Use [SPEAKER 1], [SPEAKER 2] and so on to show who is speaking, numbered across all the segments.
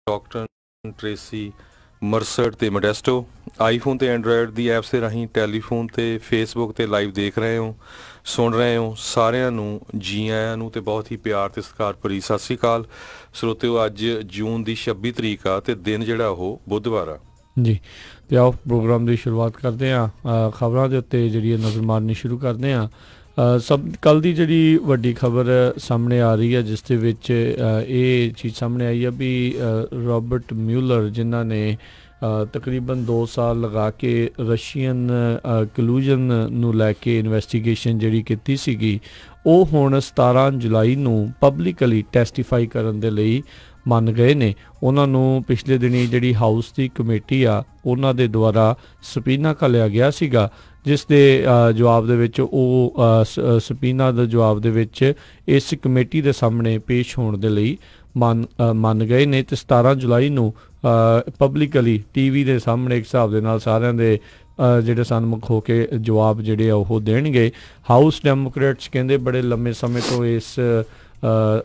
[SPEAKER 1] Doctor Tracy ਮਰਸਡ ਤੇ Modesto iPhone ਤੇ Android ਦੀ apps ਦੇ ਰਾਹੀਂ ਟੈਲੀਫੋਨ ਤੇ ਫੇਸਬੁੱਕ ਤੇ ਲਾਈਵ ਦੇਖ ਰਹੇ ਹੋ, ਸੁਣ ਰਹੇ ਹੋ। ਸਾਰਿਆਂ ਨੂੰ ਜੀ ਆਇਆਂ ਨੂੰ ਤੇ ਬਹੁਤ ਹੀ ਪਿਆਰ ਤੇ ਸਤਿਕਾਰ ਭਰੀ ਸਤਿ ਸ੍ਰੀ ਅਕਾਲ ਸਰੋਤਿਓ। ਅੱਜ ਜੂਨ ਦੀ 26 ਤਰੀਕ ਆ ਤੇ ਦਿਨ ਜਿਹੜਾ ਉਹ ਬੁੱਧਵਾਰ ਆ
[SPEAKER 2] ਜੀ। ਤੇ ਆਓ ਪ੍ਰੋਗਰਾਮ ਦੀ ਸ਼ੁਰੂਆਤ ਕਰਦੇ ਹਾਂ। ਖਬਰਾਂ ਦੇ ਉੱਤੇ ਜਿਹੜੀ ਨਜ਼ਰ ਮਾਰਨੀ ਸ਼ੁਰੂ ਕਰਦੇ ਹਾਂ। ਸਭ ਕੱਲ੍ਹ ਦੀ ਜਿਹੜੀ ਵੱਡੀ ਖਬਰ ਸਾਹਮਣੇ ਆ ਰਹੀ ਹੈ, ਜਿਸ ਦੇ ਵਿੱਚ ਇਹ ਚੀਜ਼ ਸਾਹਮਣੇ ਆਈ ਹੈ ਵੀ ਰੋਬਰਟ ਮਿਊਲਰ, ਜਿਨ੍ਹਾਂ ਨੇ ਤਕਰੀਬਨ 2 ਸਾਲ ਲਗਾ ਕੇ ਰਸ਼ੀਅਨ ਕਲੂਜਨ ਨੂੰ ਲੈ ਕੇ ਇਨਵੈਸਟੀਗੇਸ਼ਨ ਜਿਹੜੀ ਕੀਤੀ ਸੀਗੀ, ਉਹ ਹੁਣ 17 ਜੁਲਾਈ ਨੂੰ ਪਬਲਿਕਲੀ ਟੈਸਟੀਫਾਈ ਕਰਨ ਦੇ ਲਈ ਮੰਨ ਗਏ ਨੇ। ਉਹਨਾਂ ਨੂੰ ਪਿਛਲੇ ਦਿਨੀ ਜਿਹੜੀ ਹਾਊਸ ਦੀ ਕਮੇਟੀ ਆ, ਉਹਨਾਂ ਦੇ ਦੁਆਰਾ ਸਬੀਨਾ ਘੱਲਿਆ ਗਿਆ ਸੀਗਾ, ਜਿਸ ਦੇ ਜਵਾਬ ਦੇ ਵਿੱਚ ਉਹ ਸਬੀਨਾ ਦੇ ਜਵਾਬ ਦੇ ਵਿੱਚ ਇਸ ਕਮੇਟੀ ਦੇ ਸਾਹਮਣੇ ਪੇਸ਼ ਹੋਣ ਦੇ ਲਈ ਮੰਨ ਗਏ ਨੇ। ਤੇ 17 ਜੁਲਾਈ ਨੂੰ ਪਬਲਿਕਲੀ TV ਦੇ ਸਾਹਮਣੇ ਇੱਕ ਹਿਸਾਬ ਦੇ ਨਾਲ ਸਾਰਿਆਂ ਦੇ ਜਿਹੜੇ ਸਨਮੁਖ ਹੋ ਕੇ ਜਵਾਬ ਜਿਹੜੇ ਆ ਉਹ ਦੇਣਗੇ। ਹਾਊਸ ਡੈਮੋਕ੍ਰੇਟਸ ਕਹਿੰਦੇ ਬੜੇ ਲੰਮੇ ਸਮੇਂ ਤੋਂ ਇਸ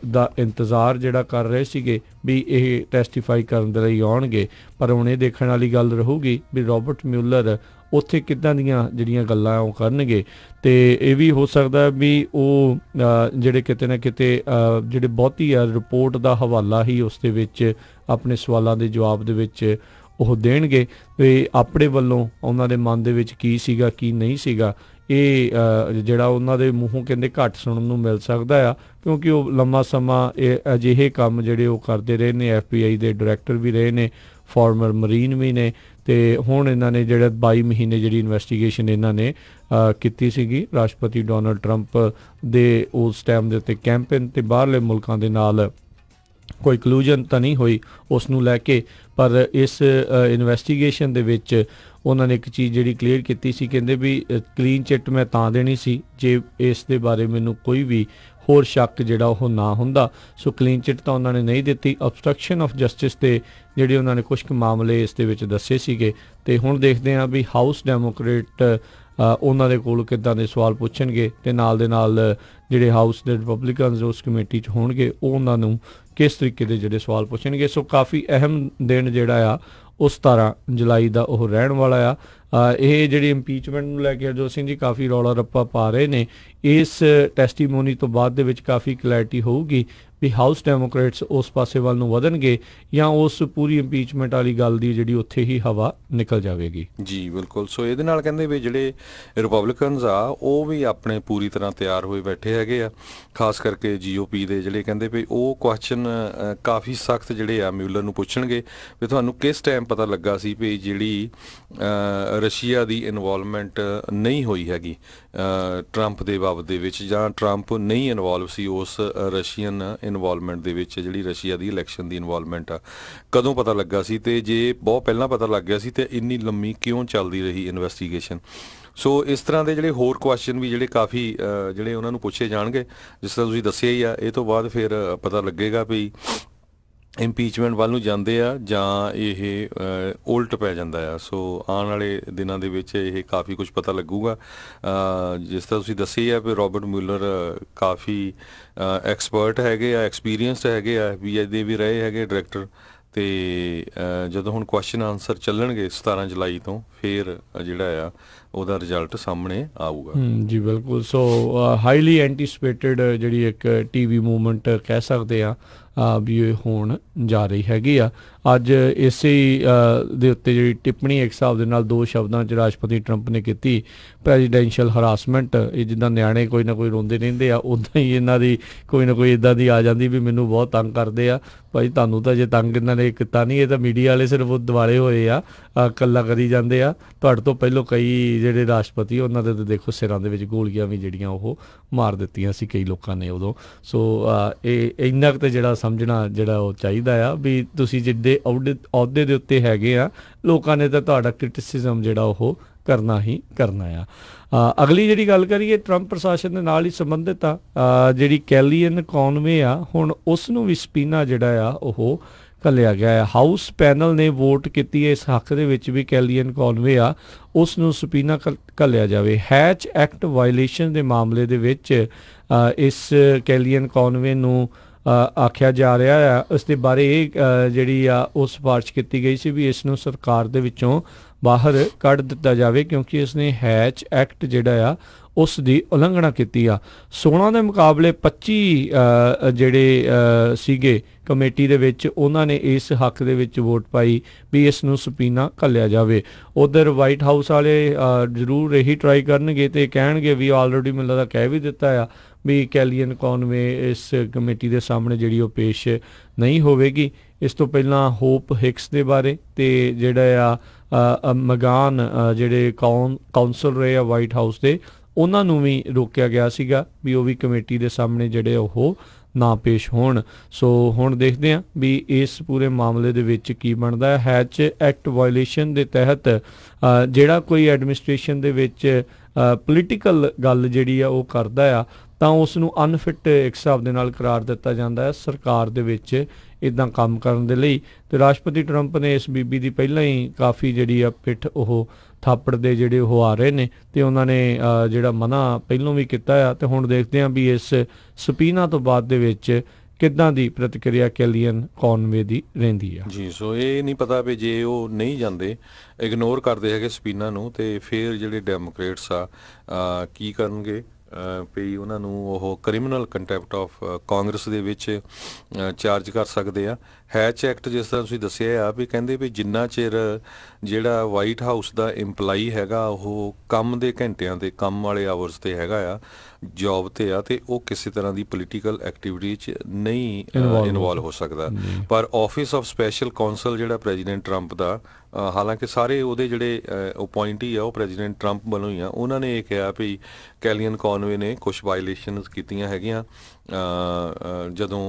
[SPEAKER 2] ਦਾ ਇੰਤਜ਼ਾਰ ਜਿਹੜਾ ਕਰ ਰਹੇ ਸੀਗੇ ਵੀ ਇਹ ਟੈਸਟੀਫਾਈ ਕਰਨ ਦੇ ਲਈ ਆਉਣਗੇ, ਪਰ ਹੁਣ ਇਹ ਦੇਖਣ ਵਾਲੀ ਗੱਲ ਰਹੂਗੀ ਵੀ ਰੋਬਰਟ ਮਿਊਲਰ ਉੱਥੇ ਕਿੱਦਾਂ ਦੀਆਂ ਜਿਹੜੀਆਂ ਗੱਲਾਂ ਉਹ ਕਰਨਗੇ। ਤੇ ਇਹ ਵੀ ਹੋ ਸਕਦਾ ਵੀ ਉਹ ਜਿਹੜੇ ਕਿਤੇ ਨਾ ਕਿਤੇ ਜਿਹੜੇ ਬਹੁਤੀ ਆ ਰਿਪੋਰਟ ਦਾ ਹਵਾਲਾ ਹੀ ਉਸ ਦੇ ਵਿੱਚ ਆਪਣੇ ਸਵਾਲਾਂ ਦੇ ਜਵਾਬ ਦੇ ਵਿੱਚ ਉਹ ਦੇਣਗੇ ਤੇ ਆਪਣੇ ਵੱਲੋਂ ਉਹਨਾਂ ਦੇ ਮਨ ਦੇ ਵਿੱਚ ਕੀ ਸੀਗਾ ਕੀ ਨਹੀਂ ਸੀਗਾ, ਇਹ ਜਿਹੜਾ ਉਹਨਾਂ ਦੇ ਮੂੰਹੋਂ ਕਹਿੰਦੇ ਘੱਟ ਸੁਣਨ ਨੂੰ ਮਿਲ ਸਕਦਾ ਆ, ਕਿਉਂਕਿ ਉਹ ਲੰਮਾ ਸਮਾਂ ਇਹ ਅਜਿਹੇ ਕੰਮ ਜਿਹੜੇ ਉਹ ਕਰਦੇ ਰਹੇ ਨੇ। FBI ਦੇ ਡਾਇਰੈਕਟਰ ਵੀ ਰਹੇ ਨੇ, ਫਾਰਮਰ ਮਰੀਨ ਵੀ ਨੇ। ਤੇ ਹੁਣ ਇਹਨਾਂ ਨੇ ਜਿਹੜਾ 22 ਮਹੀਨੇ ਜਿਹੜੀ ਇਨਵੈਸਟੀਗੇਸ਼ਨ ਇਹਨਾਂ ਨੇ ਕੀਤੀ ਸੀਗੀ ਰਾਸ਼ਟਰਪਤੀ ਡੋਨਲਡ ਟਰੰਪ ਦੇ ਉਸ ਟਾਈਮ ਦੇ ਉੱਤੇ ਕੈਂਪੇਨ ਤੇ ਬਾਹਰਲੇ ਮੁਲਕਾਂ ਦੇ ਨਾਲ ਕੋਈ ਕਲੂਜਨ ਤਾਂ ਨਹੀਂ ਹੋਈ ਉਸ ਨੂੰ ਲੈ ਕੇ, ਪਰ ਇਸ ਇਨਵੈਸਟੀਗੇਸ਼ਨ ਦੇ ਵਿੱਚ ਉਹਨਾਂ ਨੇ ਇੱਕ ਚੀਜ਼ ਜਿਹੜੀ ਕਲੀਅਰ ਕੀਤੀ ਸੀ, ਕਹਿੰਦੇ ਵੀ ਕਲੀਨ ਚਿੱਟ ਮੈਂ ਤਾਂ ਦੇਣੀ ਸੀ ਜੇ ਇਸ ਦੇ ਬਾਰੇ ਮੈਨੂੰ ਕੋਈ ਵੀ ਹੋਰ ਸ਼ੱਕ ਜਿਹੜਾ ਉਹ ਨਾ ਹੁੰਦਾ। ਸੋ ਕਲੀਨ ਚਿੱਟ ਤਾਂ ਉਹਨਾਂ ਨੇ ਨਹੀਂ ਦਿੱਤੀ। ਅਬਸਟਰਕਸ਼ਨ ਆਫ ਜਸਟਿਸ ਦੇ ਜਿਹੜੇ ਉਹਨਾਂ ਨੇ ਕੁਝ ਕੁ ਮਾਮਲੇ ਇਸ ਦੇ ਵਿੱਚ ਦੱਸੇ ਸੀਗੇ। ਤੇ ਹੁਣ ਦੇਖਦੇ ਹਾਂ ਵੀ ਹਾਊਸ ਡੈਮੋਕ੍ਰੇਟ ਉਹਨਾਂ ਦੇ ਕੋਲ ਕਿੱਦਾਂ ਦੇ ਸਵਾਲ ਪੁੱਛਣਗੇ ਤੇ ਨਾਲ ਦੇ ਨਾਲ ਜਿਹੜੇ ਹਾਊਸ ਦੇ ਰਿਪਬਲਿਕਨਸ ਉਸ ਕਮੇਟੀ 'ਚ ਹੋਣਗੇ ਉਹ ਉਹਨਾਂ ਨੂੰ ਕਿਸ ਤਰੀਕੇ ਦੇ ਜਿਹੜੇ ਸਵਾਲ ਪੁੱਛਣਗੇ। ਸੋ ਕਾਫੀ ਅਹਿਮ ਦਿਨ ਜਿਹੜਾ ਆ ਉਹ 17 ਜੁਲਾਈ ਦਾ ਉਹ ਰਹਿਣ ਵਾਲਾ ਆ। ਇਹ ਜਿਹੜੀ ਇੰਪੀਚਮੈਂਟ ਨੂੰ ਲੈ ਕੇ ਹਰਜੋਤ ਸਿੰਘ ਜੀ ਕਾਫੀ ਰੌਲਾ ਰੱਪਾ ਪਾ ਰਹੇ ਨੇ। ਇਸ ਟੈਸਟੀਮੋਨੀ ਤੋਂ ਬਾਅਦ ਦੇ ਵਿੱਚ ਕਾਫੀ ਕਲੈਰਿਟੀ ਹੋਊਗੀ ਵੀ ਹਾਊਸ ਡੈਮੋਕ੍ਰੇਟਸ ਉਸ ਪਾਸੇ ਵੱਲ ਨੂੰ ਵਧਣਗੇ ਜਾਂ ਉਸ ਪੂਰੀ ਇੰਪੀਚਮੈਂਟ ਵਾਲੀ ਗੱਲ ਦੀ ਜਿਹੜੀ ਉੱਥੇ ਹੀ ਹਵਾ ਨਿਕਲ ਜਾਵੇਗੀ। ਜੀ
[SPEAKER 1] ਬਿਲਕੁਲ। ਸੋ ਇਹਦੇ ਨਾਲ ਕਹਿੰਦੇ ਵੀ ਜਿਹੜੇ ਰਿਪਬਲਿਕਨਸ ਆ ਉਹ ਵੀ ਆਪਣੇ ਪੂਰੀ ਤਰ੍ਹਾਂ ਤਿਆਰ ਹੋਏ ਬੈਠੇ ਹੈਗੇ ਆ, ਖਾਸ ਕਰਕੇ GOP ਦੇ ਜਿਹੜੇ ਕਹਿੰਦੇ ਵੀ ਉਹ ਕੁਐਸਚਨ ਕਾਫੀ ਸਖਤ ਜਿਹੜੇ ਆ ਮਿਊਲਰ ਨੂੰ ਪੁੱਛਣਗੇ ਵੀ ਤੁਹਾਨੂੰ ਕਿਸ ਟਾਈਮ ਪਤਾ ਲੱਗਾ ਸੀ ਵੀ ਜਿਹੜੀ ਰਸ਼ੀਆ ਦੀ ਇਨਵੋਲਵਮੈਂਟ ਨਹੀਂ ਹੋਈ ਹੈਗੀ ਟਰੰਪ ਦੇ ਬਾਬਤ ਦੇ ਵਿੱਚ, ਜਾਂ ਟਰੰਪ ਨਹੀਂ ਇਨਵੋਲਵ ਸੀ ਉਸ ਰਸ਼ੀਅਨ ਇਨਵੋਲਵਮੈਂਟ ਦੇ ਵਿੱਚ, ਜਿਹੜੀ ਰਸ਼ੀਆ ਦੀ ਇਲੈਕਸ਼ਨ ਦੀ ਇਨਵੋਲਵਮੈਂਟ ਆ, ਕਦੋਂ ਪਤਾ ਲੱਗਾ ਸੀ ਤੇ ਜੇ ਬਹੁਤ ਪਹਿਲਾਂ ਪਤਾ ਲੱਗ ਗਿਆ ਸੀ ਤੇ ਇੰਨੀ ਲੰਮੀ ਕਿਉਂ ਚੱਲਦੀ ਰਹੀ ਇਨਵੈਸਟੀਗੇਸ਼ਨ। ਸੋ ਇਸ ਤਰ੍ਹਾਂ ਦੇ ਜਿਹੜੇ ਹੋਰ ਕੁਐਸਚਨ ਵੀ ਜਿਹੜੇ ਕਾਫੀ ਜਿਹੜੇ ਉਹਨਾਂ ਨੂੰ ਪੁੱਛੇ ਜਾਣਗੇ, ਜਿਸ ਤਰ੍ਹਾਂ ਤੁਸੀਂ ਦੱਸਿਆ ਹੀ ਆ। ਇਹ ਤੋਂ ਬਾਅਦ ਫਿਰ ਪਤਾ ਲੱਗੇਗਾ ਵੀ ਇੰਪੀਚਮੈਂਟ ਵੱਲ ਨੂੰ ਜਾਂਦੇ ਆ ਜਾਂ ਇਹ ਉਲਟ ਪੈ ਜਾਂਦਾ ਆ। ਸੋ ਆਉਣ ਵਾਲੇ ਦਿਨਾਂ ਦੇ ਵਿੱਚ ਇਹ ਕਾਫੀ ਕੁਝ ਪਤਾ ਲੱਗੂਗਾ। ਜਿਸ ਤਰ੍ਹਾਂ ਤੁਸੀਂ ਦੱਸਿਆ ਆ ਵੀ ਰੋਬਰਟ ਮਿਊਲਰ ਕਾਫੀ ਐਕਸਪਰਟ ਹੈਗੇ ਆ, ਐਕਸਪੀਰੀਅੰਸਡ ਹੈਗੇ ਆ, FBI ਦੇ ਵੀ ਰਹੇ ਹੈਗੇ ਡਾਇਰੈਕਟਰ। ਤੇ ਜਦੋਂ ਹੁਣ ਕੁਐਸਚਨ ਆਨਸਰ ਚੱਲਣਗੇ 17 ਜੁਲਾਈ ਤੋਂ, ਫਿਰ ਜਿਹੜਾ ਆ ਉਹਦਾ ਰਿਜ਼ਲਟ ਸਾਹਮਣੇ ਆਊਗਾ।
[SPEAKER 2] ਜੀ ਬਿਲਕੁਲ। ਸੋ ਹਾਈਲੀ ਐਂਟੀਸਪੇਟਡ ਜਿਹੜੀ ਇੱਕ TV ਮੂਵਮੈਂਟ ਕਹਿ ਸਕਦੇ ਆ ਵੀ ਇਹ ਹੋਣ ਜਾ ਰਹੀ ਹੈਗੀ ਆ। ਅੱਜ ਇਸੇ ਦੇ ਉੱਤੇ ਜਿਹੜੀ ਟਿੱਪਣੀ ਇੱਕ ਹਿਸਾਬ ਦੇ ਨਾਲ 2 ਸ਼ਬਦਾਂ 'ਚ ਰਾਸ਼ਟਰਪਤੀ ਟਰੰਪ ਨੇ ਕੀਤੀ, ਪ੍ਰੈਜ਼ੀਡੈਂਸ਼ੀਅਲ ਹਰਾਸਮੈਂਟ। ਇਹ ਜਿੱਦਾਂ ਨਿਆਣੇ ਕੋਈ ਨਾ ਕੋਈ ਰੋਂਦੇ ਰਹਿੰਦੇ ਆ, ਉੱਦਾਂ ਹੀ ਇਹਨਾਂ ਦੀ ਕੋਈ ਨਾ ਕੋਈ ਇੱਦਾਂ ਦੀ ਆ ਜਾਂਦੀ ਵੀ ਮੈਨੂੰ ਬਹੁਤ ਤੰਗ ਕਰਦੇ ਆ। ਭਾਈ ਤੁਹਾਨੂੰ ਤਾਂ ਜੇ ਤੰਗ ਇਹਨਾਂ ਨੇ ਕੀਤਾ ਨਹੀਂ, ਇਹ ਤਾਂ ਮੀਡੀਆ ਵਾਲੇ ਸਿਰਫ ਉਹ ਦਿਵਾਲੇ ਹੋਏ ਆ, ਇਕੱਲਾ ਕਰੀ ਜਾਂਦੇ ਆ। ਤੁਹਾਡੇ ਤੋਂ ਪਹਿਲਾਂ ਕਈ ਜਿਹੜੇ ਰਾਸ਼ਟਰਪਤੀ ਉਹਨਾਂ ਦੇ ਤਾਂ ਦੇਖੋ ਸਿਰਾਂ ਦੇ ਵਿੱਚ ਗੋਲੀਆਂ ਵੀ ਜਿਹੜੀਆਂ ਉਹ ਮਾਰ ਦਿੱਤੀਆਂ ਸੀ ਕਈ ਲੋਕਾਂ ਨੇ ਉਦੋਂ। ਸੋ ਇਹ ਇੰਨਾ ਕੁ ਤਾਂ ਜਿਹੜਾ ਸਮਝਣਾ ਜਿਹੜਾ ਉਹ ਚਾਹੀਦਾ ਆ ਵੀ ਤੁਸੀਂ ਜਿੱਦੇ ਅਹੁਦੇ ਦੇ ਉੱਤੇ ਹੈਗੇ ਆ, ਲੋਕਾਂ ਨੇ ਤਾਂ ਤੁਹਾਡਾ ਕ੍ਰਿਟਿਸਿਜ਼ਮ ਜਿਹੜਾ ਉਹ ਕਰਨਾ ਹੀ ਕਰਨਾ ਆ। ਅਗਲੀ ਜਿਹੜੀ ਗੱਲ ਕਰੀਏ ਟਰੰਪ ਪ੍ਰਸ਼ਾਸਨ ਦੇ ਨਾਲ ਹੀ ਸੰਬੰਧਿਤ ਆ, ਜਿਹੜੀ ਕੈਲੀਅਨ ਕੌਨਵੇ ਆ, ਹੁਣ ਉਸ ਨੂੰ ਵੀ ਸਬੀਨਾ ਜਿਹੜਾ ਆ ਉਹ ਘੱਲਿਆ ਗਿਆ ਹੈ। ਹਾਊਸ ਪੈਨਲ ਨੇ ਵੋਟ ਕੀਤੀ ਹੈ ਇਸ ਹੱਕ ਦੇ ਵਿੱਚ ਵੀ ਕੈਲੀਅਨ ਕੌਨਵੇ ਆ ਉਸ ਨੂੰ ਸਬੀਨਾ ਘੱਲਿਆ ਜਾਵੇ। ਹੈਚ ਐਕਟ ਵਾਇਲੇਸ਼ਨ ਦੇ ਮਾਮਲੇ ਦੇ ਵਿੱਚ ਇਸ ਕੈਲੀਅਨ ਕੌਨਵੇ ਨੂੰ ਆਖਿਆ ਜਾ ਰਿਹਾ ਆ। ਇਸ ਦੇ ਬਾਰੇ ਜਿਹੜੀ ਆ ਉਹ ਸਿਫਾਰਿਸ਼ ਕੀਤੀ ਗਈ ਸੀ ਵੀ ਇਸ ਨੂੰ ਸਰਕਾਰ ਦੇ ਵਿੱਚੋਂ ਬਾਹਰ ਕੱਢ ਦਿੱਤਾ ਜਾਵੇ ਕਿਉਂਕਿ ਇਸਨੇ ਹੈਚ ਐਕਟ ਜਿਹੜਾ ਆ ਉਸ ਦੀ ਉਲੰਘਣਾ ਕੀਤੀ ਆ। 16 ਦੇ ਮੁਕਾਬਲੇ 25 ਜਿਹੜੇ ਸੀਗੇ ਕਮੇਟੀ ਦੇ ਵਿੱਚ ਉਹਨਾਂ ਨੇ ਇਸ ਹੱਕ ਦੇ ਵਿੱਚ ਵੋਟ ਪਾਈ ਵੀ ਇਸ ਨੂੰ ਸਪੀਨਾ ਘੱਲਿਆ ਜਾਵੇ। ਉਧਰ ਵਾਈਟ ਹਾਊਸ ਵਾਲੇ ਜ਼ਰੂਰ ਇਹੀ ਟਰਾਈ ਕਰਨਗੇ ਤੇ ਕਹਿਣਗੇ ਵੀ ਆਲਰੇਡੀ ਮੈਨੂੰ ਲੱਗਦਾ ਕਹਿ ਵੀ ਦਿੱਤਾ ਆ ਵੀ ਕੈਲੀਅਨ ਕੌਨਵੇ ਇਸ ਕਮੇਟੀ ਦੇ ਸਾਹਮਣੇ ਜਿਹੜੀ ਉਹ ਪੇਸ਼ ਨਹੀਂ ਹੋਵੇਗੀ। ਇਸ ਤੋਂ ਪਹਿਲਾਂ ਹੋਪ ਹਿਕਸ ਦੇ ਬਾਰੇ ਤੇ ਜਿਹੜਾ ਆ ਮਗਾਨ ਜਿਹੜੇ ਕਾਉਂਸਲ ਰਹੇ ਆ ਵਾਈਟ ਹਾਊਸ ਦੇ ਉਹਨਾਂ ਨੂੰ ਵੀ ਰੋਕਿਆ ਗਿਆ ਸੀਗਾ ਵੀ ਉਹ ਵੀ ਕਮੇਟੀ ਦੇ ਸਾਹਮਣੇ ਜਿਹੜੇ ਉਹ ਨਾ ਪੇਸ਼ ਹੋਣ। ਸੋ ਹੁਣ ਦੇਖਦੇ ਹਾਂ ਵੀ ਇਸ ਪੂਰੇ ਮਾਮਲੇ ਦੇ ਵਿੱਚ ਕੀ ਬਣਦਾ ਹੈ। ਹੈਚ ਐਕਟ ਵਾਇਲੇਸ਼ਨ ਦੇ ਤਹਿਤ ਜਿਹੜਾ ਕੋਈ ਐਡਮਿਨਿਸਟ੍ਰੇਸ਼ਨ ਦੇ ਵਿੱਚ ਪੋਲੀਟੀਕਲ ਗੱਲ ਜਿਹੜੀ ਆ ਉਹ ਕਰਦਾ ਆ ਤਾਂ ਉਸ ਨੂੰ ਅਨਫਿਟ ਇੱਕ ਹਿਸਾਬ ਦੇ ਨਾਲ ਕਰਾਰ ਦਿੱਤਾ ਜਾਂਦਾ ਹੈ ਸਰਕਾਰ ਦੇ ਵਿੱਚ ਇੱਦਾਂ ਕੰਮ ਕਰਨ ਦੇ ਲਈ। ਤੇ ਰਾਸ਼ਟਰਪਤੀ ਟਰੰਪ ਨੇ ਇਸ ਬੀਬੀ ਦੀ ਪਹਿਲਾਂ ਹੀ ਕਾਫੀ ਜਿਹੜੀ ਆ ਪਿੱਠ ਉਹ ਥਾਪੜ ਦੇ ਜਿਹੜੇ ਉਹ ਆ ਰਹੇ ਨੇ ਤੇ ਉਹਨਾਂ ਨੇ ਜਿਹੜਾ ਮਨਾ ਪਹਿਲੋਂ ਵੀ ਕੀਤਾ ਆ ਤੇ ਹੁਣ ਦੇਖਦੇ ਹਾਂ ਵੀ ਇਸ ਸਪੀਨਾ ਤੋਂ ਬਾਅਦ ਦੇ ਵਿੱਚ ਕਿੱਦਾਂ ਦੀ ਪ੍ਰਤੀਕਿਰਿਆ ਕੈਲੀਅਨ ਕੌਨਵੇ ਦੀ ਰਹਿੰਦੀ ਆ
[SPEAKER 1] ਜੀ। ਸੋ ਇਹ ਨਹੀਂ ਪਤਾ ਵੀ ਜੇ ਉਹ ਨਹੀਂ ਜਾਂਦੇ ਇਗਨੋਰ ਕਰਦੇ ਹੈਗੇ ਸਪੀਨਾ ਨੂੰ ਤੇ ਫਿਰ ਜਿਹੜੇ ਡੈਮੋਕ੍ਰੇਟਸ ਆ ਕੀ ਕਰਨਗੇ ਵੀ ਉਹਨਾਂ ਨੂੰ ਉਹ ਕ੍ਰਿਮੀਨਲ ਕੰਟੈਂਪਟ ਆਫ ਕਾਂਗਰਸ ਦੇ ਵਿੱਚ ਚਾਰਜ ਕਰ ਸਕਦੇ ਆ। ਹੈਚ ਐਕਟ ਜਿਸ ਤਰ੍ਹਾਂ ਤੁਸੀਂ ਦੱਸਿਆ ਆ ਵੀ ਕਹਿੰਦੇ ਵੀ ਜਿੰਨਾ ਚਿਰ ਜਿਹੜਾ ਵਾਈਟ ਹਾਊਸ ਦਾ ਇੰਪਲਾਈ ਹੈਗਾ ਉਹ ਕੰਮ ਦੇ ਘੰਟਿਆਂ ਤੇ ਕੰਮ ਵਾਲੇ ਆਵਰਸ ਤੇ ਹੈਗਾ ਆ ਜੌਬ ਤੇ ਆ ਤੇ ਉਹ ਕਿਸੇ ਤਰ੍ਹਾਂ ਦੀ ਪੋਲੀਟੀਕਲ ਐਕਟੀਵਿਟੀ 'ਚ ਨਹੀਂ ਇਨਵੋਲਵ ਹੋ ਸਕਦਾ। ਪਰ ਆਫਿਸ ਆਫ ਸਪੈਸ਼ਲ ਕਾਉਂਸਲ ਜਿਹੜਾ ਪ੍ਰੈਜ਼ੀਡੈਂਟ ਟਰੰਪ ਦਾ ਹਾਲਾਂਕਿ ਸਾਰੇ ਉਹਦੇ ਜਿਹੜੇ ਅਪੁਆਇੰਟੀ ਆ ਉਹ ਪ੍ਰੈਜ਼ੀਡੈਂਟ ਟਰੰਪ ਵੱਲੋਂ ਹੀ ਆ ਉਹਨਾਂ ਨੇ ਇਹ ਕਿਹਾ ਵੀ ਕੈਲੀਅਨ ਕੌਨਵੇ ਨੇ ਕੁਛ ਵਾਇਲੇਸ਼ਨਸ ਕੀਤੀਆਂ ਹੈਗੀਆਂ ਜਦੋਂ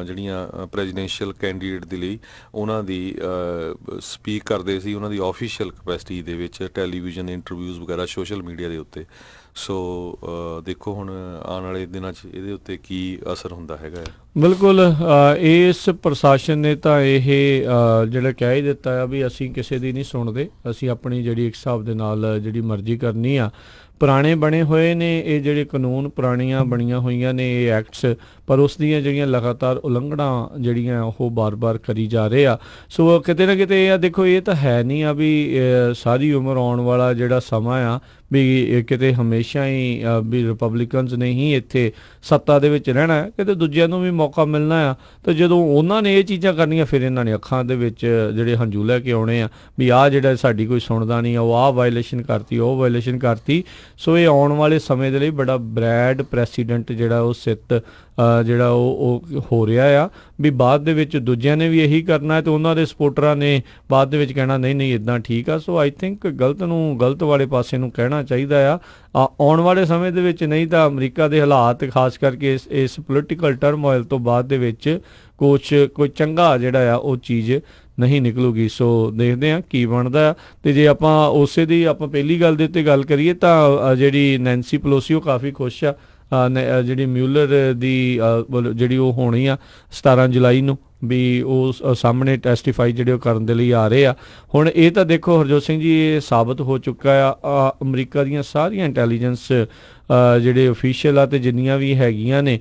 [SPEAKER 1] ਜਿਹੜੀਆਂ ਪ੍ਰੈਜ਼ੀਡੈਂਸ਼ੀਅਲ ਕੈਂਡੀਡੇਟ ਦੇ ਲਈ ਉਹਨਾਂ ਦੀ ਸਪੀਕ ਕਰਦੇ ਸੀ ਉਹਨਾਂ ਦੀ ਆਫੀਸ਼ੀਅਲ ਕਪੈਸਿਟੀ ਦੇ ਵਿੱਚ ਟੈਲੀਵਿਜ਼ਨ ਇੰਟਰਵਿਊਜ਼ ਵਗੈਰਾ ਸੋਸ਼ਲ ਮੀਡੀਆ ਦੇ ਉੱਤੇ। ਸੋ ਦੇਖੋ ਹੁਣ ਆਉਣ ਵਾਲੇ ਦਿਨਾਂ 'ਚ ਇਹਦੇ ਉੱਤੇ ਕੀ ਅਸਰ ਹੁੰਦਾ ਹੈਗਾ।
[SPEAKER 2] ਬਿਲਕੁਲ ਇਸ ਪ੍ਰਸ਼ਾਸਨ ਨੇ ਤਾਂ ਇਹ ਜਿਹੜਾ ਕਹਿ ਹੀ ਦਿੱਤਾ ਆ ਵੀ ਅਸੀਂ ਕਿਸੇ ਦੀ ਨਹੀਂ ਸੁਣਦੇ, ਅਸੀਂ ਆਪਣੀ ਜਿਹੜੀ ਇੱਕ ਹਿਸਾਬ ਦੇ ਨਾਲ ਜਿਹੜੀ ਮਰਜ਼ੀ ਕਰਨੀ ਆ। ਪੁਰਾਣੇ ਬਣੇ ਹੋਏ ਨੇ ਇਹ ਜਿਹੜੇ ਕਾਨੂੰਨ, ਪੁਰਾਣੀਆਂ ਬਣੀਆਂ ਹੋਈਆਂ ਨੇ ਇਹ ਐਕਟਸ, ਪਰ ਉਸ ਦੀਆਂ ਜਿਹੜੀਆਂ ਲਗਾਤਾਰ ਉਲੰਘਣਾ ਜਿਹੜੀਆਂ ਉਹ ਬਾਰ-ਬਾਰ ਕਰੀ ਜਾ ਰਹੇ ਆ। ਸੋ ਕਿਤੇ ਨਾ ਕਿਤੇ ਇਹ ਆ ਦੇਖੋ ਇਹ ਤਾਂ ਹੈ ਨਹੀਂ ਆ ਵੀ ਸਾਰੀ ਉਮਰ ਆਉਣ ਵਾਲਾ ਜਿਹੜਾ ਸਮਾਂ ਆ ਵੀ ਕਿਤੇ ਹਮੇਸ਼ਾ ਹੀ ਵੀ ਰਿਪਬਲਿਕਨਸ ਨੇ ਹੀ ਇੱਥੇ ਸੱਤਾ ਦੇ ਵਿੱਚ ਰਹਿਣਾ ਹੈ, ਕਿਤੇ ਦੂਜਿਆਂ ਨੂੰ ਵੀ ਮੌਕਾ ਮਿਲਣਾ ਆ। ਤਾਂ ਜਦੋਂ ਉਹਨਾਂ ਨੇ ਇਹ ਚੀਜ਼ਾਂ ਕਰਨੀਆਂ ਫਿਰ ਇਹਨਾਂ ਨੇ ਅੱਖਾਂ ਦੇ ਵਿੱਚ ਜਿਹੜੇ ਹੰਝੂ ਲੈ ਕੇ ਆਉਣੇ ਆ ਵੀ ਆਹ ਜਿਹੜਾ ਸਾਡੀ ਕੋਈ ਸੁਣਦਾ ਨਹੀਂ ਆ, ਉਹ ਆਹ ਵਾਇਲੇਸ਼ਨ ਕਰਤੀ, ਉਹ ਵਾਇਲੇਸ਼ਨ ਕਰਤੀ। ਸੋ ਇਹ ਆਉਣ ਵਾਲੇ ਸਮੇਂ ਦੇ ਲਈ ਬੜਾ ਬੈਡ ਪ੍ਰੈਸੀਡੈਂਟ ਜਿਹੜਾ ਉਹ ਸਿੱਤ ਜਿਹੜਾ ਉਹ ਹੋ ਰਿਹਾ ਆ ਵੀ ਬਾਅਦ ਦੇ ਵਿੱਚ ਦੂਜਿਆਂ ਨੇ ਵੀ ਇਹੀ ਕਰਨਾ ਹੈ ਤੇ ਉਹਨਾਂ ਦੇ ਸਪੋਰਟਰਾਂ ਨੇ ਬਾਅਦ ਦੇ ਵਿੱਚ ਕਹਿਣਾ ਨਹੀਂ ਨਹੀਂ ਇੱਦਾਂ ਠੀਕ ਆ। ਸੋ ਆਈ ਥਿੰਕ ਗਲਤ ਨੂੰ ਗਲਤ ਵਾਲੇ ਪਾਸੇ ਨੂੰ ਕਹਿਣਾ ਚਾਹੀਦਾ ਆ ਆਉਣ ਵਾਲੇ ਸਮੇਂ ਦੇ ਵਿੱਚ, ਨਹੀਂ ਤਾਂ ਅਮਰੀਕਾ ਦੇ ਹਾਲਾਤ ਖਾਸ ਕਰਕੇ ਇਸ ਪੋਲੀਟੀਕਲ ਟਰਮੋਇਲ ਤੋਂ ਬਾਅਦ ਦੇ ਵਿੱਚ ਕੋਈ ਚੰਗਾ ਜਿਹੜਾ ਆ ਉਹ ਚੀਜ਼ ਨਹੀਂ ਨਿਕਲੂਗੀ। ਸੋ ਦੇਖਦੇ ਹਾਂ ਕੀ ਬਣਦਾ। ਤੇ ਜੇ ਆਪਾਂ ਉਸੇ ਦੀ ਆਪਾਂ ਪਹਿਲੀ ਗੱਲ ਦੇ ਉੱਤੇ ਗੱਲ ਕਰੀਏ ਤਾਂ ਜਿਹੜੀ ਨੈਂਸੀ ਪਲੋਸੀ ਉਹ ਕਾਫੀ ਖੁਸ਼ ਆ ਜਿਹੜੀ ਮਿਊਲਰ ਦੀ ਜਿਹੜੀ ਉਹ ਹੋਣੀ ਆ 17 ਜੁਲਾਈ ਨੂੰ ਵੀ ਉਹ ਸਾਹਮਣੇ ਟੈਸਟੀਫਾਈ ਜਿਹੜੇ ਉਹ ਕਰਨ ਦੇ ਲਈ ਆ ਰਹੇ ਆ। ਹੁਣ ਇਹ ਤਾਂ ਦੇਖੋ ਹਰਜੋਤ ਸਿੰਘ ਜੀ ਇਹ ਸਾਬਤ ਹੋ ਚੁੱਕਾ ਆ ਅਮਰੀਕਾ ਦੀਆਂ ਸਾਰੀਆਂ ਇੰਟੈਲੀਜੈਂਸ ਜਿਹੜੇ ਅਫੀਸ਼ੀਅਲ ਆ ਤੇ ਜਿੰਨੀਆਂ ਵੀ ਹੈਗੀਆਂ ਨੇ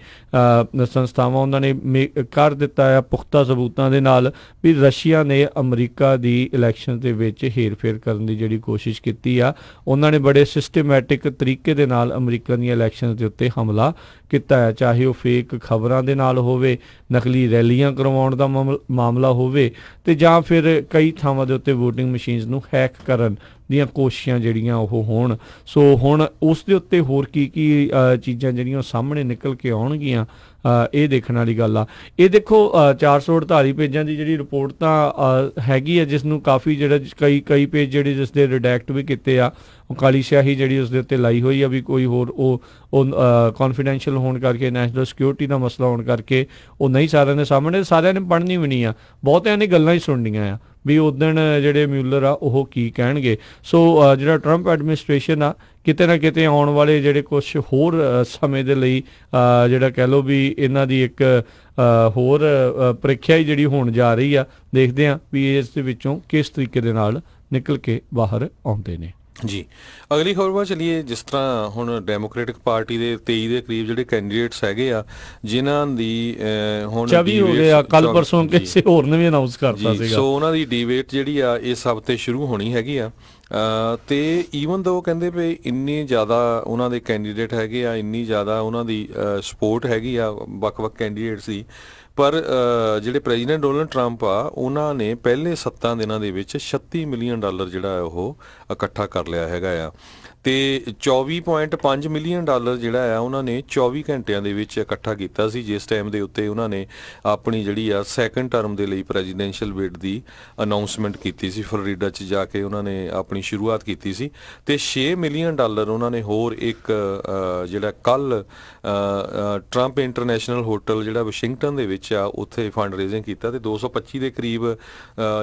[SPEAKER 2] ਸੰਸਥਾਵਾਂ ਉਹਨਾਂ ਨੇ ਕਰ ਦਿੱਤਾ ਆ ਪੁਖਤਾ ਸਬੂਤਾਂ ਦੇ ਨਾਲ ਵੀ ਰਸ਼ੀਆ ਨੇ ਅਮਰੀਕਾ ਦੀ ਇਲੈਕਸ਼ਨ ਦੇ ਵਿੱਚ ਹੇਰ-ਫੇਰ ਕਰਨ ਦੀ ਜਿਹੜੀ ਕੋਸ਼ਿਸ਼ ਕੀਤੀ ਆ। ਉਹਨਾਂ ਨੇ ਬੜੇ ਸਿਸਟਮੈਟਿਕ ਤਰੀਕੇ ਦੇ ਨਾਲ ਅਮਰੀਕਾ ਦੀਆਂ ਇਲੈਕਸ਼ਨ ਦੇ ਉੱਤੇ ਹਮਲਾ ਕੀਤਾ ਹੈ, ਚਾਹੇ ਉਹ ਫੇਕ ਖਬਰਾਂ ਦੇ ਨਾਲ ਹੋਵੇ, ਨਕਲੀ ਰੈਲੀਆਂ ਕਰਵਾਉਣ ਦਾ ਮਾਮਲਾ ਹੋਵੇ ਤੇ ਜਾਂ ਫਿਰ ਕਈ ਥਾਵਾਂ ਦੇ ਉੱਤੇ ਵੋਟਿੰਗ ਮਸ਼ੀਨਸ ਨੂੰ ਹੈਕ ਕਰਨ ਦੀਆਂ ਕੋਸ਼ਿਸ਼ਾਂ ਜਿਹੜੀਆਂ ਉਹ ਹੋਣ। ਸੋ ਹੁਣ ਉਸ ਦੇ ਉੱਤੇ ਹੋਰ ਕੀ ਚੀਜ਼ਾਂ ਜਿਹੜੀਆਂ ਸਾਹਮਣੇ ਨਿਕਲ ਕੇ ਆਉਣਗੀਆਂ ਇਹ ਦੇਖਣ ਵਾਲੀ ਗੱਲ ਆ। ਇਹ ਦੇਖੋ 448 ਪੇਜਾਂ ਦੀ ਜਿਹੜੀ ਰਿਪੋਰਟ ਤਾਂ ਹੈਗੀ ਆ ਜਿਸ ਨੂੰ ਕਾਫੀ ਜਿਹੜਾ ਕਈ ਪੇਜ ਜਿਹੜੇ ਜਿਸ ਦੇ ਰਿਡੈਕਟ ਵੀ ਕੀਤੇ ਆ, ਉਹ ਕਾਲੀ ਸਿਆਹੀ ਜਿਹੜੀ ਉਸ ਦੇ ਉੱਤੇ ਲਾਈ ਹੋਈ ਆ ਵੀ ਕੋਈ ਹੋਰ ਉਹ ਕੌਨਫੀਡੈਂਸ਼ੀਅਲ ਹੋਣ ਕਰਕੇ, ਨੈਸ਼ਨਲ ਸਿਕਿਉਰਿਟੀ ਦਾ ਮਸਲਾ ਹੋਣ ਕਰਕੇ ਉਹ ਨਹੀਂ ਸਾਰਿਆਂ ਦੇ ਸਾਹਮਣੇ, ਸਾਰਿਆਂ ਨੇ ਪੜ੍ਹਨੀ ਵੀ ਨਹੀਂ ਆ, ਬਹੁਤਿਆਂ ਨੇ ਗੱਲਾਂ ਹੀ ਸੁਣਨੀਆਂ ਆ ਵੀ ਉਦਣ ਜਿਹੜੇ ਮਿਊਲਰ ਆ ਉਹ ਕੀ ਕਹਿਣਗੇ। ਸੋ ਜਿਹੜਾ ਟਰੰਪ ਐਡਮਿਨਿਸਟ੍ਰੇਸ਼ਨ ਆ ਕਿਤੇ ਨਾ ਕਿਤੇ ਆਉਣ ਵਾਲੇ ਜਿਹੜੇ ਕੁਛ ਹੋਰ ਸਮੇਂ ਦੇ ਲਈ ਜਿਹੜਾ ਕਹਿ ਲਓ ਵੀ ਇਹਨਾਂ ਦੀ ਇੱਕ ਹੋਰ ਪ੍ਰੀਖਿਆ ਹੀ ਜਿਹੜੀ ਹੋਣ ਜਾ ਰਹੀ ਆ। ਦੇਖਦੇ ਹਾਂ ਵੀ ਇਸ ਦੇ ਵਿੱਚੋਂ ਕਿਸ ਤਰੀਕੇ ਦੇ ਨਾਲ ਨਿਕਲ ਕੇ ਬਾਹਰ ਆਉਂਦੇ ਨੇ।
[SPEAKER 1] ਜੀ ਅਗਲੀ ਖਬਰ ਵੱਲ ਚਲੀਏ। ਜਿਸ ਤਰ੍ਹਾਂ ਹੁਣ ਡੈਮੋਕ੍ਰੈਟਿਕ ਪਾਰਟੀ ਦੇ 23 ਦੇ ਕਰੀਬ ਜਿਹੜੇ ਕੈਂਡੀਡੇਟਸ ਹੈਗੇ ਆ ਜਿਨ੍ਹਾਂ ਦੀ ਹੁਣ
[SPEAKER 2] ਚੌਵੀ ਹੋ ਗਏ ਆ, ਕੱਲ ਪਰਸੋਂ ਕਿਸੇ ਹੋਰ ਨੇ ਵੀ ਅਨਾਉਂਸ ਕਰਤਾ ਸੀਗਾ।
[SPEAKER 1] ਸੋ ਉਹਨਾਂ ਦੀ ਡਿਬੇਟ ਜਿਹੜੀ ਆ ਇਸ ਹਫ਼ਤੇ ਸ਼ੁਰੂ ਹੋਣੀ ਹੈਗੀ ਆ। ਤੇ ਈਵਨ ਦੋ ਕਹਿੰਦੇ ਵੀ ਇੰਨੀ ਜ਼ਿਆਦਾ ਉਹਨਾਂ ਦੇ ਕੈਂਡੀਡੇਟ ਹੈਗੇ ਆ, ਇੰਨੀ ਜ਼ਿਆਦਾ ਉਹਨਾਂ ਦੀ ਸਪੋਰਟ ਹੈਗੀ ਆ ਵੱਖ-ਵੱਖ ਕੈਂਡੀਡੇਟਸ ਦੀ, ਪਰ ਜਿਹੜੇ ਪ੍ਰੈਜ਼ੀਡੈਂਟ ਡੋਨਲਡ ਟਰੰਪ ਆ ਉਹਨਾਂ ਨੇ ਪਹਿਲੇ 7 ਦਿਨਾਂ ਦੇ ਵਿੱਚ $36 ਮਿਲੀਅਨ ਜਿਹੜਾ ਉਹ ਇਕੱਠਾ ਕਰ ਲਿਆ ਹੈਗਾ ਆ। ਤੇ $24.5 ਮਿਲੀਅਨ ਜਿਹੜਾ ਆ ਉਹਨਾਂ ਨੇ 24 ਘੰਟਿਆਂ ਦੇ ਵਿੱਚ ਇਕੱਠਾ ਕੀਤਾ ਸੀ, ਜਿਸ ਟਾਈਮ ਦੇ ਉੱਤੇ ਉਹਨਾਂ ਨੇ ਆਪਣੀ ਜਿਹੜੀ ਆ ਸੈਕੰਡ ਟਰਮ ਦੇ ਲਈ ਪ੍ਰੈਜ਼ੀਡੈਂਸ਼ੀਅਲ ਬਿਡ ਦੀ ਅਨਾਉਂਸਮੈਂਟ ਕੀਤੀ ਸੀ। ਫਲੋਰੀਡਾ 'ਚ ਜਾ ਕੇ ਉਹਨਾਂ ਨੇ ਆਪਣੀ ਸ਼ੁਰੂਆਤ ਕੀਤੀ ਸੀ। ਤੇ $6 ਮਿਲੀਅਨ ਉਹਨਾਂ ਨੇ ਹੋਰ ਇੱਕ ਜਿਹੜਾ ਕੱਲ ਟਰੰਪ ਇੰਟਰਨੈਸ਼ਨਲ ਹੋਟਲ ਜਿਹੜਾ ਵਾਸ਼ਿੰਗਟਨ ਦੇ ਵਿੱਚ ਆ ਉੱਥੇ ਫੰਡ ਰੇਜ਼ਿੰਗ ਕੀਤਾ ਤੇ 225 ਦੇ ਕਰੀਬ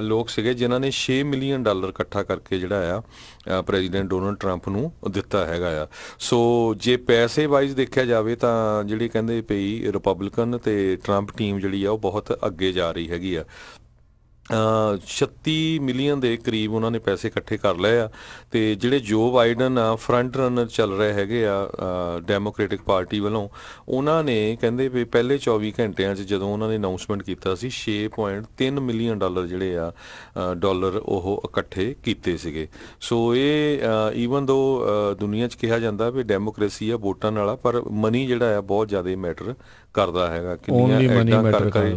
[SPEAKER 1] ਲੋਕ ਸੀਗੇ ਜਿਨ੍ਹਾਂ ਨੇ $6 ਮਿਲੀਅਨ ਇਕੱਠਾ ਕਰਕੇ ਜਿਹੜਾ ਆ ਪ੍ਰੈਜ਼ੀਡੈਂਟ ਡੋਨਲਡ ਟਰੰਪ ਨੂੰ ਦਿੱਤਾ ਹੈਗਾ ਆ। ਸੋ ਜੇ ਪੈਸੇ ਵਾਈਜ਼ ਦੇਖਿਆ ਜਾਵੇ ਤਾਂ ਜਿਹੜੀ ਕਹਿੰਦੇ ਪਈ ਰਿਪਬਲਿਕਨ ਤੇ ਟਰੰਪ ਟੀਮ ਜਿਹੜੀ ਆ ਉਹ ਬਹੁਤ ਅੱਗੇ ਜਾ ਰਹੀ ਹੈਗੀ ਆ। 36 ਮਿਲੀਅਨ ਦੇ ਕਰੀਬ ਉਹਨਾਂ ਨੇ ਪੈਸੇ ਇਕੱਠੇ ਕਰ ਲਏ ਆ। ਤੇ ਜਿਹੜੇ ਜੋ ਬਾਈਡਨ ਆ ਫਰੰਟ ਰਨਰ ਚੱਲ ਰਹੇ ਹੈਗੇ ਆ ਡੈਮੋਕ੍ਰੈਟਿਕ ਪਾਰਟੀ ਵੱਲੋਂ, ਉਹਨਾਂ ਨੇ ਕਹਿੰਦੇ ਵੀ ਪਹਿਲੇ 24 ਘੰਟਿਆਂ 'ਚ ਜਦੋਂ ਉਹਨਾਂ ਨੇ ਅਨਾਉਂਸਮੈਂਟ ਕੀਤਾ ਸੀ $6.3 ਮਿਲੀਅਨ ਜਿਹੜੇ ਆ ਡਾਲਰ ਉਹ ਇਕੱਠੇ ਕੀਤੇ ਸੀਗੇ। ਸੋ ਇਹ ਈਵਨ ਦੋ ਦੁਨੀਆ 'ਚ ਕਿਹਾ ਜਾਂਦਾ ਵੀ ਡੈਮੋਕ੍ਰੇਸੀ ਆ ਵੋਟਾਂ ਨਾਲ, ਪਰ ਮਨੀ ਜਿਹੜਾ ਆ ਬਹੁਤ ਜ਼ਿਆਦਾ ਮੈਟਰ ਕਰਦਾ ਹੈਗਾ। ਕਿੰਨੀਆਂ ਐਡਾਂ ਕਰਕੇ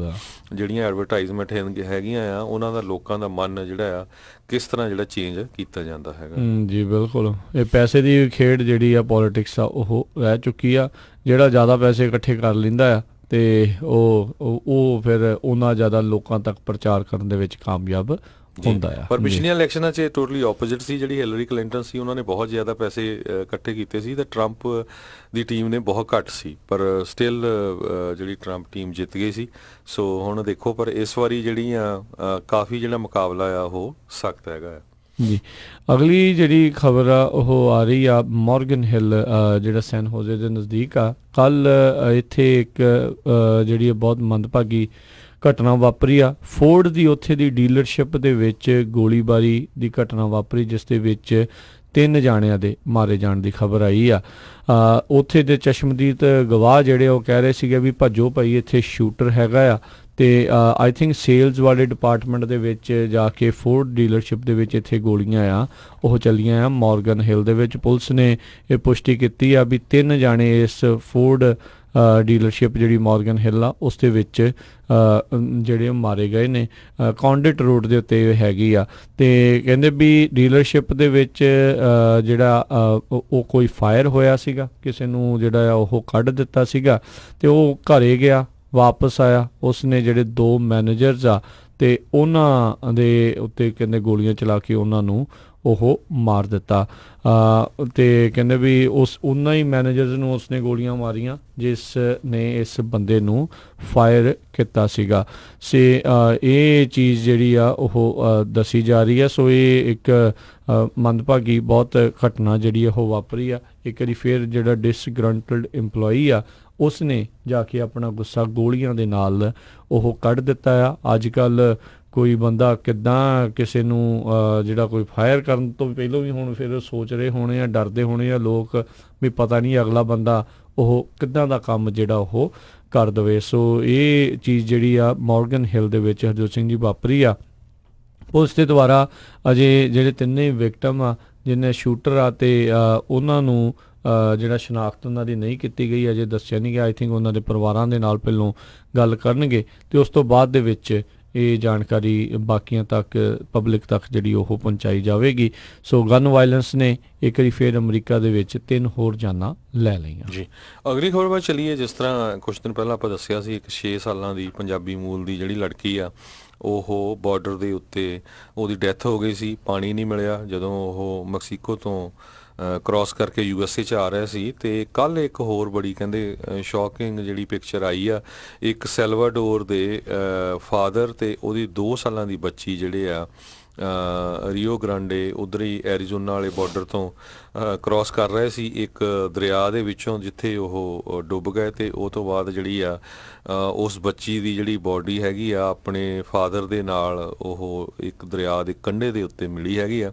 [SPEAKER 1] ਜਿਹੜੀਆਂ ਐਡਵਰਟਾਈਜ਼ਮੈਂਟ ਹੈਗੀਆਂ ਆ ਉਹਨਾਂ ਦਾ ਲੋਕਾਂ ਦਾ ਮਨ ਜਿਹੜਾ ਆ ਕਿਸ ਤਰ੍ਹਾਂ ਜਿਹੜਾ ਚੇਂਜ ਕੀਤਾ ਜਾਂਦਾ ਹੈਗਾ।
[SPEAKER 2] ਜੀ ਬਿਲਕੁਲ, ਇਹ ਪੈਸੇ ਦੀ ਖੇਡ ਜਿਹੜੀ ਆ ਪੋਲੀਟਿਕਸ ਆ ਉਹ ਰਹਿ ਚੁੱਕੀ ਆ। ਜਿਹੜਾ ਜ਼ਿਆਦਾ ਪੈਸੇ ਇਕੱਠੇ ਕਰ ਲੈਂਦਾ ਆ ਤੇ ਉਹ ਫਿਰ ਉਹਨਾਂ ਜ਼ਿਆਦਾ ਲੋਕਾਂ ਤੱਕ ਪ੍ਰਚਾਰ ਕਰਨ ਦੇ ਵਿੱਚ ਕਾਮਯਾਬ ਹੁੰਦਾ ਆ।
[SPEAKER 1] ਪਰ ਪਿਛਲੀਆਂ ਇਲੈਕਸ਼ਨਾਂ 'ਚ ਟੋਟਲੀ ਆਪੋਜ਼ਿਟ ਸੀ। ਜਿਹੜੀ ਹਿਲਰੀ ਕਲਿੰਟਨ ਸੀ ਉਹਨਾਂ ਨੇ ਬਹੁਤ ਜ਼ਿਆਦਾ ਪੈਸੇ ਇਕੱਠੇ ਕੀਤੇ ਸੀ ਤੇ ਟਰੰਪ ਦੀ ਟੀਮ ਨੇ ਬਹੁਤ ਘੱਟ ਸੀ, ਪਰ ਸਟਿਲ ਜਿਹੜੀ ਟਰੰਪ ਟੀਮ ਜਿੱਤ ਗਈ ਸੀ। ਸੋ ਹੁਣ ਦੇਖੋ, ਪਰ ਇਸ ਵਾਰੀ ਜਿਹੜੀਆਂ ਕਾਫੀ ਜਿਹੜਾ ਮੁਕਾਬਲਾ ਆ ਉਹ ਸਖਤ ਹੈਗਾ।
[SPEAKER 2] ਜੀ ਅਗਲੀ ਜਿਹੜੀ ਖਬਰ ਆ ਉਹ ਆ ਰਹੀ ਆ ਮੋਰਗਨ ਹਿੱਲ ਜਿਹੜਾ ਸੈਨ ਹੋਜ਼ੇ ਦੇ ਨਜ਼ਦੀਕ ਆ। ਕੱਲ ਇੱਥੇ ਇੱਕ ਜਿਹੜੀ ਬਹੁਤ ਮੰਦਭਾਗੀ ਘਟਨਾ ਵਾਪਰੀ ਆ। ਫੋਰਡ ਦੀ ਉੱਥੇ ਦੀ ਡੀਲਰਸ਼ਿਪ ਦੇ ਵਿੱਚ ਗੋਲੀਬਾਰੀ ਦੀ ਘਟਨਾ ਵਾਪਰੀ, ਜਿਸ ਦੇ ਵਿੱਚ 3 ਜਾਣਿਆਂ ਦੇ ਮਾਰੇ ਜਾਣ ਦੀ ਖਬਰ ਆਈ ਆ। ਉੱਥੇ ਦੇ ਚਸ਼ਮਦੀਦ ਗਵਾਹ ਜਿਹੜੇ ਉਹ ਕਹਿ ਰਹੇ ਸੀਗੇ ਵੀ ਭੱਜੋ ਭਾਈ ਇੱਥੇ ਸ਼ੂਟਰ ਹੈਗਾ ਆ। ਤੇ ਆਈ ਥਿੰਕ ਸੇਲਸ ਵਾਲੇ ਡਿਪਾਰਟਮੈਂਟ ਦੇ ਵਿੱਚ ਜਾ ਕੇ ਫੋਰਡ ਡੀਲਰਸ਼ਿਪ ਦੇ ਵਿੱਚ ਇੱਥੇ ਗੋਲੀਆਂ ਆ ਉਹ ਚੱਲੀਆਂ ਆ ਮੋਰਗਨ ਹਿੱਲ ਦੇ ਵਿੱਚ। ਪੁਲਿਸ ਨੇ ਇਹ ਪੁਸ਼ਟੀ ਕੀਤੀ ਆ ਵੀ 3 ਜਾਣੇ ਇਸ ਫੋਰਡ ਡੀਲਰਸ਼ਿਪ ਜਿਹੜੀ ਮੋਰਗਨ ਹਿੱਲ ਆ ਉਸ ਦੇ ਵਿੱਚ ਜਿਹੜੇ ਮਾਰੇ ਗਏ ਨੇ। ਕੌਂਡਿਟ ਰੋਡ ਦੇ ਉੱਤੇ ਹੈਗੀ ਆ। ਤੇ ਕਹਿੰਦੇ ਵੀ ਡੀਲਰਸ਼ਿਪ ਦੇ ਵਿੱਚ ਜਿਹੜਾ ਉਹ ਕੋਈ ਫਾਇਰ ਹੋਇਆ ਸੀਗਾ, ਕਿਸੇ ਨੂੰ ਜਿਹੜਾ ਆ ਉਹ ਕੱਢ ਦਿੱਤਾ ਸੀਗਾ ਤੇ ਉਹ ਘਰੇ ਗਿਆ, ਵਾਪਸ ਆਇਆ। ਉਸਨੇ ਜਿਹੜੇ 2 ਮੈਨੇਜਰਸ ਆ ਤੇ ਉਹਨਾਂ ਦੇ ਉੱਤੇ ਕਹਿੰਦੇ ਗੋਲੀਆਂ ਚਲਾ ਕੇ ਉਹਨਾਂ ਨੂੰ ਉਹ ਮਾਰ ਦਿੱਤਾ। ਤੇ ਕਹਿੰਦੇ ਵੀ ਉਹਨਾਂ ਹੀ ਮੈਨੇਜਰਸ ਨੂੰ ਉਸਨੇ ਗੋਲੀਆਂ ਮਾਰੀਆਂ ਜਿਸ ਨੇ ਇਸ ਬੰਦੇ ਨੂੰ ਫਾਇਰ ਕੀਤਾ ਸੀਗਾ। ਇਹ ਚੀਜ਼ ਜਿਹੜੀ ਆ ਉਹ ਦੱਸੀ ਜਾ ਰਹੀ ਆ। ਸੋ ਇਹ ਇੱਕ ਮੰਦਭਾਗੀ ਬਹੁਤ ਘਟਨਾ ਜਿਹੜੀ ਉਹ ਵਾਪਰੀ ਆ। ਇੱਕ ਵਾਰੀ ਫਿਰ ਜਿਹੜਾ ਡਿਸਗਰੰਟਲਡ ਇੰਪਲੋਈ ਆ ਉਸਨੇ ਜਾ ਕੇ ਆਪਣਾ ਗੁੱਸਾ ਗੋਲੀਆਂ ਦੇ ਨਾਲ ਉਹ ਕੱਢ ਦਿੱਤਾ ਆ। ਅੱਜ ਕੱਲ੍ਹ ਕੋਈ ਬੰਦਾ ਕਿੱਦਾਂ ਕਿਸੇ ਨੂੰ ਜਿਹੜਾ ਕੋਈ ਫਾਇਰ ਕਰਨ ਤੋਂ ਪਹਿਲਾਂ ਵੀ ਹੁਣ ਫਿਰ ਸੋਚ ਰਹੇ ਹੋਣੇ ਆ, ਡਰਦੇ ਹੋਣੇ ਆ ਲੋਕ ਵੀ ਪਤਾ ਨਹੀਂ ਅਗਲਾ ਬੰਦਾ ਉਹ ਕਿੱਦਾਂ ਦਾ ਕੰਮ ਜਿਹੜਾ ਉਹ ਕਰ ਦੇਵੇ। ਸੋ ਇਹ ਚੀਜ਼ ਜਿਹੜੀ ਆ ਮੋਰਗਨ ਹਿੱਲ ਦੇ ਵਿੱਚ ਹਰਜੋਤ ਸਿੰਘ ਜੀ ਵਾਪਰੀ ਆ। ਪੁਲਿਸ ਦੇ ਦੁਆਰਾ ਅਜੇ ਜਿਹੜੇ 3 ਵਿਕਟਮ ਆ ਜਿਹਨੇ ਸ਼ੂਟਰ ਆ ਤੇ ਉਹਨਾਂ ਨੂੰ ਜਿਹੜਾ ਸ਼ਨਾਖਤ ਉਹਨਾਂ ਦੀ ਨਹੀਂ ਕੀਤੀ ਗਈ, ਅਜੇ ਦੱਸਿਆ ਨਹੀਂ ਗਿਆ। ਆਈ ਥਿੰਕ ਉਹਨਾਂ ਦੇ ਪਰਿਵਾਰਾਂ ਦੇ ਨਾਲ ਪਹਿਲੋਂ ਗੱਲ ਕਰਨਗੇ ਤੇ ਉਸ ਤੋਂ ਬਾਅਦ ਦੇ ਵਿੱਚ ਇਹ ਜਾਣਕਾਰੀ ਬਾਕੀਆਂ ਤੱਕ ਪਬਲਿਕ ਤੱਕ ਜਿਹੜੀ ਉਹ ਪਹੁੰਚਾਈ ਜਾਵੇਗੀ। ਸੋ ਗਨ ਵਾਇਲੈਂਸ ਨੇ ਇੱਕ ਵਾਰੀ ਫਿਰ ਅਮਰੀਕਾ ਦੇ ਵਿੱਚ 3 ਹੋਰ ਜਾਨਾਂ ਲੈ ਲਈਆਂ।
[SPEAKER 1] ਜੀ ਅਗਲੀ ਖਬਰ ਵੱਲ ਚੱਲੀਏ। ਜਿਸ ਤਰ੍ਹਾਂ ਕੁਝ ਦਿਨ ਪਹਿਲਾਂ ਆਪਾਂ ਦੱਸਿਆ ਸੀ ਇੱਕ 6 ਸਾਲਾਂ ਦੀ ਪੰਜਾਬੀ ਮੂਲ ਦੀ ਜਿਹੜੀ ਲੜਕੀ ਆ ਉਹ ਬਾਰਡਰ ਦੇ ਉੱਤੇ ਉਹਦੀ ਡੈਥ ਹੋ ਗਈ ਸੀ। ਪਾਣੀ ਨਹੀਂ ਮਿਲਿਆ ਜਦੋਂ ਉਹ ਮੈਕਸੀਕੋ ਤੋਂ ਕ੍ਰਾਸ ਕਰਕੇ USA 'ਚ ਆ ਰਿਹਾ ਸੀ। ਤੇ ਕੱਲ ਇੱਕ ਹੋਰ ਬੜੀ ਕਹਿੰਦੇ ਸ਼ੌਕਿੰਗ ਜਿਹੜੀ ਪਿਕਚਰ ਆਈ ਆ। ਇੱਕ ਸੈਲਵਾਡੋਰ ਦੇ ਫਾਦਰ ਤੇ ਉਹਦੀ 2 ਸਾਲਾਂ ਦੀ ਬੱਚੀ ਜਿਹੜੇ ਆ ਰੀਓ ਗ੍ਰਾਂਡੇ ਉਧਰ ਹੀ ਐਰੀਜ਼ੋਨਾ ਵਾਲੇ ਬਾਰਡਰ ਤੋਂ ਕ੍ਰਾਸ ਕਰ ਰਹੇ ਸੀ ਇੱਕ ਦਰਿਆ ਦੇ ਵਿੱਚੋਂ, ਜਿੱਥੇ ਉਹ ਡੁੱਬ ਗਏ। ਤੇ ਉਹ ਤੋਂ ਬਾਅਦ ਜਿਹੜੀ ਆ ਉਸ ਬੱਚੀ ਦੀ ਜਿਹੜੀ ਬੋਡੀ ਹੈਗੀ ਆ ਆਪਣੇ ਫਾਦਰ ਦੇ ਨਾਲ ਉਹ ਇੱਕ ਦਰਿਆ ਦੇ ਕੰਢੇ ਦੇ ਉੱਤੇ ਮਿਲੀ ਹੈਗੀ ਆ,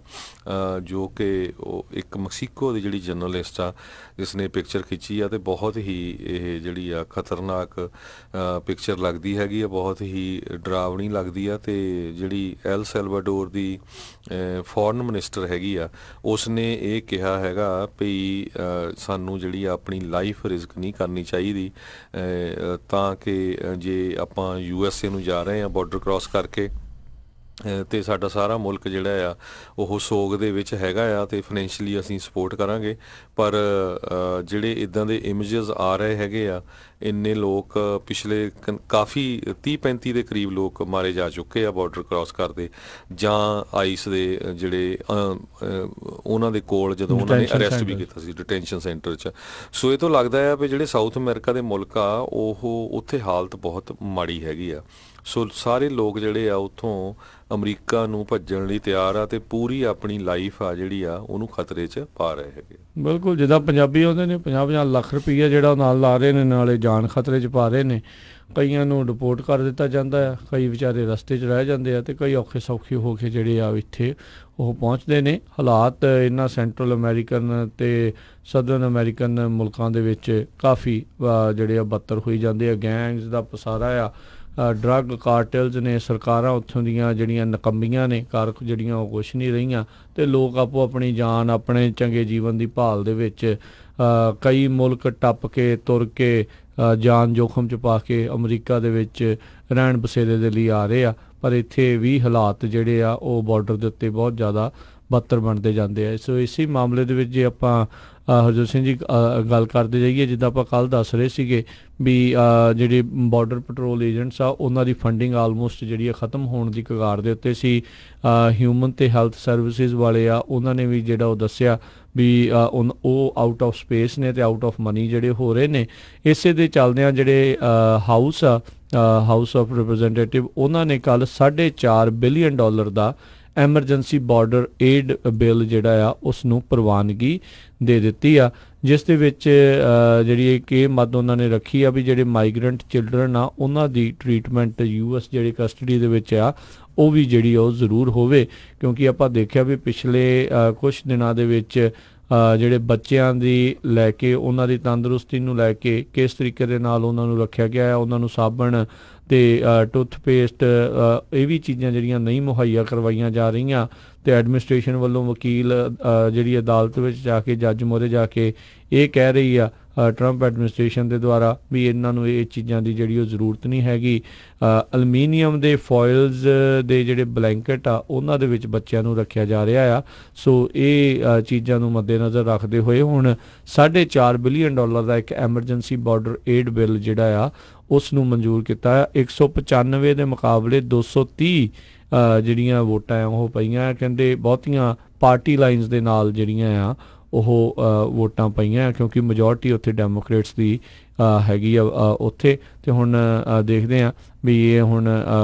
[SPEAKER 1] ਜੋ ਕਿ ਉਹ ਇੱਕ ਮੈਕਸੀਕੋ ਦੀ ਜਿਹੜੀ ਜਰਨਲਿਸਟ ਆ ਜਿਸ ਨੇ ਪਿਕਚਰ ਖਿੱਚੀ ਆ। ਤੇ ਬਹੁਤ ਹੀ ਇਹ ਜਿਹੜੀ ਆ ਖਤਰਨਾਕ ਪਿਕਚਰ ਲੱਗਦੀ ਹੈਗੀ ਆ, ਬਹੁਤ ਹੀ ਡਰਾਵਣੀ ਲੱਗਦੀ ਆ। ਤੇ ਜਿਹੜੀ ਐਲ ਸੈਲਵਾਡੋਰ ਦੀ ਫੋਰਨ ਮਿਨਿਸਟਰ ਹੈਗੀ ਆ, ਉਸ ਨੇ ਇਹ ਕਿਹਾ ਹੈਗਾ ਵੀ ਸਾਨੂੰ ਜਿਹੜੀ ਆਪਣੀ ਲਾਈਫ ਰਿਸਕ ਨਹੀਂ ਕਰਨੀ ਚਾਹੀਦੀ, ਤਾਂ ਕਿ ਜੇ ਆਪਾਂ USA ਨੂੰ ਜਾ ਰਹੇ ਹਾਂ ਬਾਰਡਰ ਕ੍ਰਾਸ ਕਰਕੇ, ਤੇ ਸਾਡਾ ਸਾਰਾ ਮੁਲਕ ਜਿਹੜਾ ਆ ਉਹ ਸੋਗ ਦੇ ਵਿੱਚ ਹੈਗਾ ਆ, ਤੇ ਫਾਈਨੈਂਸ਼ੀਅਲੀ ਅਸੀਂ ਸਪੋਰਟ ਕਰਾਂਗੇ। ਪਰ ਜਿਹੜੇ ਇੱਦਾਂ ਦੇ ਇਮੇਜਸ ਆ ਰਹੇ ਹੈਗੇ ਆ, ਇੰਨੇ ਲੋਕ ਪਿਛਲੇ ਕਾਫੀ 30-35 ਦੇ ਕਰੀਬ ਲੋਕ ਮਾਰੇ ਜਾ ਚੁੱਕੇ ਆ ਬਾਰਡਰ ਕ੍ਰਾਸ ਕਰਦੇ, ਜਾਂ ਆਈਸ ਦੇ ਜਿਹੜੇ ਉਹਨਾਂ ਦੇ ਕੋਲ ਜਦੋਂ ਉਹਨਾਂ ਨੇ ਅਰੈਸਟ ਵੀ ਕੀਤਾ ਸੀ ਡਿਟੈਂਸ਼ਨ ਸੈਂਟਰ 'ਚ। ਸੋ ਇਹ ਤੋਂ ਲੱਗਦਾ ਆ ਵੀ ਜਿਹੜੇ ਸਾਊਥ ਅਮਰੀਕਾ ਦੇ ਮੁਲਕ ਆ ਉਹ ਉੱਥੇ ਹਾਲਤ ਬਹੁਤ ਮਾੜੀ ਹੈਗੀ ਆ। ਸੋ ਸਾਰੇ ਲੋਕ ਜਿਹੜੇ ਆ ਉੱਥੋਂ ਅਮਰੀਕਾ ਨੂੰ ਭੱਜਣ ਲਈ ਤਿਆਰ ਆ, ਤੇ ਪੂਰੀ ਆਪਣੀ ਲਾਈਫ ਆ ਜਿਹੜੀ ਆ ਉਹਨੂੰ ਖਤਰੇ 'ਚ ਪਾ ਰਹੇ ਹੈਗੇ।
[SPEAKER 2] ਬਿਲਕੁਲ, ਜਿੱਦਾਂ ਪੰਜਾਬੀ ਆਉਂਦੇ ਨੇ 50-50 ਲੱਖ ਰੁਪਈਆ ਜਿਹੜਾ ਨਾਲ ਲਾ ਰਹੇ ਨੇ, ਨਾਲੇ ਜਾਨ ਖਤਰੇ 'ਚ ਪਾ ਰਹੇ ਨੇ। ਕਈਆਂ ਨੂੰ ਡਿਪੋਰਟ ਕਰ ਦਿੱਤਾ ਜਾਂਦਾ ਆ, ਕਈ ਵਿਚਾਰੇ ਰਸਤੇ 'ਚ ਰਹਿ ਜਾਂਦੇ ਆ, ਤੇ ਕਈ ਔਖੇ ਸੌਖੇ ਹੋ ਕੇ ਜਿਹੜੇ ਆ ਇੱਥੇ ਉਹ ਪਹੁੰਚਦੇ ਨੇ। ਹਾਲਾਤ ਇਹਨਾਂ ਸੈਂਟਰਲ ਅਮਰੀਕਨ ਤੇ ਸਦਰਨ ਅਮਰੀਕਨ ਮੁਲਕਾਂ ਦੇ ਵਿੱਚ ਕਾਫੀ ਜਿਹੜੇ ਆ ਬੱਤਰ ਹੋਈ ਜਾਂਦੇ ਆ। ਗੈਂਗਸ ਦਾ ਪਸਾਰਾ ਆ, ਡਰੱਗ ਕਾਰਟਲਸ ਨੇ, ਸਰਕਾਰਾਂ ਉੱਥੋਂ ਦੀਆਂ ਜਿਹੜੀਆਂ ਨਕੰਮੀਆਂ ਨੇ, ਕਾਰਕ ਜਿਹੜੀਆਂ ਉਹ ਕੁਛ ਨਹੀਂ ਰਹੀਆਂ, ਤੇ ਲੋਕ ਆਪੋ ਆਪਣੀ ਜਾਨ, ਆਪਣੇ ਚੰਗੇ ਜੀਵਨ ਦੀ ਭਾਲ ਦੇ ਵਿੱਚ ਕਈ ਮੁਲਕ ਟੱਪ ਕੇ ਤੁਰ ਕੇ ਜਾਨ ਜੋਖਮ 'ਚ ਪਾ ਕੇ ਅਮਰੀਕਾ ਦੇ ਵਿੱਚ ਰਹਿਣ ਬਸੇਰੇ ਦੇ ਲਈ ਆ ਰਹੇ ਆ। ਪਰ ਇੱਥੇ ਵੀ ਹਾਲਾਤ ਜਿਹੜੇ ਆ ਉਹ ਬਾਰਡਰ ਦੇ ਉੱਤੇ ਬਹੁਤ ਜ਼ਿਆਦਾ ਬੱਤਰ ਬਣਦੇ ਜਾਂਦੇ ਆ। ਸੋ ਇਸੇ ਮਾਮਲੇ ਦੇ ਵਿੱਚ ਜੇ ਆਪਾਂ ਹਰਜੋਤ ਸਿੰਘ ਜੀ ਗੱਲ ਕਰਦੇ ਜਾਈਏ, ਜਿੱਦਾਂ ਆਪਾਂ ਕੱਲ੍ਹ ਦੱਸ ਰਹੇ ਸੀਗੇ ਵੀ ਜਿਹੜੇ ਬਾਰਡਰ ਪੈਟਰੋਲ ਏਜੰਟਸ ਆ ਉਹਨਾਂ ਦੀ ਫੰਡਿੰਗ ਆਲਮੋਸਟ ਜਿਹੜੀ ਆ ਖ਼ਤਮ ਹੋਣ ਦੀ ਕਗਾਰ ਦੇ ਉੱਤੇ ਸੀ। ਹਿਊਮਨ ਤੇ ਹੈਲਥ ਸਰਵਿਸਿਜ਼ ਵਾਲੇ ਆ, ਉਹਨਾਂ ਨੇ ਵੀ ਜਿਹੜਾ ਉਹ ਦੱਸਿਆ ਵੀ ਉਹ ਆਊਟ ਆਫ ਸਪੇਸ ਨੇ ਤੇ ਆਊਟ ਆਫ ਮਨੀ ਜਿਹੜੇ ਹੋ ਰਹੇ ਨੇ। ਇਸੇ ਦੇ ਚੱਲਦਿਆਂ ਜਿਹੜੇ ਹਾਊਸ ਆਫ ਰਿਪਰੈਜ਼ੈਂਟੇਟਿਵ, ਉਹਨਾਂ ਨੇ ਕੱਲ੍ਹ $4.5 ਬਿਲੀਅਨ ਦਾ ਐਮਰਜੈਂਸੀ ਬਾਰਡਰ ਏਡ ਬਿੱਲ ਜਿਹੜਾ ਆ ਉਸ ਨੂੰ ਪ੍ਰਵਾਨਗੀ ਦੇ ਦਿੱਤੀ ਆ, ਜਿਸ ਦੇ ਵਿੱਚ ਜਿਹੜੀ ਇੱਕ ਇਹ ਮੱਦ ਉਹਨਾਂ ਨੇ ਰੱਖੀ ਆ ਵੀ ਜਿਹੜੇ ਮਾਈਗਰੈਂਟ ਚਿਲਡਰਨ ਆ ਉਹਨਾਂ ਦੀ ਟਰੀਟਮੈਂਟ US ਜਿਹੜੀ ਕਸਟਡੀ ਦੇ ਵਿੱਚ ਆ ਉਹ ਵੀ ਜਿਹੜੀ ਉਹ ਜ਼ਰੂਰ ਹੋਵੇ। ਕਿਉਂਕਿ ਆਪਾਂ ਦੇਖਿਆ ਵੀ ਪਿਛਲੇ ਕੁਛ ਦਿਨਾਂ ਦੇ ਵਿੱਚ ਜਿਹੜੇ ਬੱਚਿਆਂ ਦੀ ਲੈ ਕੇ ਉਹਨਾਂ ਦੀ ਤੰਦਰੁਸਤੀ ਨੂੰ ਲੈ ਕੇ ਕਿਸ ਤਰੀਕੇ ਦੇ ਨਾਲ ਉਹਨਾਂ ਨੂੰ ਰੱਖਿਆ ਗਿਆ ਹੈ, ਉਹਨਾਂ ਨੂੰ ਸਾਬਣ ਤੇ ਟੂਥਪੇਸਟ ਇਹ ਵੀ ਚੀਜ਼ਾਂ ਜਿਹੜੀਆਂ ਨਹੀਂ ਮੁਹੱਈਆ ਕਰਵਾਈਆਂ ਜਾ ਰਹੀਆਂ। ਤੇ ਐਡਮਿਨਿਸਟ੍ਰੇਸ਼ਨ ਵੱਲੋਂ ਵਕੀਲ ਜਿਹੜੀ ਅਦਾਲਤ ਵਿੱਚ ਜਾ ਕੇ ਜੱਜ ਮੋਹਰੇ ਜਾ ਕੇ ਇਹ ਕਹਿ ਰਹੀ ਆ ਟਰੰਪ ਐਡਮਿਨਿਸਟ੍ਰੇਸ਼ਨ ਦੇ ਦੁਆਰਾ ਵੀ ਇਹਨਾਂ ਨੂੰ ਇਹ ਚੀਜ਼ਾਂ ਦੀ ਜਿਹੜੀ ਉਹ ਜ਼ਰੂਰਤ ਨਹੀਂ ਹੈਗੀ। ਅਲਮੀਨੀਅਮ ਦੇ ਫੋਇਲਸ ਦੇ ਜਿਹੜੇ ਬਲੈਂਕਟ ਆ ਉਹਨਾਂ ਦੇ ਵਿੱਚ ਬੱਚਿਆਂ ਨੂੰ ਰੱਖਿਆ ਜਾ ਰਿਹਾ ਆ। ਸੋ ਇਹ ਚੀਜ਼ਾਂ ਨੂੰ ਮੱਦੇਨਜ਼ਰ ਰੱਖਦੇ ਹੋਏ ਹੁਣ $4.5 ਬਿਲੀਅਨ ਦਾ ਇੱਕ ਐਮਰਜੈਂਸੀ ਬਾਰਡਰ ਏਡ ਬਿੱਲ ਜਿਹੜਾ ਆ ਉਸ ਨੂੰ ਮਨਜ਼ੂਰ ਕੀਤਾ। 195 ਦੇ ਮੁਕਾਬਲੇ 230 ਜਿਹੜੀਆਂ ਵੋਟਾਂ ਆ ਉਹ ਪਈਆਂ। ਕਹਿੰਦੇ ਬਹੁਤੀਆਂ ਪਾਰਟੀ ਲਾਈਨਸ ਦੇ ਨਾਲ ਜਿਹੜੀਆਂ ਆ ਉਹ ਵੋਟਾਂ ਪਈਆਂ, ਕਿਉਂਕਿ ਮੈਜੋਰਟੀ ਉੱਥੇ ਡੈਮੋਕ੍ਰੇਟਸ ਦੀ ਹੈਗੀ ਆ ਉੱਥੇ। ਤੇ ਹੁਣ ਦੇਖਦੇ ਆ ਵੀ ਇਹ ਹੁਣ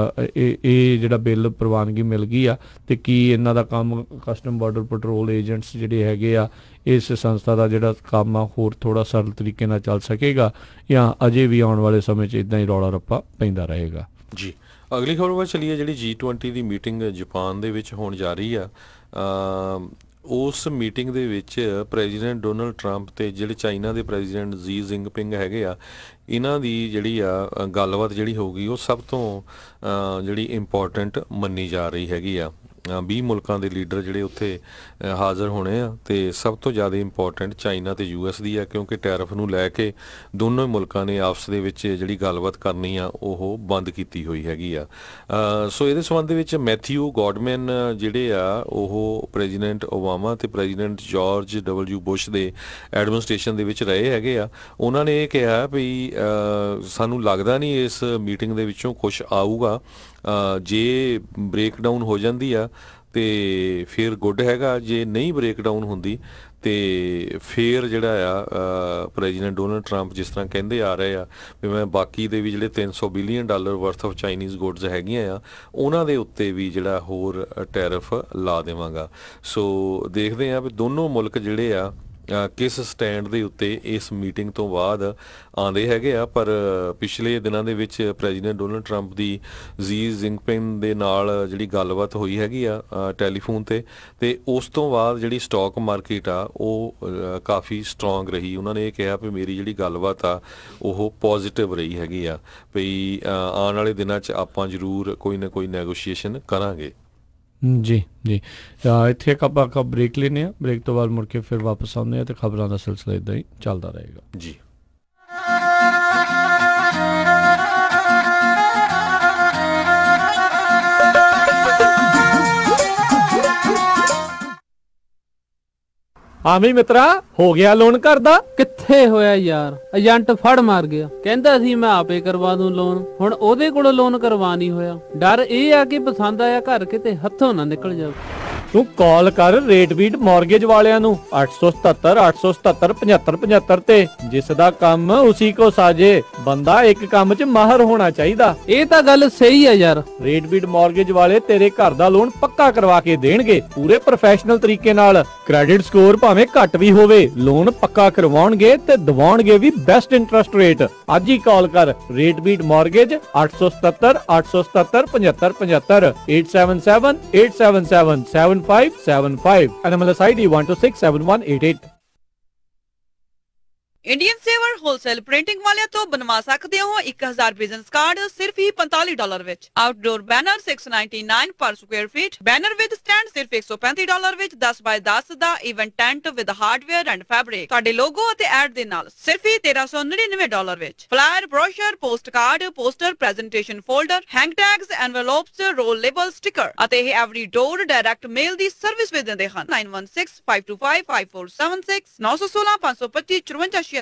[SPEAKER 2] ਇਹ ਜਿਹੜਾ ਬਿੱਲ ਪ੍ਰਵਾਨਗੀ ਮਿਲ ਗਈ ਆ ਤੇ ਕੀ ਇਹਨਾਂ ਦਾ ਕੰਮ ਕਸਟਮ ਬਾਰਡਰ ਪੈਟਰੋਲ ਏਜੰਟਸ ਜਿਹੜੇ ਹੈਗੇ ਆ ਇਸ ਸੰਸਥਾ ਦਾ ਜਿਹੜਾ ਕੰਮ ਆ ਹੋਰ ਥੋੜ੍ਹਾ ਸਰਲ ਤਰੀਕੇ ਨਾਲ ਚੱਲ ਸਕੇਗਾ, ਜਾਂ ਅਜੇ ਵੀ ਆਉਣ ਵਾਲੇ ਸਮੇਂ 'ਚ ਇੱਦਾਂ ਹੀ ਰੌਲਾ ਰੱਪਾ ਪੈਂਦਾ ਰਹੇਗਾ।
[SPEAKER 1] ਜੀ, ਅਗਲੀ ਖਬਰ ਵੱਲ ਚੱਲੀਏ। ਜਿਹੜੀ G20 ਦੀ ਮੀਟਿੰਗ ਜਾਪਾਨ ਦੇ ਵਿੱਚ ਹੋਣ ਜਾ ਰਹੀ ਆ, ਉਸ ਮੀਟਿੰਗ ਦੇ ਵਿੱਚ ਪ੍ਰੈਜ਼ੀਡੈਂਟ ਡੋਨਲਡ ਟਰੰਪ ਤੇ ਜਿਹੜੇ ਚਾਈਨਾ ਦੇ ਪ੍ਰੈਜ਼ੀਡੈਂਟ ਜੀ ਜਿੰਗਪਿੰਗ ਹੈਗੇ ਆ, ਇਹਨਾਂ ਦੀ ਜਿਹੜੀ ਆ ਗੱਲਬਾਤ ਜਿਹੜੀ ਹੋਊਗੀ ਉਹ ਸਭ ਤੋਂ ਜਿਹੜੀ ਇੰਪੋਰਟੈਂਟ ਮੰਨੀ ਜਾ ਰਹੀ ਹੈਗੀ ਆ। 20 ਮੁਲਕਾਂ ਦੇ ਲੀਡਰ ਜਿਹੜੇ ਉੱਥੇ ਹਾਜ਼ਰ ਹੋਣੇ ਆ, ਤੇ ਸਭ ਤੋਂ ਜ਼ਿਆਦਾ ਇੰਪੋਰਟੈਂਟ ਚਾਈਨਾ ਤੇ US ਦੀ ਆ, ਕਿਉਂਕਿ ਟੈਰਿਫ ਨੂੰ ਲੈ ਕੇ ਦੋਨੋਂ ਮੁਲਕਾਂ ਨੇ ਆਪਸ ਦੇ ਵਿੱਚ ਜਿਹੜੀ ਗੱਲਬਾਤ ਕਰਨੀ ਆ ਉਹ ਬੰਦ ਕੀਤੀ ਹੋਈ ਹੈਗੀ ਆ। ਸੋ ਇਹਦੇ ਸੰਬੰਧ ਦੇ ਵਿੱਚ ਮੈਥਿਊ ਗੌਡਮੈਨ ਜਿਹੜੇ ਆ ਉਹ ਪ੍ਰੈਜ਼ੀਡੈਂਟ ਓਬਾਮਾ ਤੇ ਪ੍ਰੈਜ਼ੀਡੈਂਟ ਜਾਰਜ W ਬੁਸ਼ ਦੇ ਐਡਮਿਨਿਸਟ੍ਰੇਸ਼ਨ ਦੇ ਵਿੱਚ ਰਹੇ ਹੈਗੇ ਆ। ਉਹਨਾਂ ਨੇ ਇਹ ਕਿਹਾ ਵੀ ਸਾਨੂੰ ਲੱਗਦਾ ਨਹੀਂ ਇਸ ਮੀਟਿੰਗ ਦੇ ਵਿੱਚੋਂ ਕੁਛ ਆਊਗਾ, ਜੇ ਬ੍ਰੇਕਡਾਊਨ ਹੋ ਜਾਂਦੀ ਆ ਤੇ ਫਿਰ ਗੁੱਡ ਹੈਗਾ, ਜੇ ਨਹੀਂ ਬ੍ਰੇਕਡਾਊਨ ਹੁੰਦੀ ਤੇ ਫਿਰ ਜਿਹੜਾ ਆ ਪ੍ਰੈਜ਼ੀਡੈਂਟ ਡੋਨਲਡ ਟਰੰਪ ਜਿਸ ਤਰ੍ਹਾਂ ਕਹਿੰਦੇ ਆ ਰਹੇ ਆ ਵੀ ਮੈਂ ਬਾਕੀ ਦੇ ਵੀ ਜਿਹੜੇ $300 billion worth of Chinese goods ਹੈਗੀਆਂ ਆ ਉਹਨਾਂ ਦੇ ਉੱਤੇ ਵੀ ਜਿਹੜਾ ਹੋਰ ਟੈਰਿਫ ਲਾ ਦੇਵਾਂਗਾ। ਸੋ ਦੇਖਦੇ ਆ ਵੀ ਦੋਨੋਂ ਮੁਲਕ ਜਿਹੜੇ ਆ ਕਿਸ ਸਟੈਂਡ ਦੇ ਉੱਤੇ ਇਸ ਮੀਟਿੰਗ ਤੋਂ ਬਾਅਦ ਆਉਂਦੇ ਹੈਗੇ ਆ। ਪਰ ਪਿਛਲੇ ਦਿਨਾਂ ਦੇ ਵਿੱਚ ਪ੍ਰੈਜ਼ੀਡੈਂਟ ਡੋਨਲਡ ਟਰੰਪ ਦੀ ਜ਼ੀ ਜਿੰਗਪਿੰਗ ਦੇ ਨਾਲ ਜਿਹੜੀ ਗੱਲਬਾਤ ਹੋਈ ਹੈਗੀ ਆ ਟੈਲੀਫੋਨ ਤੇ ਉਸ ਤੋਂ ਬਾਅਦ ਜਿਹੜੀ ਸਟਾਕ ਮਾਰਕੀਟ ਆ ਉਹ ਕਾਫੀ ਸਟਰੋਂਗ ਰਹੀ। ਉਹਨਾਂ ਨੇ ਇਹ ਕਿਹਾ ਵੀ ਮੇਰੀ ਜਿਹੜੀ ਗੱਲਬਾਤ ਆ ਉਹ ਪੋਜ਼ਿਟਿਵ ਰਹੀ ਹੈਗੀ ਆ ਵੀ ਆਉਣ ਵਾਲੇ ਦਿਨਾਂ 'ਚ ਆਪਾਂ ਜ਼ਰੂਰ ਕੋਈ ਨਾ ਕੋਈ ਨੈਗੋਸ਼ੀਏਸ਼ਨ ਕਰਾਂਗੇ।
[SPEAKER 2] ਜੀ ਜੀ ਇੱਥੇ ਆਪਾਂ ਬ੍ਰੇਕ ਲੈਂਦੇ ਹਾਂ, ਬ੍ਰੇਕ ਤੋਂ ਬਾਅਦ ਮੁੜ ਕੇ ਫਿਰ ਵਾਪਸ ਆਉਂਦੇ ਹਾਂ ਤੇ ਖਬਰਾਂ ਦਾ ਸਿਲਸਿਲਾ ਇੱਦਾਂ ਹੀ ਚੱਲਦਾ ਰਹੇਗਾ ਜੀ। ਆਮੀ ਮਿੱਤਰਾ ਹੋ ਗਿਆ ਲੋਨ ਘਰ ਦਾ?
[SPEAKER 3] ਕਿੱਥੇ ਹੋਇਆ ਯਾਰ, ਏਜੰਟ ਫੜ ਮਾਰ ਗਿਆ। ਕਹਿੰਦਾ ਸੀ ਮੈਂ ਆਪੇ ਕਰਵਾ ਦੂੰ ਲੋਨ, ਹੁਣ ਉਹਦੇ ਕੋਲੋਂ ਲੋਨ ਕਰਵਾ ਨਹੀਂ ਹੋਇਆ। ਡਰ ਇਹ ਆ ਕਿ ਪਸੰਦ ਆਇਆ ਘਰ ਕਿਤੇ ਹੱਥੋਂ ਨਾ ਨਿਕਲ ਜਾਵੇ।
[SPEAKER 2] ਤੂੰ ਕਾਲ ਕਰ ਰੇਟਬੀਟ ਮਾਰਗੇਜ ਵਾਲਿਆਂ ਨੂੰ 877 877 75 75 ਤੇ, ਜਿਸ ਦਾ ਕੰਮ ਉਸੇ ਕੋ ਸਾਜੇ। ਬੰਦਾ ਇੱਕ ਕੰਮ 'ਚ ਮਾਹਰ ਹੋਣਾ ਚਾਹੀਦਾ।
[SPEAKER 3] ਇਹ ਤਾਂ ਗੱਲ ਸਹੀ ਹੈ ਯਾਰ।
[SPEAKER 2] ਰੇਟਬੀਟ ਮਾਰਗੇਜ ਵਾਲੇ ਤੇਰੇ ਘਰ ਦਾ ਲੋਨ ਪੱਕਾ ਕਰਵਾ ਕੇ ਦੇਣਗੇ ਪੂਰੇ ਪ੍ਰੋਫੈਸ਼ਨਲ ਤਰੀਕੇ ਨਾਲ। ਕ੍ਰੈਡਿਟ ਸਕੋਰ ਭਾਵੇਂ ਘੱਟ ਵੀ ਹੋਵੇ, ਲੋਨ ਪੱਕਾ ਕਰਵਾਉਣਗੇ ਤੇ ਦਿਵਾਉਣਗੇ ਵੀ ਬੈਸਟ ਇੰਟਰਸਟ ਰੇਟ। ਅੱਜ ਹੀ ਕਾਲ ਕਰ ਰੇਟਬੀਟ mortgage 877 877 75 75 877 877 7575 NMLS ID 1267188।
[SPEAKER 4] Indian saver wholesale printing वाले तो बनवा सकते हो 1000 बिजनेस कार्ड सिर्फ ही $45 विच। आउटडोर बैनर $699 पर square feet. Banner with stand सिर्फ $135 विच 10 बाय 10 दा event tent with hardware and fabric. ਤੁਹਾਡੇ ਲੋਗੋ ਅਤੇ ਐਡ ਦੇ ਨਾਲ ਸਿਰਫ ਹੀ $1399 ਵਿਚ। Flyer, brochure, post card, poster, presentation folder, hang tags, envelopes, roll label, sticker ਅਤੇ ਇਹ ਐਵਰੀ ਡੋਰ ਡਾਇਰੈਕਟ ਮੇਲ ਦੀ ਸਰਵਿਸ ਵੀ ਦਿੰਦੇ ਹਨ। 9165255476 916 525 54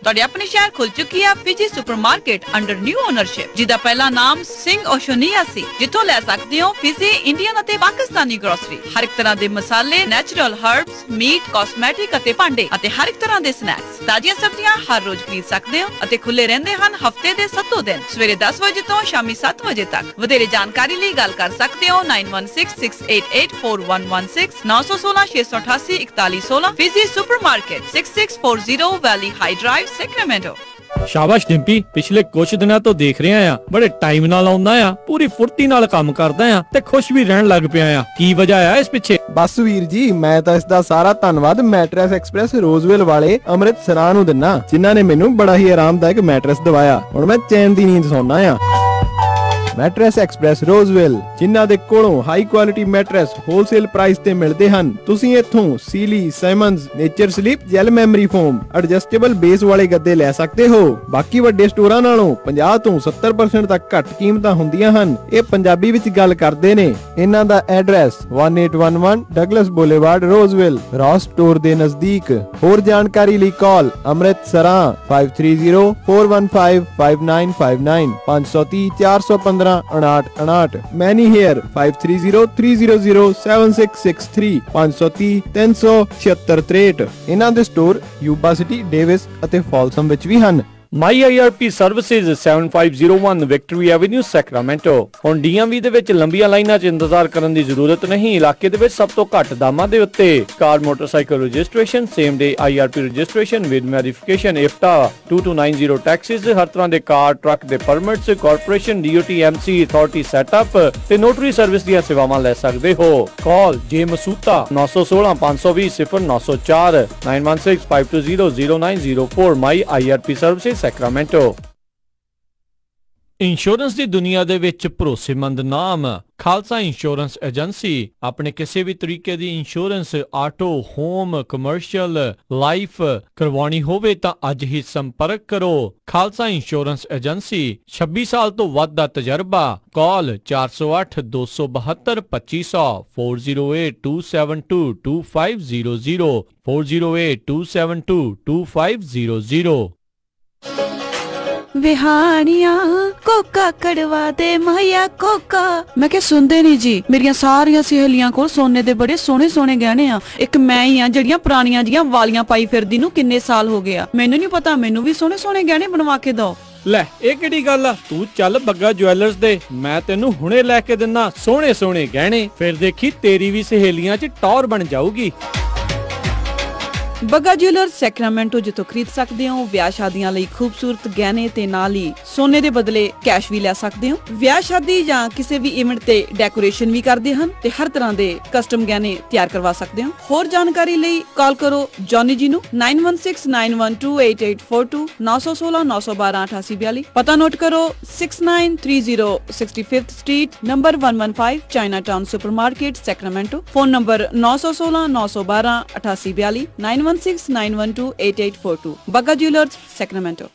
[SPEAKER 4] ਤੁਹਾਡੇ ਆਪਣੇ ਸ਼ਹਿਰ ਖੁੱਲ ਚੁੱਕੀ ਹੈ Fiji supermarket under new ownership, ਜਿਹਦਾ ਪਹਿਲਾ ਨਾਮ ਸਿੰਘ ਓਸ਼ੋਨੀਆ ਸੀ, ਜਿੱਥੋਂ ਲੈ ਸਕਦੇ ਹੋ ਫਿਜੀ, ਇੰਡੀਅਨ ਅਤੇ ਪਾਕਿਸਤਾਨੀ ਗਰੋਸਰੀ, ਹਰ ਇੱਕ ਤਰ੍ਹਾਂ ਦੇ ਮਸਾਲੇ, ਨੈਚੁਰਲ ਹਰਬਸ, ਮੀਟ, ਕਾਸਮੈਟਿਕ ਅਤੇ ਭਾਂਡੇ ਅਤੇ ਹਰ ਇੱਕ ਤਰ੍ਹਾਂ ਦੇ ਸਨੈਕਸ। ਤਾਜ਼ੀਆਂ ਸਬਜ਼ੀਆਂ ਹਰ ਰੋਜ਼ ਖਰੀਦ ਸਕਦੇ ਹੋ ਅਤੇ ਖੁੱਲੇ ਰਹਿੰਦੇ ਹਨ ਹਫਤੇ ਦੇ 7 ਦਿਨ, ਸਵੇਰੇ 10 ਵਜੇ ਤੋਂ ਸ਼ਾਮੀ 7 ਵਜੇ ਤੱਕ। ਵਧੇਰੇ ਜਾਣਕਾਰੀ ਲਈ ਗੱਲ ਕਰ ਸਕਦੇ ਹੋ 9166884116 916 688 4116। ਫਿਜੀ ਸੁਪਰਮਾਰਕਟ 6640 ਵੈਲੀ ਹਾਈ ਡਰਾਈਵ, ਸੈਕਰਾਮੈਂਟੋ।
[SPEAKER 2] ਸ਼ਾਬਾਸ਼ ਡਿੰਪੀ, ਪਿਛਲੇ ਕੁਝ ਦਿਨਾਂ ਤੋਂ ਦੇਖ ਰਿਹਾ ਆ ਬੜੇ ਟਾਈਮ ਨਾਲ ਆਉਂਦਾ ਆ, ਪੂਰੀ ਫੁਰਤੀ ਨਾਲ ਕੰਮ ਕਰਦਾ ਆ ਤੇ ਖੁਸ਼ ਵੀ ਰਹਿਣ ਲੱਗ ਪਿਆ ਆ। ਕੀ ਵਜ੍ਹਾ ਆ ਇਸ ਪਿੱਛੇ?
[SPEAKER 5] ਬਸ ਵੀਰ ਜੀ, ਮੈਂ ਤਾਂ ਇਸ ਦਾ ਸਾਰਾ ਧੰਨਵਾਦ ਮੈਟਰੈਸ ਐਕਸਪ੍ਰੈਸ ਰੋਜ਼ਵਿਲ ਵਾਲੇ ਅੰਮ੍ਰਿਤਸਰਾਂ ਨੂੰ ਦਿੰਨਾ, ਜਿਨ੍ਹਾਂ ਨੇ ਮੈਨੂੰ ਬੜਾ ਹੀ ਆਰਾਮਦਾਇਕ ਮੈਟਰੈਸ ਦਵਾਇਆ। ਹੁਣ ਮੈਂ ਚੈਨ ਦੀ ਨੀਂਦ ਸੌਂਦਾ ਆ। ਮੈਟਰੈਸ ਐਕਸਪ੍ਰੈਸ ਰੋਜ਼ਵਿਲ, ਜਿਨ੍ਹਾਂ ਦੇ ਕੋਲੋਂ high quality mattress wholesale price ਤੇ ਮਿਲਦੇ ਹਨ। ਤੁਸੀਂ ਇੱਥੋਂ Sealy, Simmons, nature sleep, gel memory foam, adjustable base ਵਾਲੇ ਗੱਦੇ ਲੈ ਸਕਦੇ ਹੋ। ਬਾਕੀ ਵੱਡੇ ਸਟੋਰਾਂ ਨਾਲੋਂ 50 ਤੋਂ 70% ਤੱਕ ਘੱਟ ਕੀਮਤਾਂ ਹੁੰਦੀਆਂ ਹਨ। ਇਹ ਪੰਜਾਬੀ ਵਿੱਚ ਗੱਲ ਕਰਦੇ ਨੇ। ਇਹਨਾਂ ਦਾ ਐਡਰੈਸ 1811 ਡਗਲਸ ਬੁਲੇਵਾਰਡ, ਰੋਜ਼ਵਿਲ, ਰॉस ਸਟੋਰ ਦੇ ਨਜ਼ਦੀਕ। ਹੋਰ ਜਾਣਕਾਰੀ ਲਈ ਕਾਲ ਅੰਮ੍ਰਿਤਸਰਾਂ 5304155959 530 415 5959। ਮੈਨੀ ਹੇਅਰ 5303007663 530 37663। ਇਹਨਾਂ ਦੇ ਸਟੋਰ ਯੂਬਾ ਸਿਟੀ, ਡੇਵਿਸ ਅਤੇ ਫਾਲਸਮ ਵਿੱਚ ਵੀ ਹਨ।
[SPEAKER 2] ਮਾਈ IRP services 7501 victory avenue, Sacramento. ਹੁਣ DMV ਦੇ ਵਿੱਚ ਲੰਬੀਆਂ ਲਾਈਨਾਂ 'ਚ ਇੰਤਜ਼ਾਰ ਕਰਨ ਦੀ ਜ਼ਰੂਰਤ ਨਹੀਂ। ਇਲਾਕੇ ਦੇ ਵਿੱਚ ਸਭ ਤੋਂ ਘੱਟ ਦਾਮਾਂ ਦੇ ਉੱਤੇ car, motorcycle registration, same day IRP registration with verification, IFTA 2290 taxes, ਹਰ ਤਰ੍ਹਾਂ ਦੇ ਕਾਰ, ਟਰੱਕ ਦੇ permits, corporation, DOT, MC authority setup ਤੇ ਨੋਟਰੀ ਸਰਵਿਸ ਦੀਆਂ ਸੇਵਾਵਾਂ ਲੈ ਸਕਦੇ ਹੋ। ਕਾਲ ਜੇ ਮਸੂਤਾ 916 520 0904 916 520 0904। My IRP services, Sacramento. Insurance ਦੀ ਦੁਨੀਆ ਦੇ ਵਿੱਚ ਭਰੋਸੇਮੰਦ ਨਾਮ ਖਾਲਸਾ ਇੰਸ਼ੋਰੈਂਸ ਏਜੰਸੀ। ਆਪਣੇ ਕਿਸੇ ਵੀ ਤਰੀਕੇ ਦੀ insurance, auto, home, commercial, life ਕਰਵਾਉਣੀ ਹੋਵੇ ਤਾਂ ਅੱਜ ਹੀ ਸੰਪਰਕ ਕਰੋ। ਖਾਲਸਾ ਇੰਸ਼ੋਰੈਂਸ ਏਜੰਸੀ, 26 ਸਾਲ ਤੋਂ ਵੱਧ ਦਾ ਤਜਰਬਾ। ਕਾਲ 408 272 2500 408 272 2500 408 272 2500।
[SPEAKER 4] ਵਿਹਾਣੀਆਂ ਕੋਕਾ ਕੜਵਾ ਦੇ ਮਾਇਆ ਕੋਕਾ। ਮੈਂ ਕਿਹਾ ਸੁਣਦੇ ਨਹੀਂ ਜੀ, ਮੇਰੀਆਂ ਸਾਰੀਆਂ ਸਹੇਲੀਆਂ ਕੋਲ ਸੋਨੇ ਦੇ ਬੜੇ ਸੋਹਣੇ ਸੋਹਣੇ ਗਹਿਣੇ ਆ, ਇੱਕ ਮੈਂ ਹੀ ਆ ਜਿਹੜੀਆਂ ਪੁਰਾਣੀਆਂ ਜੀਆਂ ਵਾਲੀਆਂ ਪਾਈ ਫਿਰਦੀ ਨੂੰ ਕਿੰਨੇ ਸਾਲ ਹੋ ਗਏ ਆ। ਮੈਨੂੰ ਨਹੀਂ ਪਤਾ, ਮੈਨੂੰ ਵੀ ਸੋਹਣੇ ਸੋਹਣੇ ਗਹਿਣੇ ਬਣਵਾ ਕੇ ਦਿਓ।
[SPEAKER 2] ਲੈ ਇਹ ਕਿਹੜੀ ਗੱਲ ਆ, ਤੂੰ ਚੱਲ ਬੱਗਾ ਜੁਐਲਰਸ ਦੇ, ਮੈਂ ਤੈਨੂੰ ਹੁਣੇ ਲੈ ਕੇ ਦਿੰਨਾ ਸੋਹਣੇ ਸੋਹਣੇ ਗਹਿਣੇ, ਫਿਰ ਦੇਖੀ ਤੇਰੀ ਵੀ ਸਹੇਲੀਆਂ 'ਚ ਟੌਰ ਬਣ ਜਾਊਗੀ।
[SPEAKER 4] ਬੱਗਾ ਜੁਐਲਰਸ ਸੈਕਰਾਮੈਂਟੋ, ਜਿੱਥੋਂ ਖਰੀਦ ਸਕਦੇ ਹੋ ਵਿਆਹ ਸ਼ਾਦੀਆਂ ਲਈ ਖੂਬਸੂਰਤ ਗਹਿਣੇ ਤੇ ਨਾਲ ਹੀ ਸੋਨੇ ਦੇ ਬਦਲੇ ਕੈਸ਼ ਵੀ ਲੈ ਸਕਦੇ ਹੋ। ਵਿਆਹ ਸ਼ਾਦੀ ਜਾਂ ਕਿਸੇ ਵੀ ਇਵੈਂਟ ਤੇ ਡੈਕੋਰੇਸ਼ਨ ਵੀ ਕਰਦੇ ਹਨ ਤੇ ਹਰ ਤਰ੍ਹਾਂ ਦੇ ਕਸਟਮ ਗਹਿਣੇ ਤਿਆਰ ਕਰਵਾ ਸਕਦੇ ਹੋ। ਹੋਰ ਜਾਣਕਾਰੀ ਲਈ ਕਾਲ ਕਰੋ ਜੌਨੀ ਜੀ ਨੂੰ 9169128842 916 912 8842। ਪਤਾ ਨੋਟ ਕਰੋ 6930 65th street number 115 Chinatown supermarket Sacramento. Phone number 916 912 8842 9169128842। Bagga jewellers Sacramento.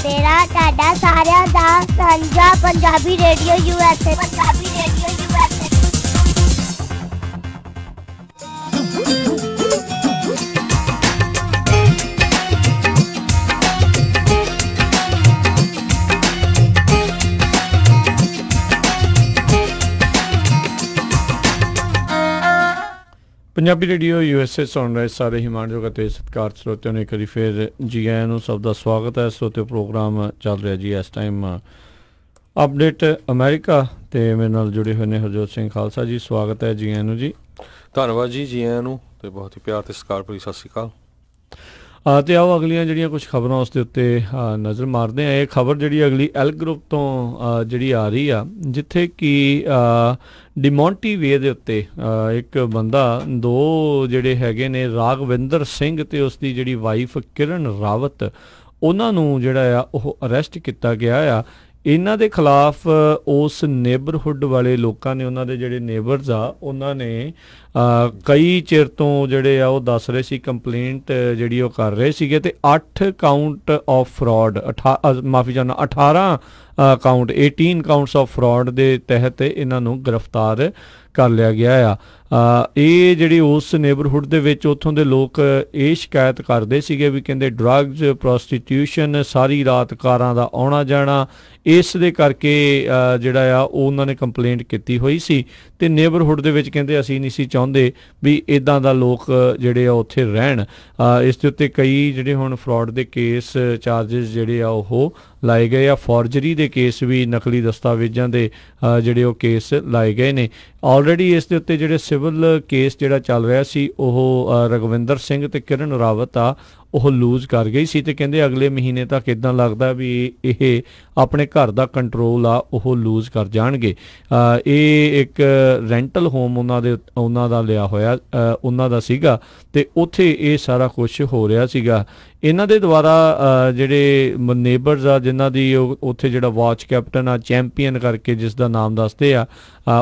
[SPEAKER 6] ਤੇਰਾ ਤੁਹਾਡਾ ਸਾਰਿਆਂ ਦਾ ਸਾਂਝਾ Punjabi radio USA। Punjabi radio USA।
[SPEAKER 2] Punjabi radio USA ਸੁਣ ਰਹੇ ਸਾਰੇ ਹੀ ਮਾਣਯੋਗ ਅਤੇ ਸਤਿਕਾਰਤ ਸਰੋਤਿਆਂ ਨੂੰ ਇੱਕ ਵਾਰੀ ਫਿਰ ਜੀ ਆਇਆਂ ਨੂੰ, ਸਭ ਦਾ ਸਵਾਗਤ ਹੈ। ਸਰੋਤਿਓ ਪ੍ਰੋਗਰਾਮ ਚੱਲ ਰਿਹਾ ਜੀ ਇਸ ਟਾਈਮ ਅਪਡੇਟ ਅਮਰੀਕਾ ਤੇ ਮੇਰੇ ਨਾਲ ਜੁੜੇ ਹੋਏ ਨੇ ਹਰਜੋਤ ਸਿੰਘ ਖਾਲਸਾ ਜੀ। ਸਵਾਗਤ ਹੈ ਜੀ ਆਇਆਂ ਨੂੰ ਜੀ।
[SPEAKER 1] ਧੰਨਵਾਦ ਜੀ, ਜੀ ਆਇਆਂ ਨੂੰ ਤੇ ਬਹੁਤ ਹੀ ਪਿਆਰ ਤੇ ਸਤਿਕਾਰ ਭਰੀ ਸਤਿ ਸ਼੍ਰੀ ਅਕਾਲ।
[SPEAKER 2] ਤੇ ਆਓ ਅਗਲੀਆਂ ਜਿਹੜੀਆਂ ਕੁਝ ਖਬਰਾਂ ਉਸ ਦੇ ਉੱਤੇ ਨਜ਼ਰ ਮਾਰਦੇ ਹਾਂ। ਇਹ ਖਬਰ ਜਿਹੜੀ ਅਗਲੀ ਐਲ ਗਰੁੱਪ ਤੋਂ ਜਿਹੜੀ ਆ ਰਹੀ ਆ, ਜਿੱਥੇ ਕਿ ਡਿਮੋਂਟੀ ਵੇ ਦੇ ਉੱਤੇ ਇੱਕ ਬੰਦਾ, ਦੋ ਜਿਹੜੇ ਹੈਗੇ ਨੇ ਰਾਘਵਿੰਦਰ ਸਿੰਘ ਤੇ ਉਸ ਦੀ ਜਿਹੜੀ ਵਾਈਫ ਕਿਰਨ ਰਾਵਤ, ਉਹਨਾਂ ਨੂੰ ਜਿਹੜਾ ਆ ਉਹ ਅਰੈਸਟ ਕੀਤਾ ਗਿਆ ਆ। ਇਹਨਾਂ ਦੇ ਖਿਲਾਫ ਉਸ ਨੇਬਰਹੁੱਡ ਵਾਲੇ ਲੋਕਾਂ ਨੇ, ਉਹਨਾਂ ਦੇ ਜਿਹੜੇ ਨੇਬਰਸ ਆ, ਉਹਨਾਂ ਨੇ ਕਈ ਚਿਰ ਤੋਂ ਜਿਹੜੇ ਆ ਉਹ ਦੱਸ ਰਹੇ ਸੀ, ਕੰਪਲੇਂਟ ਜਿਹੜੀ ਉਹ ਕਰ ਰਹੇ ਸੀਗੇ ਤੇ 8 count of fraud, 18 count 18 counts of fraud ਦੇ ਤਹਿਤ ਇਹਨਾਂ ਨੂੰ ਗ੍ਰਿਫਤਾਰ ਕਰ ਲਿਆ ਗਿਆ ਆ। ਇਹ ਜਿਹੜੀ ਉਸ ਨੇਬਰਹੁੱਡ ਦੇ ਵਿੱਚ ਉੱਥੋਂ ਦੇ ਲੋਕ ਇਹ ਸ਼ਿਕਾਇਤ ਕਰਦੇ ਸੀਗੇ ਵੀ ਕਹਿੰਦੇ ਡਰੱਗਸ, ਪ੍ਰੋਸਟੀਟਿਊਸ਼ਨ, ਸਾਰੀ ਰਾਤ ਕਾਰਾਂ ਦਾ ਆਉਣਾ ਜਾਣਾ, ਇਸ ਦੇ ਕਰਕੇ ਜਿਹੜਾ ਆ ਉਹ ਉਹਨਾਂ ਨੇ ਕੰਪਲੇਂਟ ਕੀਤੀ ਹੋਈ ਸੀ ਤੇ ਨੇਬਰਹੁੱਡ ਦੇ ਵਿੱਚ ਕਹਿੰਦੇ ਅਸੀਂ ਨਹੀਂ ਸੀ ਚਾਹੁੰਦੇ ਵੀ ਇੱਦਾਂ ਦਾ ਲੋਕ ਜਿਹੜੇ ਆ ਉੱਥੇ ਰਹਿਣ। ਇਸ ਦੇ ਉੱਤੇ ਕਈ ਜਿਹੜੇ ਹੁਣ ਫਰਾਡ ਦੇ ਕੇਸ ਚਾਰਜਸ ਜਿਹੜੇ ਆ ਉਹ ਲਾਏ ਗਏ ਆ, ਫੋਰਜਰੀ ਦੇ ਕੇਸ ਵੀ, ਨਕਲੀ ਦਸਤਾਵੇਜ਼ਾਂ ਦੇ ਜਿਹੜੇ ਉਹ ਕੇਸ ਲਾਏ ਗਏ ਨੇ। ਆਲਰੇਡੀ ਇਸ ਦੇ ਉੱਤੇ ਜਿਹੜੇ ਸਿਵਲ ਕੇਸ ਜਿਹੜਾ ਚੱਲ ਰਿਹਾ ਸੀ ਉਹ ਰਘਵਿੰਦਰ ਸਿੰਘ ਤੇ ਕਿਰਨ ਰਾਵਤ ਆ ਉਹ ਲੂਜ਼ ਕਰ ਗਈ ਸੀ ਤੇ ਕਹਿੰਦੇ ਅਗਲੇ ਮਹੀਨੇ ਤੱਕ ਇੱਦਾਂ ਲੱਗਦਾ ਵੀ ਇਹ ਆਪਣੇ ਘਰ ਦਾ ਕੰਟਰੋਲ ਆ ਉਹ ਲੂਜ਼ ਕਰ ਜਾਣਗੇ। ਇਹ ਇੱਕ ਰੈਂਟਲ ਹੋਮ ਉਹਨਾਂ ਦਾ ਲਿਆ ਹੋਇਆ ਉਹਨਾਂ ਦਾ ਸੀਗਾ ਤੇ ਉੱਥੇ ਇਹ ਸਾਰਾ ਕੁਝ ਹੋ ਰਿਹਾ ਸੀਗਾ। ਇਹਨਾਂ ਦੇ ਦੁਆਰਾ ਜਿਹੜੇ ਨੇਬਰਸ ਆ, ਜਿਨ੍ਹਾਂ ਦੀ ਉੱਥੇ ਜਿਹੜਾ ਵਾਚ ਕੈਪਟਨ ਆ, ਚੈਂਪੀਅਨ ਕਰਕੇ ਜਿਸ ਦਾ ਨਾਮ ਦੱਸਦੇ ਆ,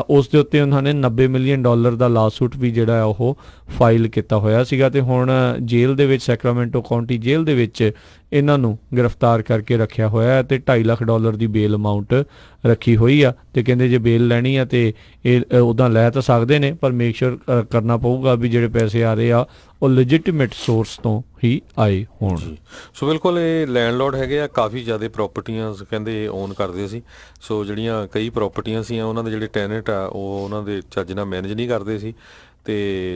[SPEAKER 2] ਉਸ ਦੇ ਉੱਤੇ ਉਹਨਾਂ ਨੇ $90 ਮਿਲੀਅਨ ਦਾ ਲਾਸੂਟ ਵੀ ਜਿਹੜਾ ਉਹ ਫਾਈਲ ਕੀਤਾ ਹੋਇਆ ਸੀਗਾ ਤੇ ਹੁਣ ਜੇਲ੍ਹ ਦੇ ਵਿੱਚ, ਸੈਕਰਾਮੈਂਟੋ ਕਾਉਂਟੀ ਜੇਲ੍ਹ ਦੇ ਵਿੱਚ ਇਹਨਾਂ ਨੂੰ ਗ੍ਰਿਫਤਾਰ ਕਰਕੇ ਰੱਖਿਆ ਹੋਇਆ ਤੇ $2.5 ਲੱਖ ਦੀ ਬੇਲ ਅਮਾਊਂਟ ਰੱਖੀ ਹੋਈ ਆ ਤੇ ਕਹਿੰਦੇ ਜੇ ਬੇਲ ਲੈਣੀ ਆ ਤੇ ਇਹ ਉੱਦਾਂ ਲੈ ਤਾਂ ਸਕਦੇ ਨੇ, ਪਰ ਮੇਕ ਸ਼ੋਰ ਕਰਨਾ ਪਊਗਾ ਵੀ ਜਿਹੜੇ ਪੈਸੇ ਆ ਰਹੇ ਆ ਉਹ ਲੈਜਿਟਿਮੇਟ ਸੋਰਸ ਤੋਂ ਹੀ ਆਏ ਹੋਣ।
[SPEAKER 1] ਸੋ ਬਿਲਕੁਲ ਇਹ ਲੈਂਡਲੋਰਡ ਹੈਗੇ ਆ, ਕਾਫੀ ਜ਼ਿਆਦਾ ਪ੍ਰਾਪਰਟੀਆਂ ਕਹਿੰਦੇ ਓਨ ਕਰਦੇ ਸੀ। ਸੋ ਜਿਹੜੀਆਂ ਕਈ ਪ੍ਰਾਪਰਟੀਆਂ ਸੀ ਉਹਨਾਂ ਦੇ ਜਿਹੜੇ ਟੈਨੈਂਟ ਆ ਉਹ ਉਹਨਾਂ ਦੇ ਚੱਜ ਨਾਲ ਮੈਨੇਜ ਨਹੀਂ ਕਰਦੇ ਸੀ ਤੇ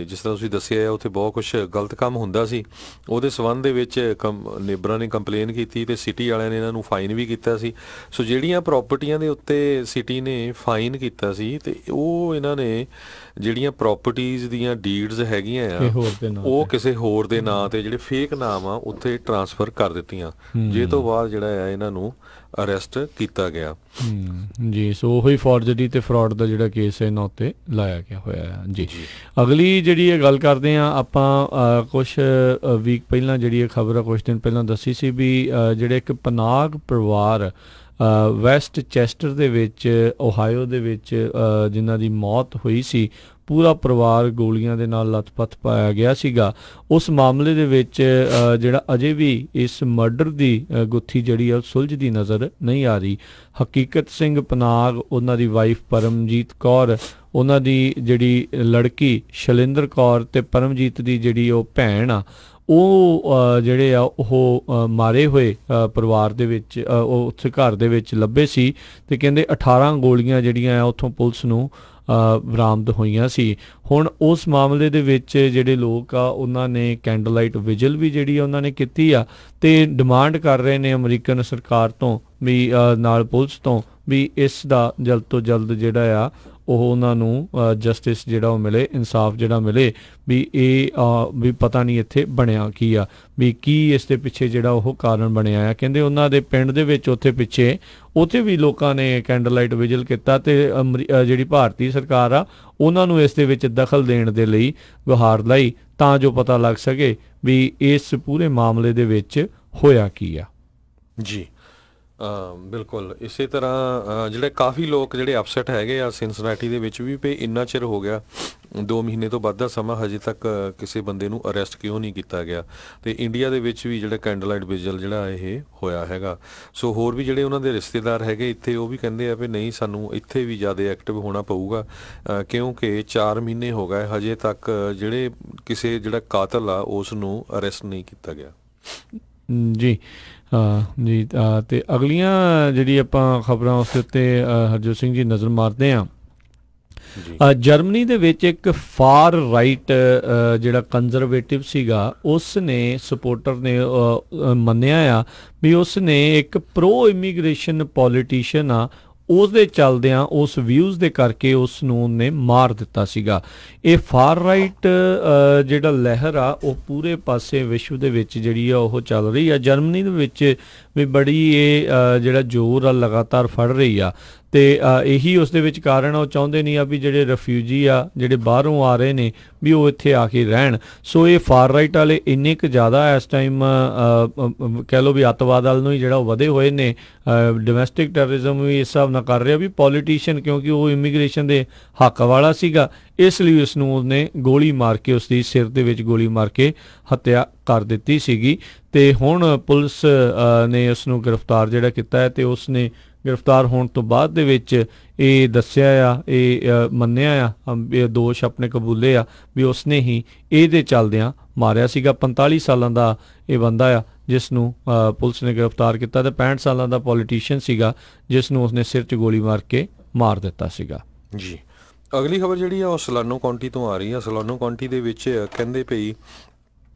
[SPEAKER 1] ਜਿਸ ਤਰ੍ਹਾਂ ਤੁਸੀਂ ਦੱਸਿਆ ਉੱਥੇ ਬਹੁਤ ਕੁਝ ਗਲਤ ਕੰਮ ਹੁੰਦਾ ਸੀ। ਉਹਦੇ ਸਬੰਧ ਦੇ ਵਿੱਚ ਨੇਬਰਾਂ ਨੇ ਕੰਪਲੇਨ ਕੀਤੀ ਤੇ ਸਿਟੀ ਵਾਲਿਆਂ ਨੇ ਇਹਨਾਂ ਨੂੰ ਫਾਈਨ ਵੀ ਕੀਤਾ ਸੀ। ਸੋ ਜਿਹੜੀਆਂ ਪ੍ਰਾਪਰਟੀਆਂ ਦੇ ਉੱਤੇ ਸਿਟੀ ਨੇ ਫਾਈਨ ਕੀਤਾ ਸੀ ਤੇ ਉਹ ਇਹਨਾਂ ਨੇ ਜਿਹੜੀਆਂ ਪ੍ਰਾਪਰਟੀਜ਼ ਦੀਆਂ ਡੀਡਸ ਹੈਗੀਆਂ ਆ ਉਹ ਕਿਸੇ ਹੋਰ ਦੇ ਨਾਂ ਤੇ ਜਿਹੜੇ ਫੇਕ ਨਾਮ ਆ ਉੱਥੇ ਟ੍ਰਾਂਸਫਰ ਕਰ ਦਿੱਤੀਆਂ, ਜਿਸ ਤੋਂ ਬਾਅਦ ਜਿਹੜਾ ਆ ਇਹਨਾਂ ਨੂੰ ਅਰੈਸਟ ਕੀਤਾ ਗਿਆ
[SPEAKER 2] ਜੀ। ਸੋ ਉਹੀ ਫੋਰਜਰੀ ਤੇ ਫਰਾਡ ਦਾ ਜਿਹੜਾ ਕੇਸ ਹੈ ਇਹਨਾਂ ਉੱਤੇ ਲਾਇਆ ਗਿਆ ਹੋਇਆ ਹੈ ਜੀ। ਅਗਲੀ ਜਿਹੜੀ ਇਹ ਗੱਲ ਕਰਦੇ ਹਾਂ ਆਪਾਂ, ਕੁਛ ਵੀਕ ਪਹਿਲਾਂ ਜਿਹੜੀ ਇਹ ਖਬਰ ਆ, ਕੁਛ ਦਿਨ ਪਹਿਲਾਂ ਦੱਸੀ ਸੀ ਵੀ ਜਿਹੜੇ ਇੱਕ ਪਨਾਗ ਪਰਿਵਾਰ ਵੈਸਟ ਚੈਸਟਰ ਦੇ ਵਿੱਚ, ਓਹਾਇਓ ਦੇ ਵਿੱਚ ਜਿਨ੍ਹਾਂ ਦੀ ਮੌਤ ਹੋਈ ਸੀ, ਪੂਰਾ ਪਰਿਵਾਰ ਗੋਲੀਆਂ ਦੇ ਨਾਲ ਲੱਥਪੱਥ ਪਾਇਆ ਗਿਆ ਸੀਗਾ। ਉਸ ਮਾਮਲੇ ਦੇ ਵਿੱਚ ਜਿਹੜਾ ਅਜੇ ਵੀ ਇਸ ਮਰਡਰ ਦੀ ਗੁੱਥੀ ਜਿਹੜੀ ਆ ਸੁਲਝਦੀ ਨਜ਼ਰ ਨਹੀਂ ਆ ਰਹੀ। ਹਕੀਕਤ ਸਿੰਘ ਪਨਾਗ, ਉਹਨਾਂ ਦੀ ਵਾਈਫ ਪਰਮਜੀਤ ਕੌਰ, ਉਹਨਾਂ ਦੀ ਜਿਹੜੀ ਲੜਕੀ ਸ਼ੈਲਿੰਦਰ ਕੌਰ ਤੇ ਪਰਮਜੀਤ ਦੀ ਜਿਹੜੀ ਉਹ ਭੈਣ ਆ, ਉਹ ਜਿਹੜੇ ਆ ਉਹ ਮਾਰੇ ਹੋਏ ਪਰਿਵਾਰ ਦੇ ਵਿੱਚ ਉਹ ਉੱਥੇ ਘਰ ਦੇ ਵਿੱਚ ਲੱਭੇ ਸੀ ਤੇ ਕਹਿੰਦੇ 18 ਗੋਲੀਆਂ ਜਿਹੜੀਆਂ ਆ ਉੱਥੋਂ ਪੁਲਿਸ ਨੂੰ ਬਰਾਮਦ ਹੋਈਆਂ ਸੀ। ਹੁਣ ਉਸ ਮਾਮਲੇ ਦੇ ਵਿੱਚ ਜਿਹੜੇ ਲੋਕ ਆ ਉਹਨਾਂ ਨੇ ਕੈਂਡਲ ਲਾਈਟ ਵਿਜਲ ਵੀ ਜਿਹੜੀ ਉਹਨਾਂ ਨੇ ਕੀਤੀ ਆ ਤੇ ਡਿਮਾਂਡ ਕਰ ਰਹੇ ਨੇ ਅਮਰੀਕਨ ਸਰਕਾਰ ਤੋਂ ਵੀ ਨਾਲ ਪੁਲਿਸ ਤੋਂ ਵੀ ਇਸ ਦਾ ਜਲਦ ਤੋਂ ਜਲਦ ਜਿਹੜਾ ਆ ਉਹ ਉਹਨਾਂ ਨੂੰ ਜਸਟਿਸ ਜਿਹੜਾ ਉਹ ਮਿਲੇ, ਇਨਸਾਫ ਜਿਹੜਾ ਮਿਲੇ ਵੀ ਇਹ ਵੀ ਪਤਾ ਨਹੀਂ ਇੱਥੇ ਬਣਿਆ ਕੀ ਆ, ਵੀ ਕੀ ਇਸ ਦੇ ਪਿੱਛੇ ਜਿਹੜਾ ਉਹ ਕਾਰਨ ਬਣਿਆ ਆ। ਕਹਿੰਦੇ ਉਹਨਾਂ ਦੇ ਪਿੰਡ ਦੇ ਵਿੱਚ ਉੱਥੇ ਵੀ ਲੋਕਾਂ ਨੇ ਕੈਂਡਲ ਲਾਈਟ ਵਿਜਲ ਕੀਤਾ ਤੇ ਜਿਹੜੀ ਭਾਰਤੀ ਸਰਕਾਰ ਆ ਉਹਨਾਂ ਨੂੰ ਇਸ ਦੇ ਵਿੱਚ ਦਖਲ ਦੇਣ ਦੇ ਲਈ ਗੁਹਾਰ ਲਾਈ ਤਾਂ ਜੋ ਪਤਾ ਲੱਗ ਸਕੇ ਵੀ ਇਸ ਪੂਰੇ ਮਾਮਲੇ ਦੇ ਵਿੱਚ ਹੋਇਆ ਕੀ ਆ।
[SPEAKER 1] ਜੀ ਬਿਲਕੁਲ ਇਸੇ ਤਰ੍ਹਾਂ ਜਿਹੜੇ ਕਾਫੀ ਲੋਕ ਜਿਹੜੇ ਅਪਸੈਟ ਹੈਗੇ ਆ ਸਿਨਸਨਾਟੀ ਦੇ ਵਿੱਚ ਵੀ ਇੰਨਾ ਚਿਰ ਹੋ ਗਿਆ 2 ਮਹੀਨੇ ਤੋਂ ਵੱਧ ਦਾ ਸਮਾਂ ਹਜੇ ਤੱਕ ਕਿਸੇ ਬੰਦੇ ਨੂੰ ਅਰੈਸਟ ਕਿਉਂ ਨਹੀਂ ਕੀਤਾ ਗਿਆ ਤੇ ਇੰਡੀਆ ਦੇ ਵਿੱਚ ਵੀ ਜਿਹੜਾ ਕੈਂਡਲ ਲਾਈਟ ਵਿਜਲ ਜਿਹੜਾ ਇਹ ਹੋਇਆ ਹੈਗਾ। ਸੋ ਹੋਰ ਵੀ ਜਿਹੜੇ ਉਹਨਾਂ ਦੇ ਰਿਸ਼ਤੇਦਾਰ ਹੈਗੇ ਇੱਥੇ ਉਹ ਵੀ ਕਹਿੰਦੇ ਆ ਵੀ ਨਹੀਂ ਸਾਨੂੰ ਇੱਥੇ ਵੀ ਜ਼ਿਆਦਾ ਐਕਟਿਵ ਹੋਣਾ ਪਊਗਾ ਕਿਉਂਕਿ 4 ਮਹੀਨੇ ਹੋ ਗਏ ਹਜੇ ਤੱਕ ਜਿਹੜੇ ਕਿਸੇ ਜਿਹੜਾ ਕਾਤਲ ਆ ਉਸ ਨੂੰ ਅਰੈਸਟ ਨਹੀਂ ਕੀਤਾ ਗਿਆ।
[SPEAKER 2] ਜੀ ਜੀ ਤੇ ਅਗਲੀਆਂ ਜਿਹੜੀ ਆਪਾਂ ਖਬਰਾਂ ਉਸ ਦੇ ਉੱਤੇ ਹਰਜੋਤ ਸਿੰਘ ਜੀ ਨਜ਼ਰ ਮਾਰਦੇ ਹਾਂ। ਜਰਮਨੀ ਦੇ ਵਿੱਚ ਇੱਕ ਫਾਰ ਰਾਈਟ ਜਿਹੜਾ ਕੰਜ਼ਰਵੇਟਿਵ ਸੀਗਾ ਉਸ ਨੇ ਸਪੋਰਟਰ ਨੇ ਮੰਨਿਆ ਆ ਵੀ ਉਸ ਨੇ ਇੱਕ ਪ੍ਰੋ ਇਮੀਗ੍ਰੇਸ਼ਨ ਪੋਲੀਟੀਸ਼ੀਅਨ ਆ उसदे चलदियां उस व्यूज़ दे करके उसनूं ने मार दिता सीगा। ये फार राइट जिहड़ा लहर आ वो पूरे पासे विश्व दे विच जिहड़ी आ ओह चल रही है। जर्मनी दे विच भी बड़ी ये जिहड़ा जोर आ लगातार फड़ रही आ ते यही उस दे विच कारण वो चाहुंदे नहीं आ भी जिहड़े रिफ्यूजी आ जिहड़े बाहरों आ रहे ने भी वो इत्थे आके रहण। सो ये फार राइट वाले इन्ने क ज़्यादा इस टाइम कह लो भी अतवाद वाल नूं ही जिहड़ा वधे होए ने, डोमैसटिक टैररिज्म भी इस हिसाब नाल कर रहा भी पॉलीटिशियन क्योंकि वो इमीग्रेशन दे हक वाला सीगा इसलिए उसनूं उसने गोली मार के उसदी सिर दे विच गोली मार के हत्या कर दित्ती सीगी ते हुण पुलिस ने उसनूं गिरफ्तार जिहड़ा कीता है ते उसने गिरफ्तार होने तो बाद दे विच ये दस्सिया आ ये मन्निया आ दोष अपने कबूले आ भी उसने ही इहदे चलदियां मारिया सीगा। 45 सालां दा ये बंदा आ जिसनूं पुलिस ने गिरफ्तार किया ते 65 सालां दा पॉलीटिशियन सीगा जिसनूं उसने सिर च गोली मार के मार दिता सीगा।
[SPEAKER 1] जी अगली खबर जिहड़ी आ सलानो काउंटी तो आ रही है। सलानो काउंटी दे विच कहंदे पई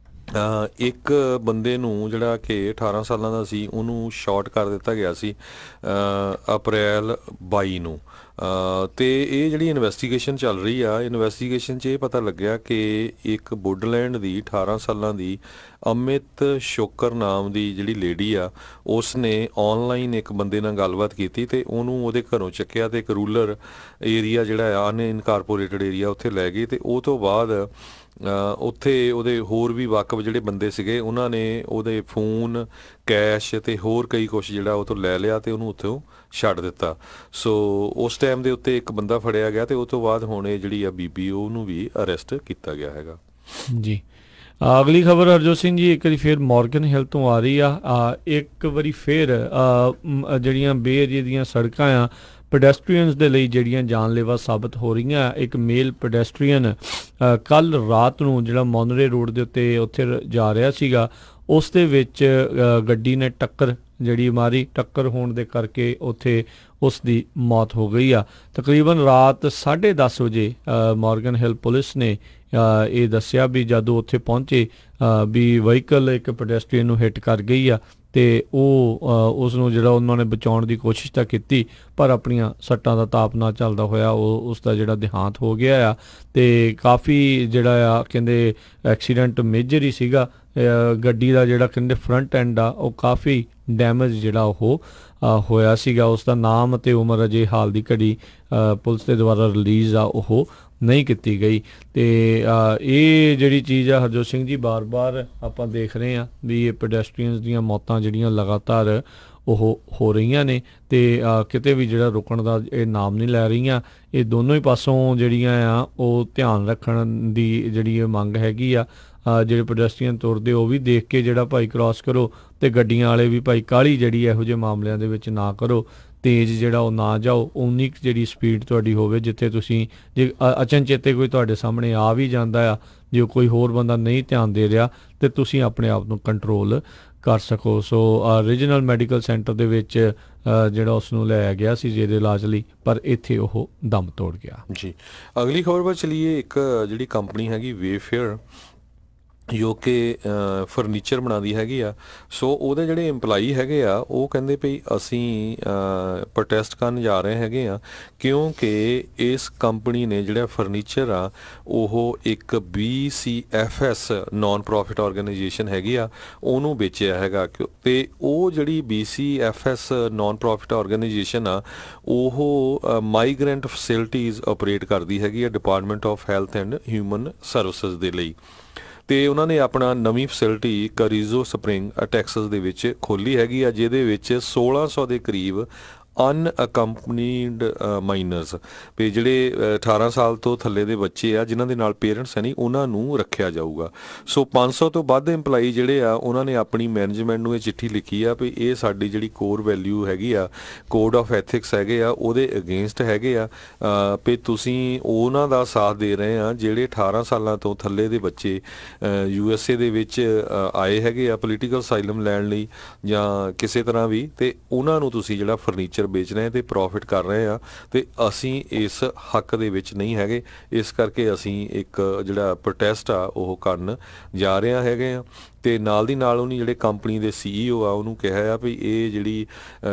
[SPEAKER 1] एक बंदे नूं जिहड़ा कि 18 सालां दा सी उहनूं शॉट कर दिता गया सी अप्रैल 22 नूं ते ये जिहड़ी इन्वेस्टिगेशन चल रही आ इन्वेस्टिगेशन 'च ये पता लग्या कि एक वुडलैंड दी 18 सालां दी अमित शोकर नाम दी जिहड़ी लेडी आ उसने ऑनलाइन एक बंदे नाल गलबात कीती ते उहनूं उहदे घरों चक्किया ते एक रूरल एरिया जिहड़ा आ अनइनकारपोरेटेड एरिया उत्थे लै गई ते उह तों बाद उत्थे उहदे होर भी वाकफ जिहड़े बंदे सीगे उन्हां ने उहदे फोन कैश ते होर कई कुछ जिहड़ा उह तों लै लिया ते उहनूं उत्थों छड्ड दित्ता। सो उस टाइम दे उत्ते एक बंदा फड़िया गया ते उस तों बाद हुण इह जिहड़ी आ बीबी उहनूं भी अरेस्ट कीता गया हैगा।
[SPEAKER 2] जी अगली खबर हरजोत सिंह जी एक बार फिर मॉर्गन हिल तो आ रही आ। एक बारी फिर जिहड़ियां बे एरिए दीयां सड़कां आ ਪੈਡੈਸਟਰੀਅਨਸ ਦੇ ਲਈ ਜਿਹੜੀਆਂ ਜਾਨਲੇਵਾ ਸਾਬਤ ਹੋ ਰਹੀਆਂ। ਇੱਕ ਮੇਲ ਪੈਡੈਸਟਰੀਅਨ ਕੱਲ ਰਾਤ ਨੂੰ ਜਿਹੜਾ ਮੋਨਰੇ ਰੋਡ ਦੇ ਉੱਤੇ ਉੱਥੇ ਜਾ ਰਿਹਾ ਸੀਗਾ ਉਸ ਦੇ ਵਿੱਚ ਗੱਡੀ ਨੇ ਟੱਕਰ ਜਿਹੜੀ ਮਾਰੀ, ਟੱਕਰ ਹੋਣ ਦੇ ਕਰਕੇ ਉੱਥੇ ਉਸ ਦੀ ਮੌਤ ਹੋ ਗਈ ਆ। ਤਕਰੀਬਨ ਰਾਤ 10:30 ਵਜੇ ਮੋਰਗਨ ਹਿਲ ਪੁਲਿਸ ਨੇ ਇਹ ਦੱਸਿਆ ਵੀ ਜਦੋਂ ਉੱਥੇ ਪਹੁੰਚੇ ਵੀ ਵਹੀਕਲ ਇੱਕ ਪੈਡੈਸਟਰੀਅਨ ਨੂੰ ਹਿੱਟ ਕਰ ਗਈ ਆ ਤੇ ਉਹ ਉਸ ਨੂੰ ਜਿਹੜਾ ਉਹਨਾਂ ਨੇ ਬਚਾਉਣ ਦੀ ਕੋਸ਼ਿਸ਼ ਤਾਂ ਕੀਤੀ ਪਰ ਆਪਣੀਆਂ ਸੱਟਾਂ ਦਾ ਤਾਪ ਨਾ ਚੱਲਦਾ ਹੋਇਆ ਉਹ ਉਸ ਦਾ ਜਿਹੜਾ ਦੇਹਾਂਤ ਹੋ ਗਿਆ ਆ। ਤੇ ਕਾਫੀ ਜਿਹੜਾ ਆ ਕਹਿੰਦੇ ਐਕਸੀਡੈਂਟ ਮੇਜਰ ਹੀ ਸੀਗਾ। ਗੱਡੀ ਦਾ ਜਿਹੜਾ ਕਹਿੰਦੇ ਫਰੰਟ ਐਂਡ ਆ ਉਹ ਕਾਫੀ ਡੈਮੇਜ ਜਿਹੜਾ ਉਹ ਹੋਇਆ ਸੀਗਾ। ਉਸ ਦਾ ਨਾਮ ਅਤੇ ਉਮਰ ਅਜੇ ਹਾਲ ਦੀ ਘੜੀ ਪੁਲਿਸ ਦੇ ਦੁਆਰਾ ਰਿਲੀਜ਼ ਆ ਉਹ ਨਹੀਂ ਕੀਤੀ ਗਈ। ਤੇ ਇਹ ਜਿਹੜੀ ਚੀਜ਼ ਆ ਹਰਜੋਤ ਸਿੰਘ ਜੀ ਬਾਰ-ਬਾਰ ਆਪਾਂ ਦੇਖ ਰਹੇ ਹਾਂ ਵੀ ਇਹ ਪੈਡੈਸਟਰੀਅਨਸ ਦੀਆਂ ਮੌਤਾਂ ਜਿਹੜੀਆਂ ਲਗਾਤਾਰ ਉਹ ਹੋ ਰਹੀਆਂ ਨੇ ਤੇ ਕਿਤੇ ਵੀ ਜਿਹੜਾ ਰੁਕਣ ਦਾ ਇਹ ਨਾਮ ਨਹੀਂ ਲੈ ਰਹੀਆਂ। ਇਹ ਦੋਨੋਂ ਹੀ ਪਾਸੋਂ ਜਿਹੜੀਆਂ ਆ ਉਹ ਧਿਆਨ ਰੱਖਣ ਦੀ ਜਿਹੜੀ ਇਹ ਮੰਗ ਹੈਗੀ ਆ। ਜਿਹੜੇ ਪੈਡੈਸਟਰੀਅਨ ਤੁਰਦੇ ਉਹ ਵੀ ਦੇਖ ਕੇ ਜਿਹੜਾ ਭਾਈ ਕ੍ਰਾਸ ਕਰੋ ਤੇ ਗੱਡੀਆਂ ਵਾਲੇ ਵੀ ਭਾਈ ਕਾਹਲੀ ਜਿਹੜੀ ਇਹੋ ਜਿਹੇ ਮਾਮਲਿਆਂ ਦੇ ਵਿੱਚ ਨਾ ਕਰੋ तेज़ ਜਿਹੜਾ ਉਹ ਨਾ ਜਾਓ, ਉਨੀ ਕੁ ਜਿਹੜੀ ਸਪੀਡ ਤੁਹਾਡੀ ਹੋਵੇ ਜਿੱਥੇ ਤੁਸੀਂ ਜੇ ਅਚਨਚੇਤੇ ਕੋਈ ਤੁਹਾਡੇ ਸਾਹਮਣੇ ਆ ਵੀ ਜਾਂਦਾ ਆ, ਜੇ ਕੋਈ ਹੋਰ ਬੰਦਾ ਨਹੀਂ ਧਿਆਨ ਦੇ ਰਿਹਾ ਤੇ ਤੁਸੀਂ ਆਪਣੇ ਆਪ ਨੂੰ ਕੰਟਰੋਲ ਕਰ ਸਕੋ। ਸੋ ਰੀਜਨਲ ਮੈਡੀਕਲ ਸੈਂਟਰ ਦੇ ਵਿੱਚ ਜਿਹੜਾ ਉਸ ਨੂੰ ਲਿਆਇਆ ਗਿਆ ਸੀ ਜਿਹਦੇ ਇਲਾਜ ਲਈ, ਪਰ ਇੱਥੇ ਉਹ ਦਮ ਤੋੜ ਗਿਆ
[SPEAKER 1] ਜੀ। ਅਗਲੀ ਖਬਰ ਵੱਲ ਚਲੀਏ। ਇੱਕ ਜਿਹੜੀ ਕੰਪਨੀ ਹੈਗੀ ਵੇਫੇਅਰ ਜੋ ਕਿ ਫਰਨੀਚਰ ਬਣਾਉਂਦੀ ਹੈਗੀ ਆ, ਸੋ ਉਹਦੇ ਜਿਹੜੇ EMPLOYEE ਹੈਗੇ ਆ ਉਹ ਕਹਿੰਦੇ ਭਈ ਅਸੀਂ ਪ੍ਰੋਟੈਸਟ ਕਰਨ ਜਾ ਰਹੇ ਹੈਗੇ ਆ ਕਿਉਂਕਿ ਇਸ ਕੰਪਨੀ ਨੇ ਜਿਹੜਾ ਫਰਨੀਚਰ ਆ ਉਹ ਇੱਕ BCFS ਨਾਨ ਪ੍ਰੋਫਿਟ ਆਰਗੇਨਾਈਜੇਸ਼ਨ ਹੈਗੀ ਆ ਉਹਨੂੰ ਵੇਚਿਆ ਹੈਗਾ। ਤੇ ਉਹ ਜਿਹੜੀ BCFS ਨਾਨ ਪ੍ਰੋਫਿਟ ਆਰਗੇਨਾਈਜੇਸ਼ਨ ਆ ਉਹ ਮਾਈਗ੍ਰੈਂਟ ਫੈਸਿਲਿਟੀਜ਼ ਆਪਰੇਟ ਕਰਦੀ ਹੈਗੀ ਆ department of health and human services ਦੇ ਲਈ। ਤੇ ਉਹਨਾਂ ਨੇ ਆਪਣਾ ਨਵੀਂ ਫੈਸਿਲਿਟੀ ਕਰੀਜ਼ੋ ਸਪਰਿੰਗ ਟੈਕਸਸ ਦੇ ਵਿੱਚ ਖੋਲੀ ਹੈਗੀ ਆ, ਜਿਹਦੇ ਵਿੱਚ 1600 ਦੇ ਕਰੀਬ ਅਨਅਕੰਪਨੀਡ ਮਾਈਨਰਸ ਵੀ ਜਿਹੜੇ 18 ਸਾਲ ਤੋਂ ਥੱਲੇ ਦੇ ਬੱਚੇ ਆ ਜਿਨ੍ਹਾਂ ਦੇ ਨਾਲ ਪੇਰੈਂਟਸ ਹੈ ਨਹੀਂ, ਉਹਨਾਂ ਨੂੰ ਰੱਖਿਆ ਜਾਊਗਾ। ਸੋ 500 ਤੋਂ ਵੱਧ EMPLOYEE ਜਿਹੜੇ ਆ ਉਹਨਾਂ ਨੇ ਆਪਣੀ ਮੈਨੇਜਮੈਂਟ ਨੂੰ ਇਹ ਚਿੱਠੀ ਲਿਖੀ ਆ ਵੀ ਇਹ ਸਾਡੀ ਜਿਹੜੀ ਕੋਰ ਵੈਲਿਊ ਹੈਗੀ ਆ, ਕੋਡ ਆਫ ਐਥਿਕਸ ਹੈਗੇ ਆ, ਉਹਦੇ ਅਗੇਂਸਟ ਹੈਗੇ ਆ ਵੀ ਤੁਸੀਂ ਉਹਨਾਂ ਦਾ ਸਾਥ ਦੇ ਰਹੇ ਆ ਜਿਹੜੇ 18 ਸਾਲਾਂ ਤੋਂ ਥੱਲੇ ਦੇ ਬੱਚੇ USA ਦੇ ਵਿੱਚ ਆਏ ਹੈਗੇ ਆ ਪੋਲੀਟੀਕਲ ਅਸਾਈਲਮ ਲੈਣ ਲਈ ਜਾਂ ਕਿਸੇ ਤਰ੍ਹਾਂ ਵੀ, ਤੇ ਉਹਨਾਂ ਨੂੰ ਤੁਸੀਂ ਜਿਹੜਾ ਫਰਨੀਚਰ ਵੇਚ ਰਹੇ ਤੇ ਪ੍ਰੋਫਿਟ ਕਰ ਰਹੇ ਆ ਤੇ ਅਸੀਂ ਇਸ ਹੱਕ ਦੇ ਵਿੱਚ ਨਹੀਂ ਹੈਗੇ। ਇਸ ਕਰਕੇ ਅਸੀਂ ਇੱਕ ਜਿਹੜਾ ਪ੍ਰੋਟੈਸਟ ਆ ਉਹ ਕਰਨ ਜਾ ਰਹੇ ਹੈਗੇ ਆ। ਤੇ ਨਾਲ ਦੀ ਨਾਲ ਉਹਨੇ ਜਿਹੜੇ ਕੰਪਨੀ ਦੇ CEO ਆ ਉਹਨੂੰ ਕਿਹਾ ਆ ਵੀ ਇਹ ਜਿਹੜੀ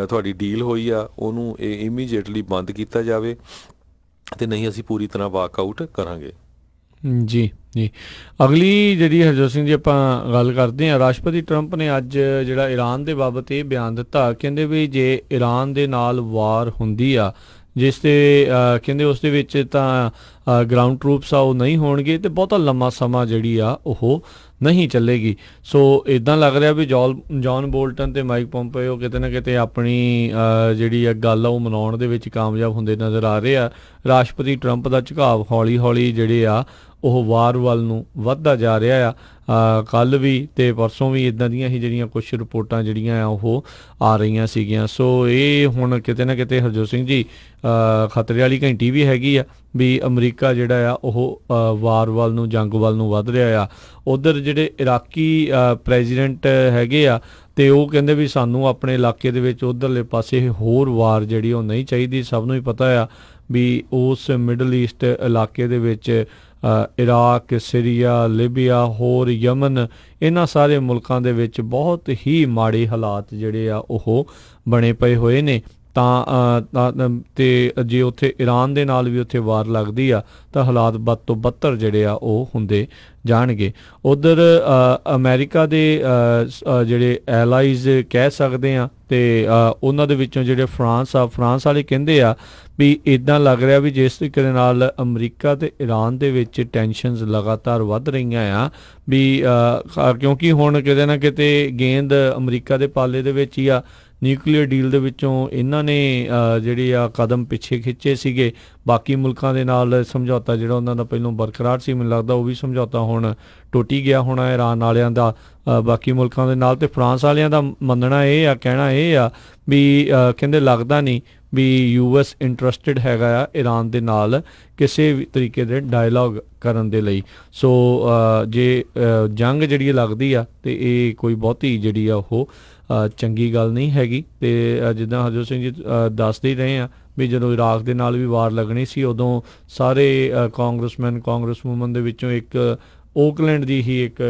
[SPEAKER 1] ਤੁਹਾਡੀ ਡੀਲ ਹੋਈ ਆ ਉਹਨੂੰ ਇਹ ਇਮੀਡੀਏਟਲੀ ਬੰਦ ਕੀਤਾ ਜਾਵੇ ਤੇ ਨਹੀਂ ਅਸੀਂ ਪੂਰੀ ਤਰ੍ਹਾਂ ਵਾਕਆਊਟ ਕਰਾਂਗੇ।
[SPEAKER 2] ਜੀ ਜੀ। ਅਗਲੀ ਜਿਹੜੀ ਹਰਜੋਤ ਸਿੰਘ ਜੀ ਆਪਾਂ ਗੱਲ ਕਰਦੇ ਹਾਂ, ਰਾਸ਼ਟਰਪਤੀ ਟਰੰਪ ਨੇ ਅੱਜ ਜਿਹੜਾ ਈਰਾਨ ਦੇ ਬਾਬਤ ਇਹ ਬਿਆਨ ਦਿੱਤਾ, ਕਹਿੰਦੇ ਵੀ ਜੇ ਈਰਾਨ ਦੇ ਨਾਲ ਵਾਰ ਹੁੰਦੀ ਆ ਜਿਸ ਤੇ ਕਹਿੰਦੇ ਉਸ ਦੇ ਵਿੱਚ ਤਾਂ ਗਰਾਊਂਡ ਟਰੂਪਸ ਆ ਉਹ ਨਹੀਂ ਹੋਣਗੇ ਤੇ ਬਹੁਤਾ ਲੰਮਾ ਸਮਾਂ ਜਿਹੜੀ ਆ ਉਹ ਨਹੀਂ ਚੱਲੇਗੀ। ਸੋ ਇਦਾਂ ਲੱਗ ਰਿਹਾ ਵੀ ਜੌਨ ਬੋਲਟਨ ਤੇ ਮਾਈਕ ਪੋਂਪੇਓ ਕਿਤੇ ਨਾ ਕਿਤੇ ਆਪਣੀ ਜਿਹੜੀ ਆ ਗੱਲ ਆ ਉਹ ਮਨਾਉਣ ਦੇ ਵਿੱਚ ਕਾਮਯਾਬ ਹੁੰਦੇ ਨਜ਼ਰ ਆ ਰਹੇ ਆ। ਰਾਸ਼ਟਰਪਤੀ ਟਰੰਪ ਦਾ ਝੁਕਾਅ ਹੌਲੀ ਹੌਲੀ ਜਿਹੜੇ ਆ ਉਹ ਵਾਰ ਵੱਲ ਨੂੰ ਵੱਧਦਾ ਜਾ ਰਿਹਾ ਆ। ਕੱਲ੍ਹ ਵੀ ਤੇ ਪਰਸੋਂ ਵੀ ਇੱਦਾਂ ਦੀਆਂ ਹੀ ਜਿਹੜੀਆਂ ਕੁਛ ਰਿਪੋਰਟਾਂ ਜਿਹੜੀਆਂ ਆ ਉਹ ਆ ਰਹੀਆਂ ਸੀਗੀਆਂ। ਸੋ ਇਹ ਹੁਣ ਕਿਤੇ ਨਾ ਕਿਤੇ ਹਰਜੋਤ ਸਿੰਘ ਜੀ ਖਤਰੇ ਵਾਲੀ ਘੰਟੀ ਵੀ ਹੈਗੀ ਆ ਵੀ ਅਮਰੀਕਾ ਜਿਹੜਾ ਆ ਉਹ ਵਾਰ ਵੱਲ ਨੂੰ, ਜੰਗ ਵੱਲ ਨੂੰ ਵੱਧ ਰਿਹਾ ਆ। ਉੱਧਰ ਜਿਹੜੇ ਇਰਾਕੀ ਪ੍ਰੈਜ਼ੀਡੈਂਟ ਹੈਗੇ ਆ ਤੇ ਉਹ ਕਹਿੰਦੇ ਵੀ ਸਾਨੂੰ ਆਪਣੇ ਇਲਾਕੇ ਦੇ ਵਿੱਚ ਉੱਧਰਲੇ ਪਾਸੇ ਹੋਰ ਵਾਰ ਜਿਹੜੀ ਉਹ ਨਹੀਂ ਚਾਹੀਦੀ। ਸਭ ਨੂੰ ਹੀ ਪਤਾ ਆ ਵੀ ਉਸ ਮਿਡਲ ਈਸਟ ਇਲਾਕੇ ਦੇ ਵਿੱਚ ਇਰਾਕ, ਸੀਰੀਆ, ਲੀਬੀਆ, ਹੋਰ ਯਮਨ, ਇਹਨਾਂ ਸਾਰੇ ਮੁਲਕਾਂ ਦੇ ਵਿੱਚ ਬਹੁਤ ਹੀ ਮਾੜੇ ਹਾਲਾਤ ਜਿਹੜੇ ਆ ਉਹ ਬਣੇ ਪਏ ਹੋਏ ਨੇ। ਤੇ ਜੇ ਉੱਥੇ ਈਰਾਨ ਦੇ ਨਾਲ ਵੀ ਉੱਥੇ ਵਾਰ ਲੱਗਦੀ ਆ ਤਾਂ ਹਾਲਾਤ ਬਦ ਤੋਂ ਬੱਤਰ ਜਿਹੜੇ ਆ ਉਹ ਹੁੰਦੇ ਜਾਣਗੇ। ਉੱਧਰ ਅਮਰੀਕਾ ਦੇ ਜਿਹੜੇ ਐਲਾਈਜ਼ ਕਹਿ ਸਕਦੇ ਆ ਤੇ ਉਹਨਾਂ ਦੇ ਵਿੱਚੋਂ ਜਿਹੜੇ ਫਰਾਂਸ ਵਾਲੇ ਕਹਿੰਦੇ ਆ ਵੀ ਇੱਦਾਂ ਲੱਗ ਰਿਹਾ ਵੀ ਜਿਸ ਤਰੀਕੇ ਦੇ ਨਾਲ ਅਮਰੀਕਾ ਤੇ ਈਰਾਨ ਦੇ ਵਿੱਚ ਟੈਨਸ਼ਨਸ ਲਗਾਤਾਰ ਵੱਧ ਰਹੀਆਂ ਆ ਵੀ ਕਿਉਂਕਿ ਹੁਣ ਕਿਤੇ ਨਾ ਕਿਤੇ ਗੇਂਦ ਅਮਰੀਕਾ ਦੇ ਪਾਲੇ ਦੇ ਵਿੱਚ ਹੀ ਆ। ਨਿਊਕਲੀਅਰ ਡੀਲ ਦੇ ਵਿੱਚੋਂ ਇਹਨਾਂ ਨੇ ਜਿਹੜੇ ਆ ਕਦਮ ਪਿੱਛੇ ਖਿੱਚੇ ਸੀਗੇ। ਬਾਕੀ ਮੁਲਕਾਂ ਦੇ ਨਾਲ ਸਮਝੌਤਾ ਜਿਹੜਾ ਉਹਨਾਂ ਦਾ ਪਹਿਲਾਂ ਬਰਕਰਾਰ ਸੀ, ਮੈਨੂੰ ਲੱਗਦਾ ਉਹ ਵੀ ਸਮਝੌਤਾ ਹੁਣ ਟੁੱਟ ਹੀ ਗਿਆ ਹੋਣਾ ਈਰਾਨ ਵਾਲਿਆਂ ਦਾ ਬਾਕੀ ਮੁਲਕਾਂ ਦੇ ਨਾਲ। ਤੇ ਫਰਾਂਸ ਵਾਲਿਆਂ ਦਾ ਮੰਨਣਾ ਇਹ ਆ, ਕਹਿਣਾ ਇਹ ਆ ਵੀ ਕਹਿੰਦੇ ਲੱਗਦਾ ਨਹੀਂ ਵੀ US ਇੰਟਰਸਟਿਡ ਹੈਗਾ ਆ ਈਰਾਨ ਦੇ ਨਾਲ ਕਿਸੇ ਵੀ ਤਰੀਕੇ ਦੇ ਡਾਇਲੋਗ ਕਰਨ ਦੇ ਲਈ। ਸੋ ਜੇ ਜੰਗ ਜਿਹੜੀ ਲੱਗਦੀ ਆ ਤੇ ਇਹ ਕੋਈ ਬਹੁਤੀ ਜਿਹੜੀ ਆ ਉਹ ਚੰਗੀ ਗੱਲ ਨਹੀਂ ਹੈਗੀ। ਤੇ ਜਿੱਦਾਂ ਹਰਜੋਤ ਸਿੰਘ ਜੀ ਦੱਸਦੇ ਹੀ ਰਹੇ ਆ ਵੀ ਜਦੋਂ ਇਰਾਕ ਦੇ ਨਾਲ ਵੀ ਵਾਰ ਲੱਗਣੀ ਸੀ ਉਦੋਂ ਸਾਰੇ ਕਾਂਗਰਸਮੈਨ ਕਾਂਗਰਸਵੂਮਨ ਦੇ ਵਿੱਚੋਂ ਇੱਕ ਓਕਲੈਂਡ ਦੀ ਹੀ ਇੱਕ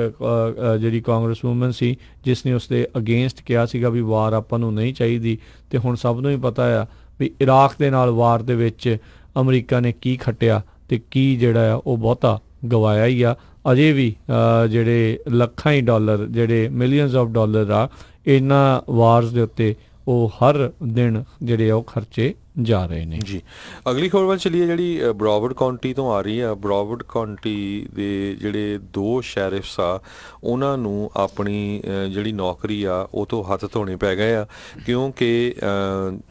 [SPEAKER 2] ਜਿਹੜੀ ਕਾਂਗਰਸਵੂਮਨ ਸੀ ਜਿਸ ਨੇ ਉਸ ਦੇ ਅਗੇਂਸਟ ਕਿਹਾ ਸੀਗਾ ਵੀ ਵਾਰ ਆਪਾਂ ਨੂੰ ਨਹੀਂ ਚਾਹੀਦੀ। ਤੇ ਹੁਣ ਸਭ ਨੂੰ ਹੀ ਪਤਾ ਆ ਵੀ ਇਰਾਕ ਦੇ ਨਾਲ ਵਾਰ ਦੇ ਵਿੱਚ ਅਮਰੀਕਾ ਨੇ ਕੀ ਖੱਟਿਆ ਤੇ ਕੀ ਜਿਹੜਾ ਆ ਉਹ ਬਹੁਤਾ ਗਵਾਇਆ ਹੀ ਆ। ਅਜੇ ਵੀ ਜਿਹੜੇ ਲੱਖਾਂ ਹੀ ਡਾਲਰ, ਜਿਹੜੇ ਮਿਲੀਅਨਸ ਆਫ ਡਾਲਰ ਆ ਇਹਨਾਂ ਵਾਰਸ ਦੇ ਉੱਤੇ ਉਹ ਹਰ ਦਿਨ ਜਿਹੜੇ ਆ ਉਹ ਖਰਚੇ ਜਾ ਰਹੇ ਨੇ
[SPEAKER 1] ਜੀ। ਅਗਲੀ ਖਬਰ ਵੱਲ ਚਲੀਏ ਜਿਹੜੀ ਬਰੋਵਰਡ ਕਾਉਂਟੀ ਤੋਂ ਆ ਰਹੀ ਆ। ਬਰੋਵਰਡ ਕਾਉਂਟੀ ਦੇ ਜਿਹੜੇ 2 ਸ਼ੈਰਿਫਸ ਆ ਉਹਨਾਂ ਨੂੰ ਆਪਣੀ ਜਿਹੜੀ ਨੌਕਰੀ ਆ ਉਹ ਤੋਂ ਹੱਥ ਧੋਣੇ ਪੈ ਗਏ ਆ ਕਿਉਂਕਿ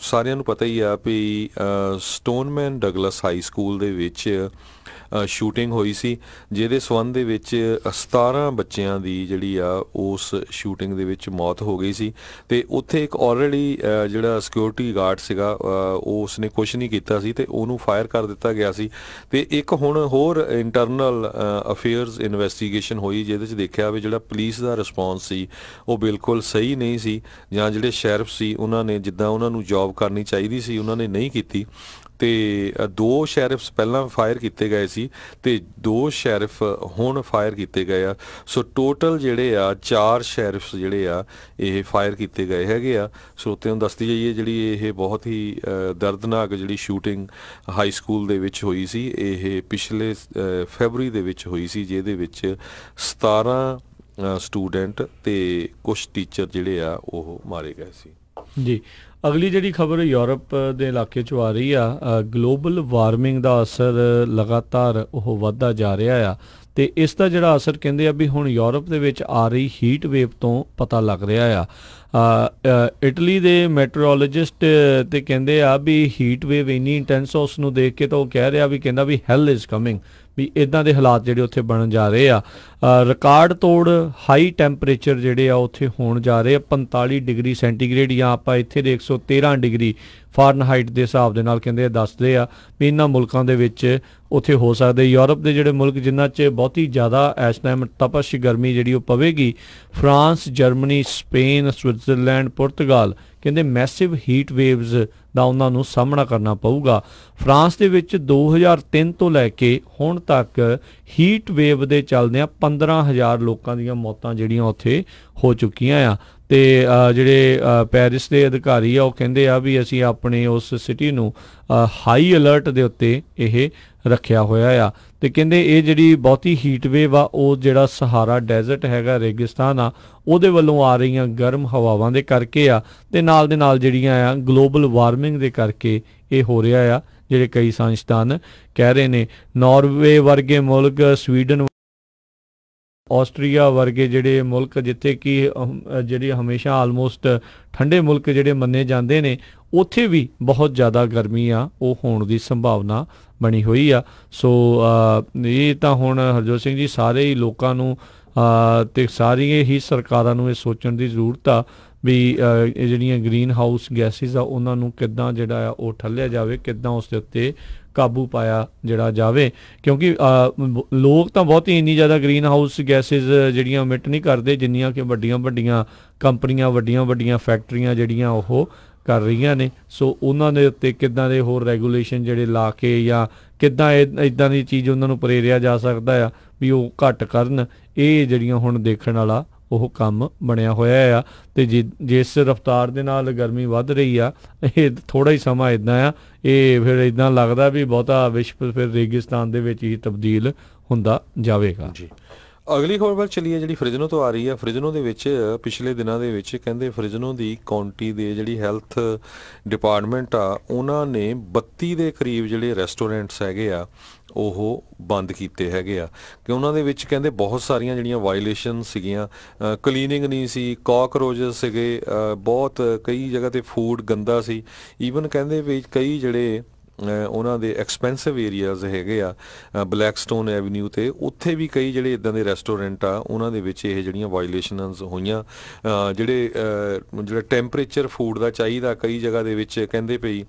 [SPEAKER 1] ਸਾਰਿਆਂ ਨੂੰ ਪਤਾ ਹੀ ਆ ਵੀ ਸਟੋਨਮੈਨ ਡਗਲਸ ਹਾਈ ਸਕੂਲ ਦੇ ਵਿੱਚ ਸ਼ੂਟਿੰਗ ਹੋਈ ਸੀ, ਜਿਹਦੇ ਸੰਬੰਧ ਦੇ ਵਿੱਚ 17 ਬੱਚਿਆਂ ਦੀ ਜਿਹੜੀ ਆ ਉਸ ਸ਼ੂਟਿੰਗ ਦੇ ਵਿੱਚ ਮੌਤ ਹੋ ਗਈ ਸੀ। ਤੇ ਉੱਥੇ ਇੱਕ ਆਲਰੇਡੀ ਜਿਹੜਾ ਸਿਕਿਉਰਿਟੀ ਗਾਰਡ ਸੀਗਾ ਉਸ ਨੇ ਕੁਛ ਨਹੀਂ ਕੀਤਾ ਸੀ ਤੇ ਉਹਨੂੰ ਫਾਇਰ ਕਰ ਦਿੱਤਾ ਗਿਆ ਸੀ। ਤੇ ਇੱਕ ਹੁਣ ਹੋਰ ਇੰਟਰਨਲ ਅਫੇਅਰਸ ਇਨਵੈਸਟੀਗੇਸ਼ਨ ਹੋਈ, ਜਿਹਦੇ 'ਚ ਦੇਖਿਆ ਵੀ ਜਿਹੜਾ ਪੁਲਿਸ ਦਾ ਰਿਸਪੌਂਸ ਸੀ ਉਹ ਬਿਲਕੁਲ ਸਹੀ ਨਹੀਂ ਸੀ, ਜਾਂ ਜਿਹੜੇ ਸ਼ੈਰਿਫ ਸੀ ਉਹਨਾਂ ਨੇ ਜਿੱਦਾਂ ਉਹਨਾਂ ਨੂੰ ਜੌਬ ਕਰਨੀ ਚਾਹੀਦੀ ਸੀ ਉਹਨਾਂ ਨੇ ਨਹੀਂ ਕੀਤੀ। ਤੇ 2 ਸ਼ੈਰਿਫਸ ਪਹਿਲਾਂ ਫਾਇਰ ਕੀਤੇ ਗਏ ਸੀ ਤੇ 2 ਸ਼ੈਰਿਫ ਹੁਣ ਫਾਇਰ ਕੀਤੇ ਗਏ ਆ। ਸੋ ਟੋਟਲ ਜਿਹੜੇ ਆ 4 ਸ਼ੈਰਿਫਸ ਜਿਹੜੇ ਆ ਇਹ ਫਾਇਰ ਕੀਤੇ ਗਏ ਹੈਗੇ ਆ। ਸਰੋਤਿਆਂ ਨੂੰ ਦੱਸਦੀ ਜਾਈਏ ਜਿਹੜੀ ਇਹ ਬਹੁਤ ਹੀ ਦਰਦਨਾਕ ਜਿਹੜੀ ਸ਼ੂਟਿੰਗ ਹਾਈ ਸਕੂਲ ਦੇ ਵਿੱਚ ਹੋਈ ਸੀ, ਇਹ ਪਿਛਲੇ ਫੈਬਰਰੀ ਦੇ ਵਿੱਚ ਹੋਈ ਸੀ, ਜਿਹਦੇ ਵਿੱਚ 17 ਸਟੂਡੈਂਟ ਤੇ ਕੁਝ ਟੀਚਰ ਜਿਹੜੇ ਆ ਉਹ ਮਾਰੇ ਗਏ ਸੀ।
[SPEAKER 2] ਜੀ, ਅਗਲੀ ਜਿਹੜੀ ਖਬਰ ਯੂਰਪ ਦੇ ਇਲਾਕੇ 'ਚੋਂ ਆ ਰਹੀ ਆ, ਗਲੋਬਲ ਵਾਰਮਿੰਗ ਦਾ ਅਸਰ ਲਗਾਤਾਰ ਉਹ ਵੱਧਦਾ ਜਾ ਰਿਹਾ ਆ ਤੇ ਇਸ ਦਾ ਜਿਹੜਾ ਅਸਰ ਕਹਿੰਦੇ ਆ ਵੀ ਹੁਣ ਯੂਰਪ ਦੇ ਵਿੱਚ ਆ ਰਹੀ ਹੀਟ ਵੇਵ ਤੋਂ ਪਤਾ ਲੱਗ ਰਿਹਾ ਆ। ਇਟਲੀ ਦੇ ਮੈਟਰੋਲੋਜਿਸਟ ਤੇ ਕਹਿੰਦੇ ਆ ਵੀ ਹੀਟ ਵੇਵ ਇੰਨੀ ਇੰਟੈਂਸ ਉਸ ਨੂੰ ਦੇਖ ਕੇ ਤਾਂ ਉਹ ਕਹਿ ਰਿਹਾ ਵੀ ਕਹਿੰਦਾ ਵੀ ਹੈਲ ਇਜ਼ ਕਮਿੰਗ, ਵੀ ਇੱਦਾਂ ਦੇ ਹਾਲਾਤ ਜਿਹੜੇ ਉੱਥੇ ਬਣਨ ਜਾ ਰਹੇ ਆ। ਰਿਕਾਰਡ ਤੋੜ ਹਾਈ ਟੈਂਪਰੇਚਰ ਜਿਹੜੇ ਆ ਉੱਥੇ ਹੋਣ ਜਾ ਰਹੇ ਆ, 45 ਡਿਗਰੀ ਸੈਂਟੀਗ੍ਰੇਡ ਜਾਂ ਆਪਾਂ ਇੱਥੇ ਦੇ 113 ਡਿਗਰੀ ਫਾਰਨਹਾਈਟ ਦੇ ਹਿਸਾਬ ਦੇ ਨਾਲ ਕਹਿੰਦੇ ਦੱਸਦੇ ਆ ਵੀ ਇਹਨਾਂ ਮੁਲਕਾਂ ਦੇ ਵਿੱਚ ਉੱਥੇ ਹੋ ਸਕਦੇ। ਯੂਰਪ ਦੇ ਜਿਹੜੇ ਮੁਲਕ ਜਿਨ੍ਹਾਂ 'ਚ ਬਹੁਤੀ ਜ਼ਿਆਦਾ ਇਸ ਟਾਈਮ ਤਪਸ਼ ਗਰਮੀ ਜਿਹੜੀ ਉਹ ਪਵੇਗੀ, ਫਰਾਂਸ, ਜਰਮਨੀ, ਸਪੇਨ, ਸਵਿਟਜ਼ਰਲੈਂਡ, ਪੁਰਤਗਾਲ, ਕਹਿੰਦੇ ਮੈਸਿਵ ਹੀਟ ਵੇਵਜ਼ ਦਾ ਉਹਨਾਂ ਨੂੰ ਸਾਹਮਣਾ ਕਰਨਾ ਪਊਗਾ। ਫਰਾਂਸ ਦੇ ਵਿੱਚ 2003 ਤੋਂ ਲੈ ਕੇ ਹੁਣ ਤੱਕ ਹੀਟ ਵੇਵ ਦੇ ਚੱਲਦਿਆਂ 15,000 ਲੋਕਾਂ ਦੀਆਂ ਮੌਤਾਂ ਜਿਹੜੀਆਂ ਉੱਥੇ ਹੋ ਚੁੱਕੀਆਂ ਆ। ਤੇ ਜਿਹੜੇ ਪੈਰਿਸ ਦੇ ਅਧਿਕਾਰੀ ਆ ਉਹ ਕਹਿੰਦੇ ਆ ਵੀ ਅਸੀਂ ਆਪਣੇ ਉਸ ਸਿਟੀ ਨੂੰ ਹਾਈ ਅਲਰਟ ਦੇ ਉੱਤੇ ਇਹ ਰੱਖਿਆ ਹੋਇਆ ਆ। ਤੇ ਕਹਿੰਦੇ ਇਹ ਜਿਹੜੀ ਬਹੁਤੀ ਹੀਟ ਵੇਵ ਆ ਉਹ ਜਿਹੜਾ ਸਹਾਰਾ ਡੈਜ਼ਰਟ ਹੈਗਾ, ਰੇਗਿਸਤਾਨ ਆ, ਉਹਦੇ ਵੱਲੋਂ ਆ ਰਹੀਆਂ ਗਰਮ ਹਵਾਵਾਂ ਦੇ ਕਰਕੇ ਆ ਤੇ ਨਾਲ ਦੇ ਨਾਲ ਜਿਹੜੀਆਂ ਆ ਗਲੋਬਲ ਵਾਰਮਿੰਗ ਦੇ ਕਰਕੇ ਇਹ ਹੋ ਰਿਹਾ ਆ, ਜਿਹੜੇ ਕਈ ਸਾਇੰਸਦਾਨ ਕਹਿ ਰਹੇ ਨੇ। ਨਾਰਵੇ ਵਰਗੇ ਮੁਲਕ, ਸਵੀਡਨ, ਆਸਟਰੀਆ ਵਰਗੇ ਜਿਹੜੇ ਮੁਲਕ ਜਿੱਥੇ ਕਿ ਜਿਹੜੇ ਹਮੇਸ਼ਾ ਆਲਮੋਸਟ ਠੰਡੇ ਮੁਲਕ ਜਿਹੜੇ ਮੰਨੇ ਜਾਂਦੇ ਨੇ, ਉੱਥੇ ਵੀ ਬਹੁਤ ਜ਼ਿਆਦਾ ਗਰਮੀ ਆ ਉਹ ਹੋਣ ਦੀ ਸੰਭਾਵਨਾ ਬਣੀ ਹੋਈ ਆ। ਸੋ ਇਹ ਤਾਂ ਹੁਣ ਹਰਜੋਤ ਸਿੰਘ ਜੀ ਸਾਰੇ ਹੀ ਲੋਕਾਂ ਨੂੰ ਤੇ ਸਾਰੀਆਂ ਹੀ ਸਰਕਾਰਾਂ ਨੂੰ ਇਹ ਸੋਚਣ ਦੀ ਜ਼ਰੂਰਤ ਆ ਵੀ ਇਹ ਜਿਹੜੀਆਂ ਗ੍ਰੀਨ ਹਾਊਸ ਗੈਸਿਸ ਆ ਉਹਨਾਂ ਨੂੰ ਕਿੱਦਾਂ ਜਿਹੜਾ ਆ ਉਹ ਠੱਲਿਆ ਜਾਵੇ, ਕਿੱਦਾਂ ਉਸ ਦੇ ਉੱਤੇ ਕਾਬੂ ਪਾਇਆ ਜਿਹੜਾ ਜਾਵੇ। ਕਿਉਂਕਿ ਲੋਕ ਤਾਂ ਬਹੁਤੀ ਇੰਨੀ ਜ਼ਿਆਦਾ ਗ੍ਰੀਨ ਹਾਊਸ ਗੈਸਿਸ ਜਿਹੜੀਆਂ ਇਮਿਟ ਨਹੀਂ ਕਰਦੇ ਜਿੰਨੀਆਂ ਕਿ ਵੱਡੀਆਂ ਵੱਡੀਆਂ ਕੰਪਨੀਆਂ, ਵੱਡੀਆਂ ਵੱਡੀਆਂ ਫੈਕਟਰੀਆਂ ਜਿਹੜੀਆਂ ਉਹ ਕਰ ਰਹੀਆਂ ਨੇ। ਸੋ ਉਹਨਾਂ ਦੇ ਉੱਤੇ ਕਿੱਦਾਂ ਦੇ ਹੋਰ ਰੈਗੂਲੇਸ਼ਨ ਜਿਹੜੇ ਲਾ ਕੇ ਜਾਂ ਕਿੱਦਾਂ ਇੱਦਾਂ ਦੀ ਚੀਜ਼ ਉਹਨਾਂ ਨੂੰ ਪ੍ਰੇਰਿਆ ਜਾ ਸਕਦਾ ਆ ਵੀ ਉਹ ਘੱਟ ਕਰਨ, ਇਹ ਜਿਹੜੀਆਂ ਹੁਣ ਦੇਖਣ ਵਾਲਾ ਉਹ ਕੰਮ ਬਣਿਆ ਹੋਇਆ ਆ। ਤੇ ਜਿਸ ਰਫਤਾਰ ਦੇ ਨਾਲ ਗਰਮੀ ਵੱਧ ਰਹੀ ਆ, ਇਹ ਥੋੜ੍ਹਾ ਹੀ ਸਮਾਂ ਇੱਦਾਂ ਆ, ਇਹ ਫਿਰ ਇੱਦਾਂ ਲੱਗਦਾ ਵੀ ਬਹੁਤਾ ਵਿਸ਼ਵ ਫਿਰ ਰੇਗਿਸਤਾਨ ਦੇ ਵਿੱਚ ਹੀ ਤਬਦੀਲ ਹੁੰਦਾ ਜਾਵੇਗਾ।
[SPEAKER 1] ਜੀ, ਅਗਲੀ ਖਬਰ ਵੱਲ ਚੱਲੀਏ ਜਿਹੜੀ ਫ੍ਰਿਜਨੋ ਤੋਂ ਆ ਰਹੀ ਆ। ਫ੍ਰਿਜਨੋ ਦੇ ਵਿੱਚ ਪਿਛਲੇ ਦਿਨਾਂ ਦੇ ਵਿੱਚ ਕਹਿੰਦੇ ਫ੍ਰਿਜਨੋ ਦੀ ਕਾਉਂਟੀ ਦੇ ਜਿਹੜੀ ਹੈਲਥ ਡਿਪਾਰਟਮੈਂਟ ਆ ਉਹਨਾਂ ਨੇ 32 ਦੇ ਕਰੀਬ ਜਿਹੜੇ ਰੈਸਟੋਰੈਂਟਸ ਹੈਗੇ ਆ ਉਹ ਬੰਦ ਕੀਤੇ ਹੈਗੇ ਆ ਕਿ ਉਹਨਾਂ ਦੇ ਵਿੱਚ ਕਹਿੰਦੇ ਬਹੁਤ ਸਾਰੀਆਂ ਜਿਹੜੀਆਂ ਵਾਇਲੇਸ਼ਨ ਸੀਗੀਆਂ, ਕਲੀਨਿੰਗ ਨਹੀਂ ਸੀ, ਕਾਕਰੋਚਸ ਸੀਗੇ, ਬਹੁਤ ਕਈ ਜਗ੍ਹਾ ਤੇ ਫੂਡ ਗੰਦਾ ਸੀ। ਈਵਨ ਕਹਿੰਦੇ ਵੀ ਕਈ ਜਿਹੜੇ ਉਹਨਾਂ ਦੇ ਐਕਸਪੈਂਸਿਵ ਏਰੀਆਜ਼ ਹੈਗੇ ਆ ਬਲੈਕਸਟੋਨ ਐਵਨਿਊ ਤੇ, ਉੱਥੇ ਵੀ ਕਈ ਜਿਹੜੇ ਇੱਦਾਂ ਦੇ ਰੈਸਟੋਰੈਂਟ ਆ ਉਹਨਾਂ ਦੇ ਵਿੱਚ ਇਹ ਜਿਹੜੀਆਂ ਵਾਇਲੇਸ਼ਨਸ ਹੋਈਆਂ। ਜਿਹੜਾ ਟੈਂਪਰੇਚਰ ਫੂਡ ਦਾ ਚਾਹੀਦਾ ਕਈ ਜਗ੍ਹਾ ਦੇ ਵਿੱਚ ਕਹਿੰਦੇ ਪਈ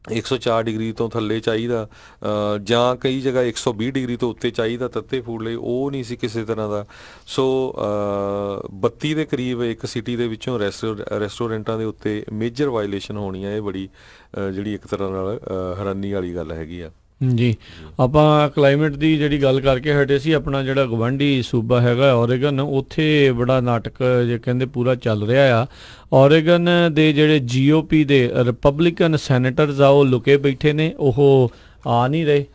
[SPEAKER 1] 104 ਡਿਗਰੀ ਤੋਂ ਥੱਲੇ ਚਾਹੀਦਾ, ਜਾਂ ਕਈ ਜਗ੍ਹਾ 120 ਡਿਗਰੀ ਤੋਂ ਉੱਤੇ ਚਾਹੀਦਾ ਤੱਤੇ ਫੂਡ ਲਈ, ਉਹ ਨਹੀਂ ਸੀ ਕਿਸੇ ਤਰ੍ਹਾਂ ਦਾ। ਸੋ 32 ਦੇ ਕਰੀਬ ਇੱਕ ਸਿਟੀ ਦੇ ਵਿੱਚੋਂ ਰੈਸਟੋਰੈਂਟਾਂ ਦੇ ਉੱਤੇ ਮੇਜਰ ਵਾਇਲੇਸ਼ਨ ਹੋਣੀ ਆ। ਇਹ ਬੜੀ ਜਿਹੜੀ ਇੱਕ ਤਰ੍ਹਾਂ ਨਾਲ ਹੈਰਾਨੀ ਵਾਲੀ ਗੱਲ ਹੈਗੀ ਆ।
[SPEAKER 2] ਜੀ, ਆਪਾਂ ਕਲਾਈਮੇਟ ਦੀ ਜਿਹੜੀ ਗੱਲ ਕਰਕੇ ਹਟੇ ਸੀ, ਆਪਣਾ ਜਿਹੜਾ ਗਵਾਂਢੀ ਸੂਬਾ ਹੈਗਾ ਓਰੇਗਨ, ਉੱਥੇ ਬੜਾ ਨਾਟਕ ਜੇ ਕਹਿੰਦੇ ਪੂਰਾ ਚੱਲ ਰਿਹਾ ਆ। ਓਰੇਗਨ ਦੇ ਜਿਹੜੇ GOP ਦੇ ਰਿਪਬਲਿਕਨ ਸੈਨੇਟਰਸ ਆ ਉਹ ਲੁਕੇ ਬੈਠੇ ਨੇ, ਉਹ ਆ ਨਹੀਂ ਰਹੇ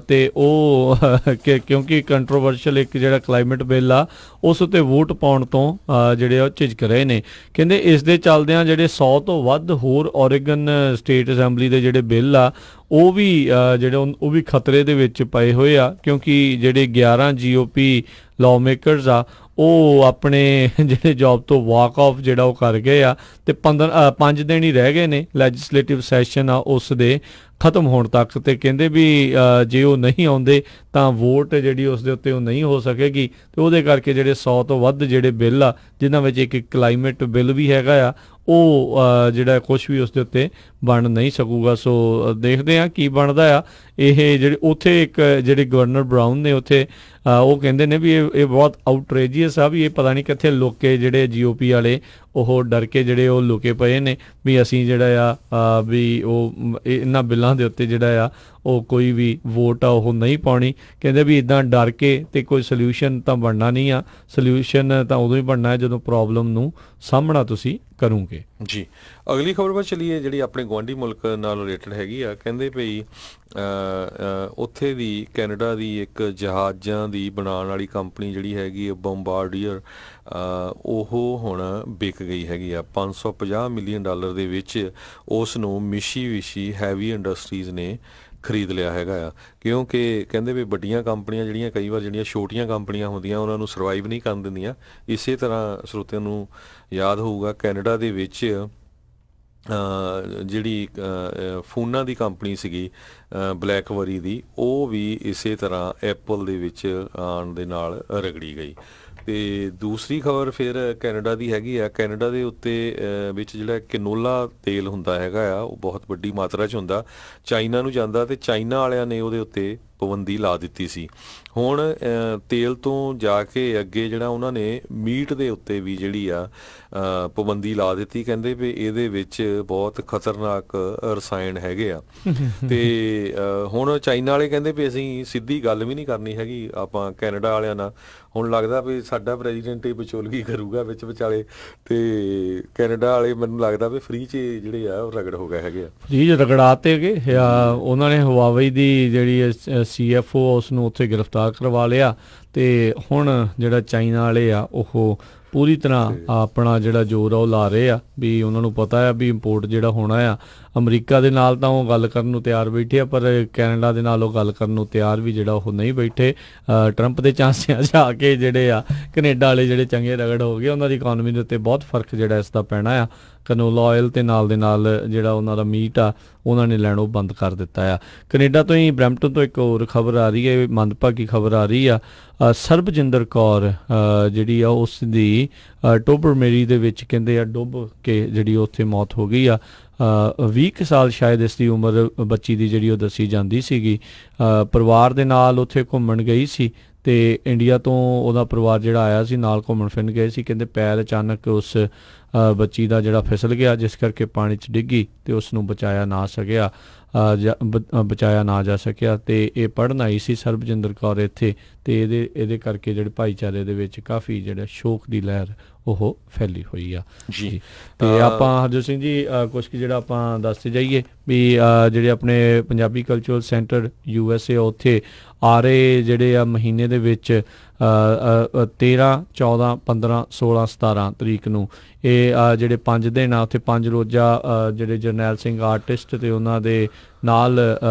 [SPEAKER 2] ਤੇ ਉਹ ਕਿਉਂਕਿ ਕੰਟਰੋਵਰਸ਼ਲ ਇੱਕ ਜਿਹੜਾ ਕਲਾਈਮੇਟ ਬਿੱਲ ਆ ਉਸ ਉੱਤੇ ਵੋਟ ਪਾਉਣ ਤੋਂ ਜਿਹੜੇ ਉਹ ਝਿਜਕ ਰਹੇ ਨੇ। ਕਹਿੰਦੇ ਇਸ ਦੇ ਚੱਲਦਿਆਂ ਜਿਹੜੇ 100 ਤੋਂ ਵੱਧ ਹੋਰ ਓਰੇਗਨ ਸਟੇਟ ਅਸੈਂਬਲੀ ਦੇ ਜਿਹੜੇ ਬਿੱਲ ਆ ਉਹ ਵੀ ਜਿਹੜੇ ਉਹ ਵੀ ਖਤਰੇ ਦੇ ਵਿੱਚ ਪਏ ਹੋਏ ਆ, ਕਿਉਂਕਿ ਜਿਹੜੇ 11 GOP ਲਾਅ ਮੇਕਰਸ ਆ ਉਹ ਆਪਣੇ ਜਿਹੜੇ ਜੌਬ ਤੋਂ ਵਾਕ ਆਫ ਜਿਹੜਾ ਉਹ ਕਰ ਗਏ ਆ ਤੇ 5 ਦਿਨ ਹੀ ਰਹਿ ਗਏ ਨੇ ਲੈਜਿਸਲੇਟਿਵ ਸੈਸ਼ਨ ਆ ਉਸ ਦੇ ਖਤਮ ਹੋਣ ਤੱਕ ਤੇ ਕਹਿੰਦੇ ਵੀ ਜੇ ਉਹ ਨਹੀਂ ਆਉਂਦੇ ਤਾਂ ਵੋਟ ਜਿਹੜੀ ਉਸ ਦੇ ਉੱਤੇ ਉਹ ਨਹੀਂ ਹੋ ਸਕੇਗੀ ਤੇ ਉਹਦੇ ਕਰਕੇ ਜਿਹੜੇ 100 ਤੋਂ ਵੱਧ ਜਿਹੜੇ ਬਿੱਲ ਆ ਜਿਨ੍ਹਾਂ ਵਿੱਚ ਇੱਕ ਕਲਾਈਮੇਟ ਬਿੱਲ ਵੀ ਹੈਗਾ ਆ ਉਹ ਜਿਹੜਾ ਕੁਝ ਵੀ ਉਸ ਦੇ ਉੱਤੇ ਬਣ ਨਹੀਂ ਸਕੂਗਾ। ਸੋ ਦੇਖਦੇ ਆ ਕੀ ਬਣਦਾ ਆ। ਇਹ ਜਿਹੜੇ ਉੱਥੇ ਇੱਕ ਜਿਹੜੇ ਗਵਰਨਰ ਬਰਾਊਨ ਨੇ ਉੱਥੇ ਉਹ ਕਹਿੰਦੇ ਨੇ ਵੀ ਇਹ ਬਹੁਤ ਆਊਟਰੇਜੀਅਸ ਆ ਵੀ ਇਹ ਪਤਾ ਨਹੀਂ ਕਿੱਥੇ ਲੋਕੇ ਜਿਹੜੇ GOP ਵਾਲੇ ਉਹ ਡਰ ਕੇ ਜਿਹੜੇ ਉਹ ਲੁਕੇ ਪਏ ਨੇ ਵੀ ਅਸੀਂ ਜਿਹੜਾ ਆ ਵੀ ਉਹ ਇਹਨਾਂ ਬਿੱਲਾਂ ਦੇ ਉੱਤੇ ਜਿਹੜਾ ਆ ਉਹ ਕੋਈ ਵੀ ਵੋਟ ਆ ਉਹ ਨਹੀਂ ਪਾਉਣੀ। ਕਹਿੰਦੇ ਵੀ ਇੱਦਾਂ ਡਰ ਕੇ ਤੇ ਕੋਈ ਸੋਲਿਊਸ਼ਨ ਤਾਂ ਬਣਨਾ ਨਹੀਂ ਆ। ਸੋਲਿਊਸ਼ਨ ਤਾਂ ਉਦੋਂ ਹੀ ਬਣਨਾ ਹੈ ਜਦੋਂ ਪ੍ਰੋਬਲਮ ਨੂੰ ਸਾਹਮਣਾ ਤੁਸੀਂ ਕਰੋਗੇ
[SPEAKER 1] ਜੀ। ਅਗਲੀ ਖਬਰ ਵੱਲ ਚਲੀਏ ਜਿਹੜੀ ਆਪਣੇ ਗੁਆਂਢੀ ਮੁਲਕ ਨਾਲ ਰਿਲੇਟਡ ਹੈਗੀ ਆ। ਕਹਿੰਦੇ ਭਈ ਉੱਥੇ ਦੀ ਕੈਨੇਡਾ ਦੀ ਇੱਕ ਜਹਾਜ਼ਾਂ ਦੀ ਬਣਾਉਣ ਵਾਲੀ ਕੰਪਨੀ ਜਿਹੜੀ ਹੈਗੀ ਬੰਬਾਰਡੀਅਰ ਉਹ ਹੁਣ ਵਿਕ ਗਈ ਹੈਗੀ ਆ $550 ਮਿਲੀਅਨ ਦੇ ਵਿੱਚ। ਉਸ ਨੂੰ ਮਿਸ਼ੀਵਿਸ਼ੀ ਹੈਵੀ ਇੰਡਸਟਰੀਜ਼ ਨੇ ਖਰੀਦ ਲਿਆ ਹੈਗਾ ਆ ਕਿਉਂਕਿ ਕਹਿੰਦੇ ਵੀ ਵੱਡੀਆਂ ਕੰਪਨੀਆਂ ਜਿਹੜੀਆਂ ਕਈ ਵਾਰ ਜਿਹੜੀਆਂ ਛੋਟੀਆਂ ਕੰਪਨੀਆਂ ਹੁੰਦੀਆਂ ਉਹਨਾਂ ਨੂੰ ਸਰਵਾਈਵ ਨਹੀਂ ਕਰਨ ਦਿੰਦੀਆਂ। ਇਸੇ ਤਰ੍ਹਾਂ ਸਰੋਤਿਆਂ ਨੂੰ ਯਾਦ ਹੋਊਗਾ ਕੈਨੇਡਾ ਦੇ ਵਿੱਚ ਜਿਹੜੀ ਫੋਨਾਂ ਦੀ ਕੰਪਨੀ ਸੀਗੀ ਬਲੈਕਬਰੀ ਦੀ ਉਹ ਵੀ ਇਸੇ ਤਰ੍ਹਾਂ ਐਪਲ ਦੇ ਵਿੱਚ ਆਉਣ ਦੇ ਨਾਲ ਰਗੜੀ ਗਈ। ਤੇ ਦੂਸਰੀ ਖਬਰ ਫਿਰ ਕੈਨੇਡਾ ਦੀ ਹੈਗੀ ਆ। ਕੈਨੇਡਾ ਦੇ ਉੱਤੇ ਵਿੱਚ ਜਿਹੜਾ ਕੈਨੋਲਾ ਤੇਲ ਹੁੰਦਾ ਹੈਗਾ ਆ ਉਹ ਬਹੁਤ ਵੱਡੀ ਮਾਤਰਾ 'ਚ ਹੁੰਦਾ, ਚਾਈਨਾ ਨੂੰ ਜਾਂਦਾ ਤੇ ਚਾਈਨਾ ਵਾਲਿਆਂ ਨੇ ਉਹਦੇ ਉੱਤੇ ਪਾਬੰਦੀ ਲਾ ਦਿੱਤੀ ਸੀ। ਹੁਣ ਤੇਲ ਤੋਂ ਜਾ ਕੇ ਅੱਗੇ ਜਿਹੜਾ ਉਹਨਾਂ ਨੇ ਮੀਟ ਦੇ ਉੱਤੇ ਵੀ ਜਿਹੜੀ ਆ ਪਾਬੰਦੀ ਲਾ ਦਿੱਤੀ। ਕਹਿੰਦੇ ਵੀ ਇਹਦੇ ਵਿੱਚ ਬਹੁਤ ਖਤਰਨਾਕ ਰਸਾਇਣ ਹੈਗੇ ਆ ਤੇ ਹੁਣ ਚਾਈਨਾ ਵਾਲੇ ਕਹਿੰਦੇ ਵੀ ਅਸੀਂ ਸਿੱਧੀ ਗੱਲ ਵੀ ਨਹੀਂ ਕਰਨੀ ਹੈਗੀ ਆਪਾਂ ਕੈਨੇਡਾ ਵਾਲਿਆਂ ਨਾਲ। ਹੁਣ ਲੱਗਦਾ ਵੀ ਸਾਡਾ ਪ੍ਰੈਜ਼ੀਡੈਂਟ ਹੀ ਵਿਚੋਲਗੀ ਕਰੂਗਾ ਵਿੱਚ ਵਿਚਾਲੇ ਤੇ ਕੈਨੇਡਾ ਵਾਲੇ ਮੈਨੂੰ ਲੱਗਦਾ ਵੀ ਫ੍ਰੀ 'ਚ ਜਿਹੜੇ ਆ ਉਹ ਰਗੜ ਹੋ ਗਏ ਹੈਗੇ ਆ।
[SPEAKER 2] ਫ੍ਰੀ ਰਗੜਾਤੇ ਗਏ ਉਹਨਾਂ ਨੇ ਹਵਾਈ ਦੀ ਜਿਹੜੀ CFO ਉਸ ਨੂੰ ਉੱਥੇ ਗ੍ਰਿਫਤਾਰ ਕਰਵਾ ਲਿਆ ਤੇ ਹੁਣ ਜਿਹੜਾ ਚਾਈਨਾ ਵਾਲੇ ਆ ਉਹ ਪੂਰੀ ਤਰ੍ਹਾਂ ਆਪਣਾ ਜਿਹੜਾ ਜ਼ੋਰ ਆ ਉਹ ਲਾ ਰਹੇ ਆ ਵੀ ਉਹਨਾਂ ਨੂੰ ਪਤਾ ਆ ਵੀ ਇੰਪੋਰਟ ਜਿਹੜਾ ਹੋਣਾ ਆ। ਅਮਰੀਕਾ ਦੇ ਨਾਲ ਤਾਂ ਉਹ ਗੱਲ ਕਰਨ ਨੂੰ ਤਿਆਰ ਬੈਠੇ ਆ ਪਰ ਕੈਨੇਡਾ ਦੇ ਨਾਲ ਉਹ ਗੱਲ ਕਰਨ ਨੂੰ ਤਿਆਰ ਵੀ ਜਿਹੜਾ ਉਹ ਨਹੀਂ ਬੈਠੇ। ਟਰੰਪ ਦੇ ਚਾਂਸਿਆਂ 'ਚ ਆ ਕੇ ਜਿਹੜੇ ਆ ਕੈਨੇਡਾ ਵਾਲੇ ਜਿਹੜੇ ਚੰਗੇ ਰਗੜ ਹੋ ਗਏ ਉਹਨਾਂ ਦੀ ਇਕੋਨਮੀ ਦੇ ਉੱਤੇ ਬਹੁਤ ਫਰਕ ਜਿਹੜਾ ਇਸ ਦਾ ਪੈਣਾ ਆ। ਕੈਨੋਲਾ ਆਇਲ ਤੇ ਨਾਲ ਦੇ ਨਾਲ ਜਿਹੜਾ ਉਹਨਾਂ ਦਾ ਮੀਟ ਆ ਉਹਨਾਂ ਨੇ ਲੈਣੋਂ ਬੰਦ ਕਰ ਦਿੱਤਾ ਆ। ਕੈਨੇਡਾ ਤੋਂ ਹੀ ਬਰੈਂਪਟਨ ਤੋਂ ਇੱਕ ਹੋਰ ਖਬਰ ਆ ਰਹੀ ਹੈ, ਮੰਦਭਾਗੀ ਖਬਰ ਆ ਰਹੀ ਆ। ਸਰਬਜਿੰਦਰ ਕੌਰ ਜਿਹੜੀ ਆ ਉਸ ਦੀ ਟੋਬਰਮੇਰੀ ਦੇ ਵਿੱਚ ਕਹਿੰਦੇ ਆ ਡੁੱਬ ਕੇ ਜਿਹੜੀ ਉੱਥੇ ਮੌਤ ਹੋ ਗਈ ਆ। 20 ਸਾਲ ਸ਼ਾਇਦ ਇਸ ਦੀ ਉਮਰ ਬੱਚੀ ਦੀ ਜਿਹੜੀ ਉਹ ਦੱਸੀ ਜਾਂਦੀ ਸੀਗੀ। ਪਰਿਵਾਰ ਦੇ ਨਾਲ ਉੱਥੇ ਘੁੰਮਣ ਗਈ ਸੀ ਤੇ ਇੰਡੀਆ ਤੋਂ ਉਹਦਾ ਪਰਿਵਾਰ ਜਿਹੜਾ ਆਇਆ ਸੀ ਨਾਲ ਘੁੰਮਣ ਫਿਰਨ ਗਏ ਸੀ। ਕਹਿੰਦੇ ਪੈਰ ਅਚਾਨਕ ਉਸ ਬੱਚੀ ਦਾ ਜਿਹੜਾ ਫਿਸਲ ਗਿਆ ਜਿਸ ਕਰਕੇ ਪਾਣੀ 'ਚ ਡਿੱਗੀ ਤੇ ਉਸ ਨੂੰ ਬਚਾਇਆ ਨਾ ਜਾ ਸਕਿਆ ਤੇ ਇਹ ਪੜ੍ਹਨ ਆਈ ਸੀ ਸਰਬਜਿੰਦਰ ਕੌਰ ਇੱਥੇ ਤੇ ਇਹਦੇ ਕਰਕੇ ਜਿਹੜੇ ਭਾਈਚਾਰੇ ਦੇ ਵਿੱਚ ਕਾਫੀ ਜਿਹੜਾ ਸ਼ੋਕ ਦੀ ਲਹਿਰ ਉਹ ਫੈਲੀ ਹੋਈ ਆ ਜੀ। ਤੇ ਆਪਾਂ ਹਰਜੋਤ ਸਿੰਘ ਜੀ ਕੁਛ ਕੁ ਜਿਹੜਾ ਆਪਾਂ ਦੱਸਦੇ ਜਾਈਏ ਵੀ ਜਿਹੜੇ ਆਪਣੇ ਪੰਜਾਬੀ ਕਲਚਰਲ ਸੈਂਟਰ USA ਉੱਥੇ ਆ ਰਹੇ ਜਿਹੜੇ ਆ ਮਹੀਨੇ ਦੇ ਵਿੱਚ 13, 14, 15, 16, 17 ਤਰੀਕ ਨੂੰ ਇਹ ਜਿਹੜੇ 5 ਦਿਨ ਆ ਉੱਥੇ 5 ਰੋਜ਼ਾ ਜਿਹੜੇ ਜਰਨੈਲ ਸਿੰਘ ਆਰਟਿਸਟ ਤੇ ਉਹਨਾਂ ਦੇ ਨਾਲ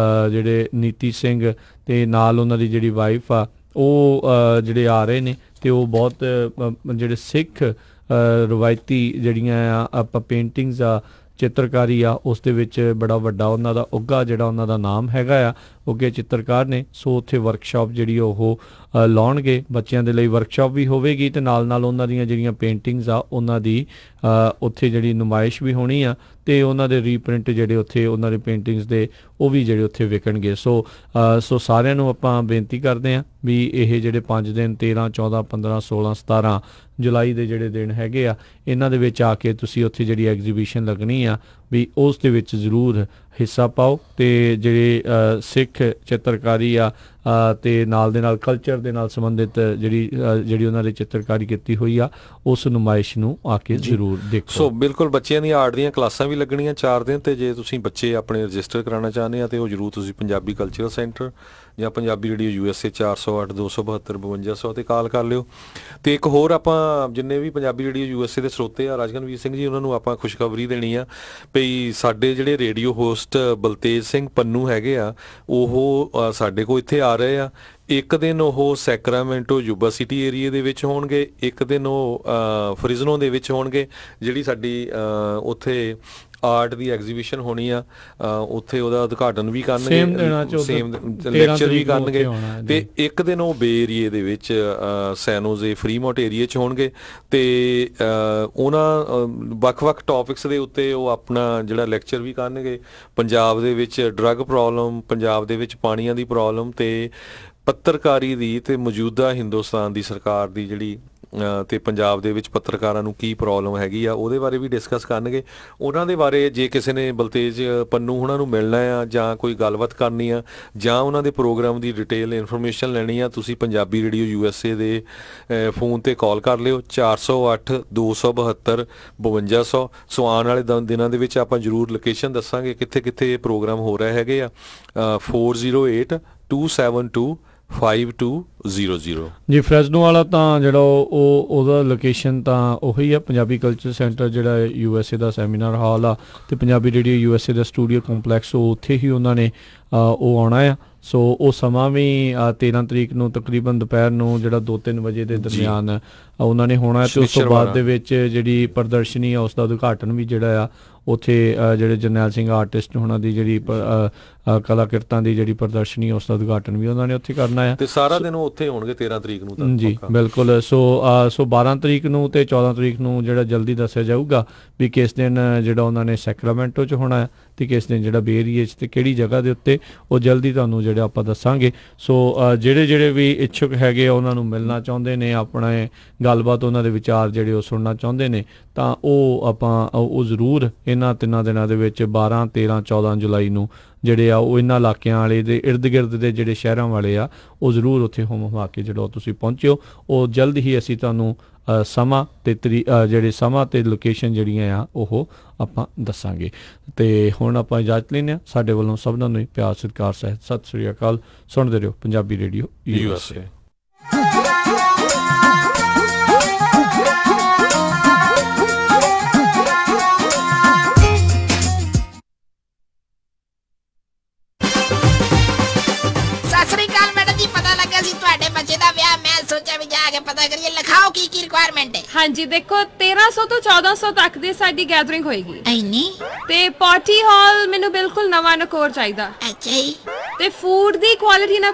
[SPEAKER 2] ਜਿਹੜੇ ਨੀਤੀ ਸਿੰਘ ਤੇ ਨਾਲ ਉਹਨਾਂ ਦੀ ਜਿਹੜੀ ਵਾਈਫ ਆ ਉਹ ਜਿਹੜੇ ਆ ਰਹੇ ਨੇ ਤੇ ਉਹ ਬਹੁਤ ਜਿਹੜੇ ਸਿੱਖ ਰਵਾਇਤੀ ਜਿਹੜੀਆਂ ਆ ਆਪਾਂ ਪੇਂਟਿੰਗਸ ਆ ਚਿੱਤਰਕਾਰੀ ਆ ਉਸ ਦੇ ਵਿੱਚ ਬੜਾ ਵੱਡਾ ਉਹਨਾਂ ਦਾ ਉੱਘਾ ਜਿਹੜਾ ਉਹਨਾਂ ਦਾ ਨਾਮ ਹੈਗਾ ਆ ਉੱਘੇ ਚਿੱਤਰਕਾਰ ਨੇ। ਸੋ ਉੱਥੇ ਵਰਕਸ਼ਾਪ ਜਿਹੜੀ ਉਹ ਲਾਉਣਗੇ ਬੱਚਿਆਂ ਦੇ ਲਈ ਵਰਕਸ਼ਾਪ ਵੀ ਹੋਵੇਗੀ ਤੇ ਨਾਲ ਨਾਲ ਉਹਨਾਂ ਦੀਆਂ ਜਿਹੜੀਆਂ ਪੇਂਟਿੰਗਸ ਆ ਉਹਨਾਂ ਦੀ ਉੱਥੇ ਜਿਹੜੀ ਨੁਮਾਇਸ਼ ਵੀ ਹੋਣੀ ਆ ਤੇ ਉਹਨਾਂ ਦੇ ਰੀਪ੍ਰਿੰਟ ਜਿਹੜੇ ਉੱਥੇ ਉਹਨਾਂ ਦੇ ਪੇਂਟਿੰਗਸ ਦੇ ਉਹ ਵੀ ਜਿਹੜੇ ਉੱਥੇ ਵਿਕਣਗੇ। ਸੋ ਸਾਰਿਆਂ ਨੂੰ ਆਪਾਂ ਬੇਨਤੀ ਕਰਦੇ ਹਾਂ ਵੀ ਇਹ ਜਿਹੜੇ 5 ਦਿਨ 13, 14, 15, 16, 17 ਜੁਲਾਈ ਦੇ ਜਿਹੜੇ ਦਿਨ ਹੈਗੇ ਆ ਇਹਨਾਂ ਦੇ ਵਿੱਚ ਆ ਕੇ ਤੁਸੀਂ ਉੱਥੇ ਜਿਹੜੀ ਐਗਜ਼ੀਬਿਸ਼ਨ ਲੱਗਣੀ ਆ ਵੀ ਉਸ ਦੇ ਵਿੱਚ ਜ਼ਰੂਰ ਹਿੱਸਾ ਪਾਓ ਤੇ ਜਿਹੜੇ ਸਿੱਖ ਚਿੱਤਰਕਾਰੀ ਆ ਤੇ ਨਾਲ ਦੇ ਨਾਲ ਕਲਚਰ ਦੇ ਨਾਲ ਸੰਬੰਧਿਤ ਜਿਹੜੀ ਉਹਨਾਂ ਦੀ ਚਿੱਤਰਕਾਰੀ ਕੀਤੀ ਹੋਈ ਆ ਉਸ ਨੁਮਾਇਸ਼ ਨੂੰ ਆ ਕੇ ਜ਼ਰੂਰ ਦੇਖੋ। ਸੋ
[SPEAKER 1] ਬਿਲਕੁਲ ਬੱਚਿਆਂ ਦੀਆਂ ਆਰਟ ਦੀਆਂ ਕਲਾਸਾਂ ਵੀ ਲੱਗਣੀਆਂ 4 ਦਿਨ ਤੇ ਜੇ ਤੁਸੀਂ ਬੱਚੇ ਆਪਣੇ ਰਜਿਸਟਰ ਕਰਾਉਣਾ ਚਾਹੁੰਦੇ ਆ ਤੇ ਉਹ ਜ਼ਰੂਰ ਤੁਸੀਂ ਪੰਜਾਬੀ ਕਲਚਰਲ ਸੈਂਟਰ ਜਾਂ ਪੰਜਾਬੀ ਰੇਡੀਓ USA 408 272 5200 ਤੇ ਕਾਲ ਕਰ ਲਿਓ। ਤੇ ਇੱਕ ਹੋਰ ਆਪਾਂ ਜਿੰਨੇ ਵੀ ਪੰਜਾਬੀ ਰੇਡੀਓ USA ਦੇ ਸਰੋਤੇ ਆ ਰਾਜਗਨਵੀਰ ਸਿੰਘ ਜੀ ਉਹਨਾਂ ਨੂੰ ਆਪਾਂ ਖੁਸ਼ਖਬਰੀ ਦੇਣੀ ਆ ਵੀ ਸਾਡੇ ਜਿਹੜੇ ਰੇਡੀਓ ਹੋਸਟ ਬਲਤੇਜ ਸਿੰਘ ਪੰਨੂ ਹੈਗੇ ਆ, ਉਹ ਸਾਡੇ ਕੋਲ ਇੱਥੇ ਆ ਰਹੇ ਆ। ਇੱਕ ਦਿਨ ਉਹ ਸੈਕਰਾਮੈਂਟੋ ਯੂਬਾ ਸਿਟੀ ਏਰੀਏ ਦੇ ਵਿੱਚ ਹੋਣਗੇ, ਇੱਕ ਦਿਨ ਉਹ ਫ੍ਰਿਜ਼ਨੋ ਦੇ ਵਿੱਚ ਹੋਣਗੇ, ਜਿਹੜੀ ਸਾਡੀ ਉੱਥੇ ਆਰਟ ਦੀ ਐਗਜ਼ੀਬਿਸ਼ਨ ਹੋਣੀ ਆ, ਉੱਥੇ ਉਹਦਾ ਉਦਘਾਟਨ ਵੀ ਕਰਨਗੇ, ਸੇਮ ਲੈਕਚਰ ਵੀ ਕਰਨਗੇ। ਤੇ ਇੱਕ ਦਿਨ ਉਹ ਬੇ ਏਰੀਏ ਦੇ ਵਿੱਚ ਸੈਨੋਜ਼ੇ ਫਰੀਮੌਂਟ ਏਰੀਏ 'ਚ ਹੋਣਗੇ, ਤੇ ਉਹਨਾਂ ਵੱਖ-ਵੱਖ ਟੌਪਿਕਸ ਦੇ ਉੱਤੇ ਉਹ ਆਪਣਾ ਜਿਹੜਾ ਲੈਕਚਰ ਵੀ ਕਰਨਗੇ। ਪੰਜਾਬ ਦੇ ਵਿੱਚ ਡਰੱਗ ਪ੍ਰੋਬਲਮ, ਪੰਜਾਬ ਦੇ ਵਿੱਚ ਪਾਣੀਆਂ ਦੀ ਪ੍ਰੋਬਲਮ, ਤੇ ਪੱਤਰਕਾਰੀ ਦੀ, ਤੇ ਮੌਜੂਦਾ ਹਿੰਦੁਸਤਾਨ ਦੀ ਸਰਕਾਰ ਦੀ ਜਿਹੜੀ ਤੇ ਪੰਜਾਬ ਦੇ ਵਿੱਚ ਪੱਤਰਕਾਰਾਂ ਨੂੰ ਕੀ ਪ੍ਰੋਬਲਮ ਹੈਗੀ ਆ, ਉਹਦੇ ਬਾਰੇ ਵੀ ਡਿਸਕਸ ਕਰਨਗੇ। ਉਹਨਾਂ ਦੇ ਬਾਰੇ ਜੇ ਕਿਸੇ ਨੇ ਬਲਤੇਜ ਪੰਨੂ ਉਹਨਾਂ ਨੂੰ ਮਿਲਣਾ ਆ, ਜਾਂ ਕੋਈ ਗੱਲਬਾਤ ਕਰਨੀ ਆ, ਜਾਂ ਉਹਨਾਂ ਦੇ ਪ੍ਰੋਗਰਾਮ ਦੀ ਡਿਟੇਲ ਇਨਫੋਰਮੇਸ਼ਨ ਲੈਣੀ ਆ, ਤੁਸੀਂ ਪੰਜਾਬੀ ਰੇਡੀਓ USA ਦੇ ਫੋਨ ਤੇ ਕਾਲ ਕਰ ਲਿਓ 408 272 5200। ਸੋ ਆਉਣ ਵਾਲੇ ਦਿਨਾਂ ਦੇ ਵਿੱਚ ਆਪਾਂ ਜ਼ਰੂਰ ਲੋਕੇਸ਼ਨ ਦੱਸਾਂਗੇ ਕਿੱਥੇ ਕਿੱਥੇ ਇਹ ਪ੍ਰੋਗਰਾਮ ਹੋ ਰਹੇ ਹੈਗੇ ਆ। 408 272 5200
[SPEAKER 2] ਜੀ। ਫ੍ਰੈਜ਼ਨੋ ਵਾਲਾ ਤਾਂ ਜਿਹੜਾ ਉਹਦਾ ਲੋਕੇਸ਼ਨ ਤਾਂ ਉਹੀ ਆ, ਪੰਜਾਬੀ ਕਲਚਰ ਸੈਂਟਰ ਜਿਹੜਾ USA ਦਾ ਸੈਮੀਨਾਰ ਹਾਲ ਆ, ਤੇ ਪੰਜਾਬੀ ਰੇਡੀਓ USA ਦਾ ਸਟੂਡੀਓ ਕੰਪਲੈਕਸ, ਉਹ ਉੱਥੇ ਹੀ ਉਹਨਾਂ ਨੇ ਉਹ ਆਉਣਾ ਆ। ਸੋ ਉਹ ਸਮਾਂ ਵੀ 13 ਤਰੀਕ ਨੂੰ ਤਕਰੀਬਨ ਦੁਪਹਿਰ ਨੂੰ ਜਿਹੜਾ 2-3 ਵਜੇ ਦੇ ਦਰਮਿਆਨ ਉਹਨਾਂ ਨੇ ਹੋਣਾ। ਤੇ ਉਸ ਤੋਂ ਬਾਅਦ ਦੇ ਵਿੱਚ ਜਿਹੜੀ ਪ੍ਰਦਰਸ਼ਨੀ ਆ ਉਸ ਦਾ ਉਦਘਾਟਨ ਵੀ ਜਿਹੜਾ ਆ ਉੱਥੇ ਜਿਹੜੇ ਜਰਨੈਲ ਸਿੰਘ ਆਰਟਿਸਟ ਉਹਨਾਂ ਦੀ ਜਿਹੜੀ ਕਲਾਕ੍ਰਿਤਾਂ ਦੀ ਜਿਹੜੀ ਪ੍ਰਦਰਸ਼ਨੀ ਉਸ ਦਾ ਉਦਘਾਟਨ ਵੀ ਉਹਨਾਂ ਨੇ ਉੱਥੇ ਕਰਨਾ ਆ।
[SPEAKER 1] ਤੇ ਸਾਰਾ ਦਿਨ ਉਹ ਉੱਥੇ ਹੋਣਗੇ 13 ਤਰੀਕ ਨੂੰ
[SPEAKER 2] ਜੀ ਬਿਲਕੁਲ। ਸੋ 12 ਤਰੀਕ ਨੂੰ ਤੇ 14 ਤਰੀਕ ਨੂੰ ਜਿਹੜਾ ਜਲਦੀ ਦੱਸਿਆ ਜਾਊਗਾ ਵੀ ਕਿਸ ਦਿਨ ਜਿਹੜਾ ਉਹਨਾਂ ਨੇ ਸੈਕਰਾਮੈਂਟੋ 'ਚ ਹੋਣਾ ਤੇ ਕਿਸ ਦਿਨ ਜਿਹੜਾ ਬੇ ਏਰੀਏ 'ਚ, ਤੇ ਕਿਹੜੀ ਜਗ੍ਹਾ ਦੇ ਉੱਤੇ, ਉਹ ਜਲਦੀ ਤੁਹਾਨੂੰ ਜਿਹੜਾ ਆਪਾਂ ਦੱਸਾਂਗੇ। ਸੋ ਜਿਹੜੇ ਵੀ ਇੱਛੁਕ ਹੈਗੇ ਆ ਉਹਨਾਂ ਨੂੰ ਮਿਲਣਾ ਚਾਹੁੰਦੇ ਨੇ, ਆਪਣਾ ਗੱਲਬਾਤ ਉਹਨਾਂ ਦੇ ਵਿਚਾਰ ਜਿਹੜੇ ਉਹ ਸੁਣਨਾ ਚਾਹੁੰਦੇ ਨੇ, ਤਾਂ ਉਹ ਜ਼ਰੂਰ ਇਹਨਾਂ 3 ਦਿਨਾਂ ਦੇ ਵਿੱਚ 12, 13, 14 ਜੁਲਾਈ ਨੂੰ ਜਿਹੜੇ ਆ ਉਹ ਇਹਨਾਂ ਇਲਾਕਿਆਂ ਵਾਲੇ ਦੇ ਇਰਦ ਗਿਰਦ ਦੇ ਜਿਹੜੇ ਸ਼ਹਿਰਾਂ ਵਾਲੇ ਆ ਉਹ ਜ਼ਰੂਰ ਉੱਥੇ ਹੁਮਾ ਕੇ ਜਿਹੜਾ ਤੁਸੀਂ ਪਹੁੰਚਿਓ। ਉਹ ਜਲਦ ਹੀ ਅਸੀਂ ਤੁਹਾਨੂੰ ਸਮਾਂ ਤੇ ਜਿਹੜੇ ਸਮਾਂ ਤੇ ਲੋਕੇਸ਼ਨ ਜਿਹੜੀਆਂ ਆ ਉਹ ਆਪਾਂ ਦੱਸਾਂਗੇ। ਤੇ ਹੁਣ ਆਪਾਂ ਇਜਾਜ਼ਤ ਲੈਂਦੇ ਹਾਂ। ਸਾਡੇ ਵੱਲੋਂ ਸਭਨਾਂ ਨੂੰ ਪਿਆਰ ਸਤਿਕਾਰ ਸਹਿਤ ਸਤਿ ਸ੍ਰੀ ਅਕਾਲ। ਸੁਣਦੇ ਰਹੋ ਪੰਜਾਬੀ ਰੇਡੀਓ USA।
[SPEAKER 7] ਹਾਂਜੀ ਦੇਖੋ 1300 ਤੋਂ 1400 ਤੱਕ ਦੀ ਸਾਡੀ ਗੈਦਰਿੰਗ ਹੋਏਗੀ।
[SPEAKER 8] ਐਨੀ
[SPEAKER 7] ਤੇ ਪਾਰਟੀ ਹਾਲ ਮੈਨੂੰ ਬਿਲਕੁਲ ਨਵਾਂ ਨਕੋਰ ਚਾਹੀਦਾ।
[SPEAKER 8] ਅੱਛਾ ਜੀ।
[SPEAKER 7] ਤੇ ਫੂਡ ਦੀ ਕੁਆਲਿਟੀ ਨਾ